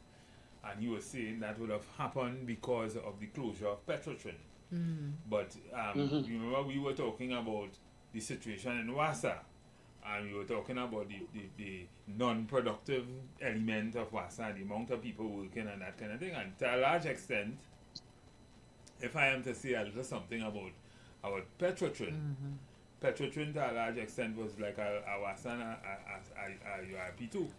and he was saying that would have happened because of the closure of Petrotrin. But you remember we were talking about the situation in Wassa, and we were talking about the non-productive element of Wassa, the amount of people working and that kind of thing. And to a large extent, if I am to say a little something about Petrotrin, Petrotrin to a large extent was like a Wassa and a URP too.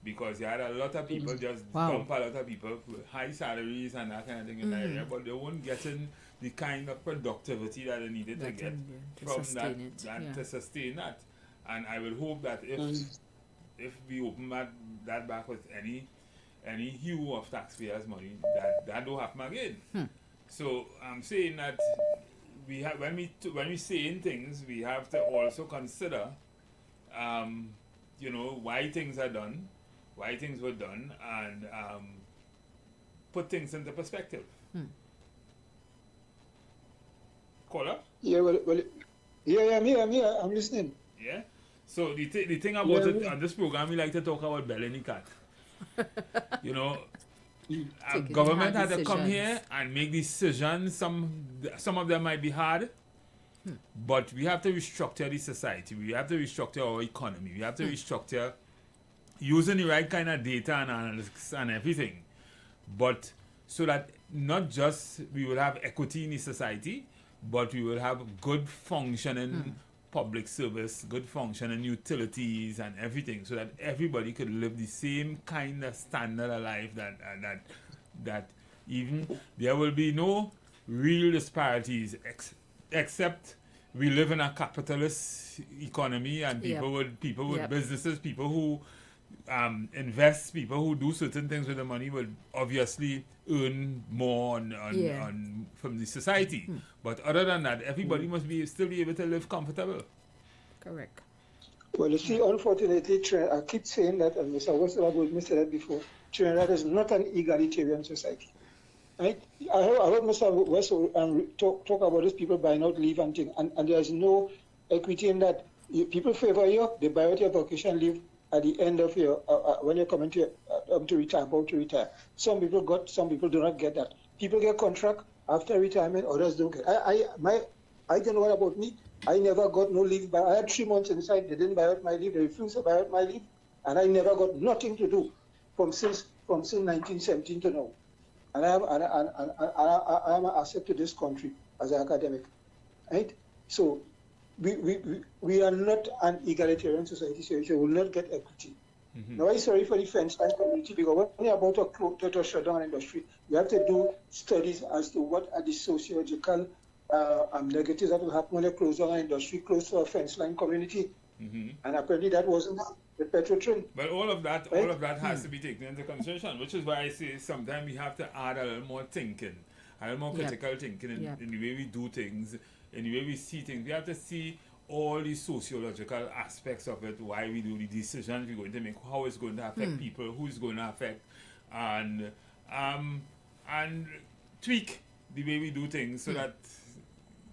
Because you had a lot of people dump a lot of people with high salaries and that kind of thing in the area, but they weren't getting the kind of productivity that they needed to get from that to sustain that. And I will hope that if we open that back with any hue of taxpayers' money, that don't happen again. So I'm saying that we have when we saying things, we have to also consider, why things are done. Why things were done, and put things into perspective. Caller? Yeah, well, yeah, I'm here, I'm listening. Yeah? So the thing about it, on this program, we like to talk about belly and cat. Government had to come here and make decisions. Some of them might be hard, but we have to restructure the society. We have to restructure our economy. We have to restructure using the right kind of data and analytics and everything, but so that not just we will have equity in the society, but we will have good functioning public service, good functioning utilities and everything, so that everybody could live the same kind of standard of life that even there will be no real disparities except we live in a capitalist economy, and people with businesses, people who invest, people who do certain things with the money will obviously earn more from the society. But other than that, everybody must still be able to live comfortable. Correct. Well, you see, unfortunately, I keep saying that, and Mr. West said that before, Trinidad is not an egalitarian society. Right? I heard Mr. West talk about these people buying out leave and things, and there's no equity in that. People favor you, they buy out your vacation leave, at the end of your when you're coming to retire, about to retire. Some people do not get that. People get contract after retirement, others don't get. I don't know what about me. I never got no leave, but I had 3 months inside. They didn't buy out my leave. They refused to buy out my leave, and I never got nothing to do since 1917 to now. And I am an asset to this country as an academic, right? So we are not an egalitarian society, so you will not get equity. Now, I'm sorry for the fence line community, because when you're about to shut down an industry, you have to do studies as to what are the sociological negatives that will happen when you close down an industry close to a fence line community. And apparently that wasn't the Petrotrin. But all of that has to be taken into consideration, which is why I say sometimes we have to add a little more thinking, a little more critical thinking in the way we do things, in the way we see things. We have to see all the sociological aspects of it, why we do the decisions we're going to make, how it's going to affect people, who it's going to affect, and tweak the way we do things so that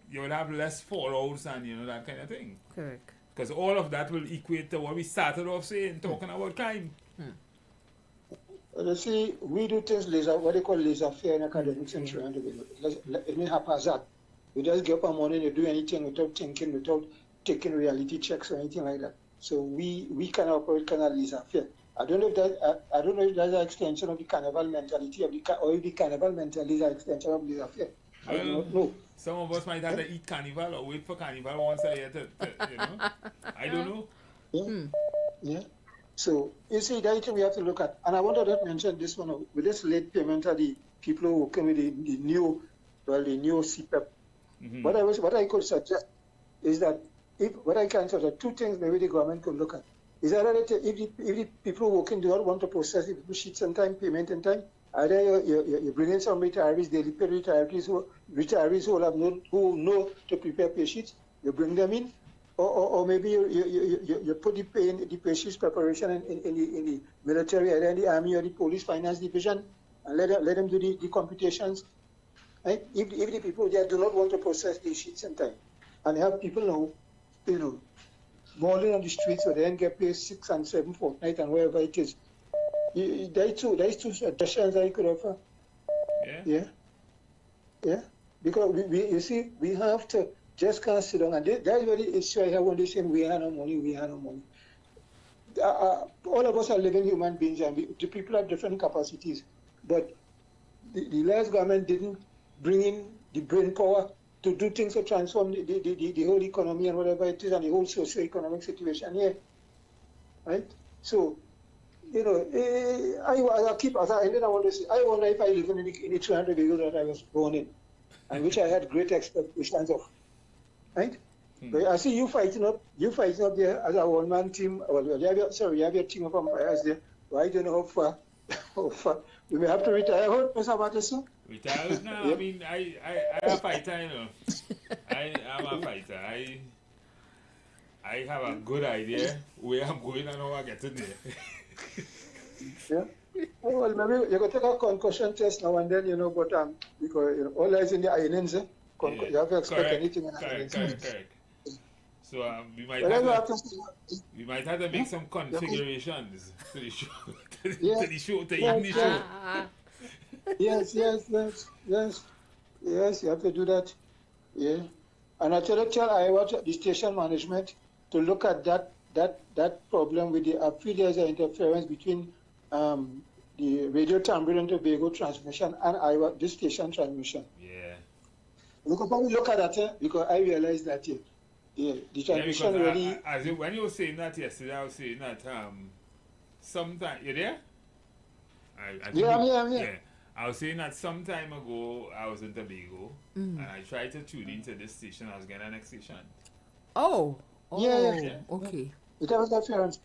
you will have less fallouts and that kind of thing. Correct. Because all of that will equate to what we started off saying, talking about crime. You see, we do things what they call laissez-faire in academics and trying to be. It may haphazard. You just get up in the morning, you do anything without thinking, without taking reality checks or anything like that. So we can operate kind of laissez-faire. I don't know if that's an extension of the carnival mentality or if the carnival mentality is an extension of laissez-faire. I don't know. Some of us might have to eat carnival or wait for carnival once a year I don't know. Yeah. So you see, that's the thing we have to look at. And I wanted to mention this one with this late payment of the people who working with the new CPEP. What I could suggest is that what I can suggest, two things maybe the government could look at. Is that if the people working do not want to process the sheets in time, payment in time, either you bring in some retirees, daily paid retirees who know to prepare pay sheets, you bring them in, or maybe you put the pay sheets preparation in the military, either in the army or the police finance division, and let them do the computations. Right? If the people there do not want to process the sheets in time, and have people now, balling on the streets where they don't get paid 6 and 7 fortnight and wherever it is. There is two suggestions I could offer. Yeah. Because we have to just can't sit down, and that's where the issue I have when they say we have no money. All of us are living human beings, and the people have different capacities. But the last government didn't bring in the brain power to do things to transform the whole economy and whatever it is, and the whole socio-economic situation here. Right? So, I wonder if I live in the 300 acres that I was born in, and which I had great expectations of. Right? But I see you fighting up there as a one-man team. Well, you have your team of umpires there. Well, I don't know how far. We may have to retire. Mr. Patterson? Retire now? I mean, I am a fighter, I am a fighter. I have a good idea where I'm going and how I get in there. Yeah. Well, maybe you can take a concussion test now and then, but because all lies in the islands, you have to expect anything in the islands. Correct. So we might have to make some configurations to the show, to the show. Yes, you have to do that. Yeah. And I tell IWER, the station management, to look at that problem with the affiliates interference between the Radio Tambourine and Tobago transmission and IWER, this station transmission. Yeah. We could probably look at that because I realized that the transmission really. When you were saying that yesterday, I was saying that sometime you there? I'm here. I was saying that some time ago I was in Tobago and I tried to tune into this station. I was getting the next station. Oh. Yeah. Okay. It has interference.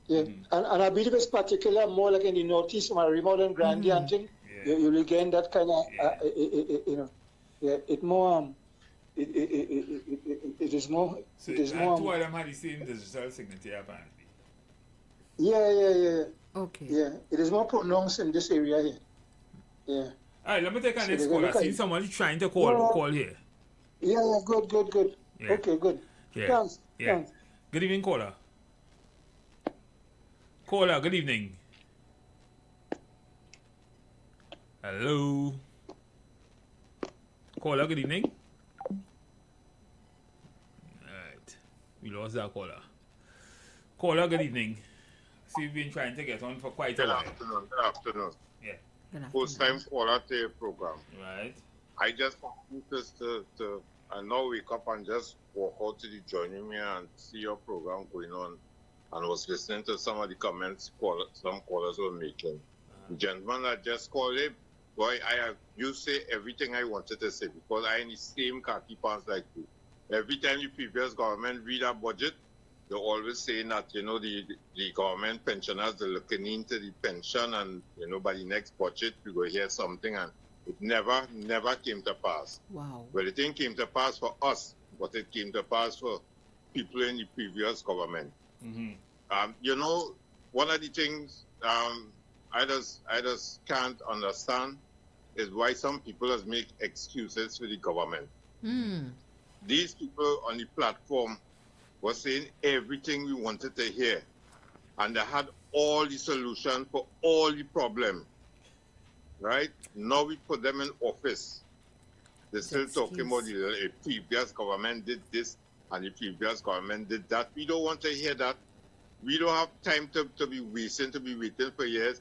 Yeah. And I believe it's particular more like in the northeast, remote and Grandy and thing. You will gain that kind of it more. It is more. So it is more. Two of them had the same digital signature apparently. Yeah. Okay. Yeah, it is more pronounced in this area here. Yeah. All right, let me take a next call. I see someone trying to call here. Yeah, good. Yeah. Okay, good. Yeah. Thanks. Good evening, caller. Caller, good evening. Hello. Caller, good evening. Alright. We lost that caller. Caller, good evening. See, we've been trying to get on for quite a while. Good afternoon. Yeah. First time caller to your program. Right. I just want just to I now wake up and just walk out to the joining me and see your program going on, and was listening to some of the comments some callers were making. The gentleman that just called him, boy, you say everything I wanted to say because I in the same khaki pants like you. Every time the previous government read a budget, they're always saying that, the government pensioners, they're looking into the pension and, by the next budget, we go hear something, and it never came to pass. Wow. Well, the thing came to pass for us, but it came to pass for people in the previous government. One of the things I just can't understand is why some people just make excuses for the government. These people on the platform were saying everything we wanted to hear, and they had all the solutions for all the problems. Right? Now we put them in office. They're still talking about the previous government did this and the previous government did that. We don't want to hear that. We don't have time to be waiting for years.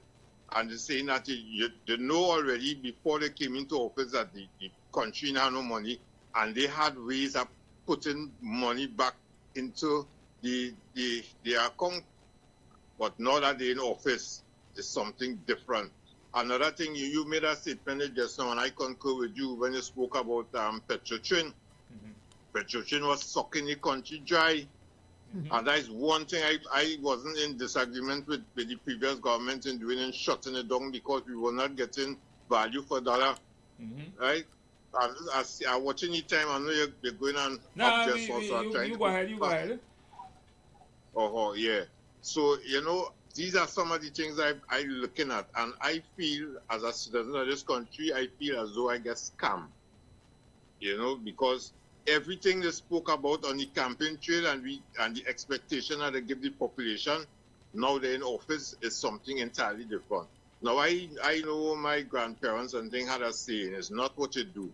And they're saying that they know already before they came into office that the country had no money, and they had ways of putting money back into the account. But now that they're in office, it's something different. Another thing, you made a statement just now, and I concur with you when you spoke about Petrochin. Petrochin was sucking the country dry. And that is one thing I wasn't in disagreement with the previous government in doing and shutting it down because we were not getting value for dollar. Right? I'm watching the time, I know you're going on. You go ahead. Oh, yeah. So, these are some of the things I'm looking at, and I feel, as a citizen of this country, I feel as though I get scammed, because everything they spoke about on the campaign trail and the expectation that they give the population, now they're in office, is something entirely different. Now, I know my grandparents and things had a saying, it's not what you do,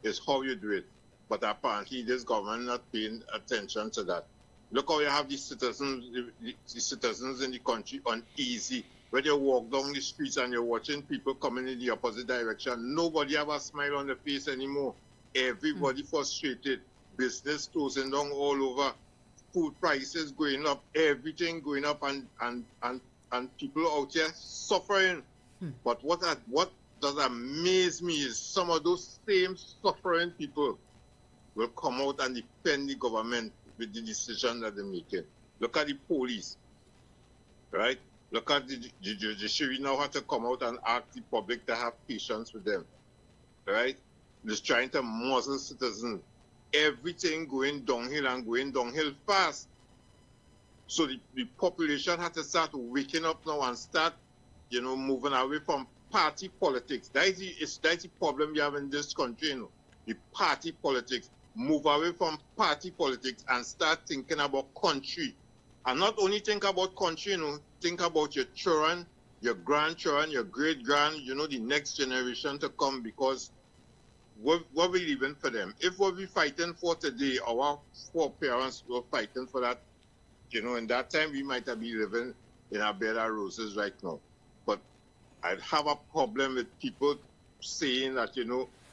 it's how you do it. But apparently, this government not paying attention to that. Look how you have the citizens in the country uneasy. When you walk down the streets and you're watching people coming in the opposite direction, nobody have a smile on their face anymore. Everybody frustrated. Business closing down all over. Food prices going up. Everything going up, and people out here suffering. But what does amaze me is some of those same suffering people will come out and defend the government with the decision that they're making. Look at the police, right? Look at the judiciary now have to come out and ask the public to have patience with them, right? Just trying to muzzle citizens. Everything going downhill and going downhill fast. So the population had to start waking up now and start, moving away from party politics. That's the problem we have in this country, the party politics. Move away from party politics and start thinking about country. And not only think about country, think about your children, your grandchildren, your great-grand, the next generation to come, because what we living for them. If what we fighting for today, our foreparents were fighting for that, in that time we might have been living in a bed of roses right now. But I'd have a problem with people saying that,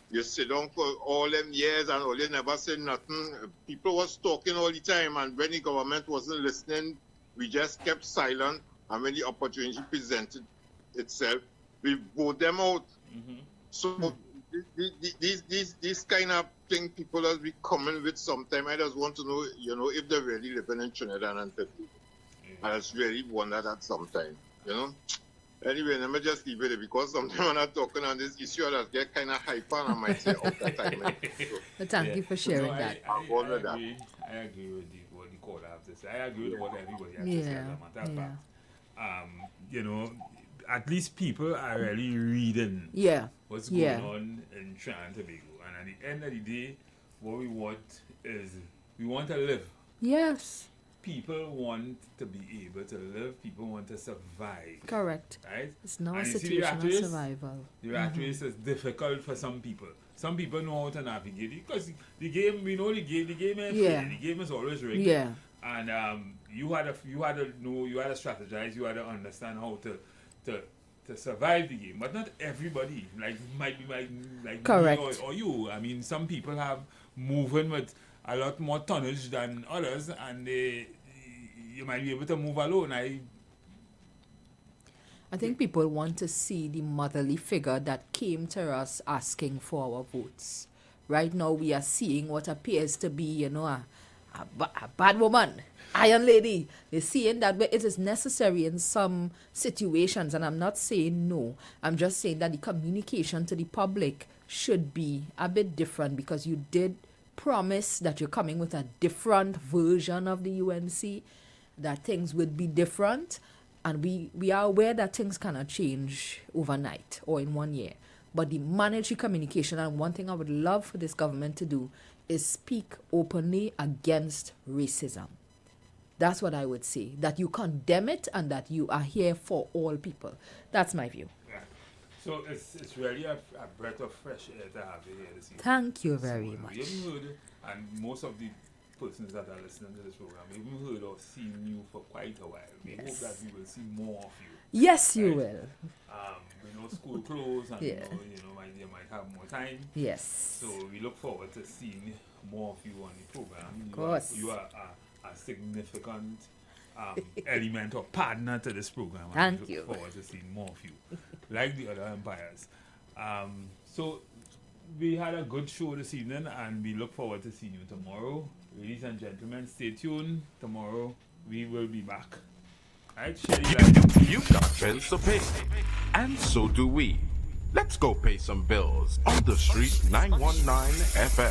you sit down for all them years and all you never said nothing. People was talking all the time, and when the government wasn't listening, we just kept silent. And when the opportunity presented itself, we vote them out. So these kind of thing people will be coming with sometime. I just want to know, if they're really living in Trinidad and Tobago. I just really wonder that sometime, Anyway, let me just leave it because sometimes when I'm talking on this issue, I just get kind of hyper and I might say out of time. But thank you for sharing that. I agree with what the caller have to say. I agree with what everybody has to say, as a matter of fact. At least people are really reading what's going on in Trinidad and Tobago. And at the end of the day, what we want is, we want to live. Yes. people want to be able to live. People want to survive. Correct. Right? It's not And a you see situation of survival. The rat race is difficult for some people. Some people know how to navigate it because the game, we know the game is Yeah. fair. The game is always rigged. Yeah. And you had to know, you had to strategize, you had to understand how to survive the game. But not everybody, might be like Correct. me or you. I mean, some people have moving with a lot more tonnage than others, and you might be able to move alone. I think people want to see the motherly figure that came to us asking for our votes. Right now, we are seeing what appears to be, a bad woman, iron lady. They're seeing that it is necessary in some situations, and I'm not saying no. I'm just saying that the communication to the public should be a bit different, because you did promise that you're coming with a different version of the UNC, that things would be different. And we are aware that things cannot change overnight or in 1 year. But the mandatory communication, and one thing I would love for this government to do, is speak openly against racism. That's what I would say. That you condemn it and that you are here for all people. That's my view. Yeah. So it's really a breath of fresh air to have you here this evening. Thank you very much. We haven't heard, and most of the persons that are listening to this program, we haven't heard or seen you for quite a while. We hope that we will see more of you. Yes, you will. We know school closed, and Yeah. you might have more time. Yes. So we look forward to seeing more of you on the program. Of course. You are a significant element or partner to this program. Thank and you. We look forward to seeing more of you, like the other empires. So we had a good show this evening, and we look forward to seeing you tomorrow. Ladies and gentlemen, stay tuned. Tomorrow we will be back. Right, You've got bills to pay, and so do we. Let's go pay some bills on the Street 919 FM.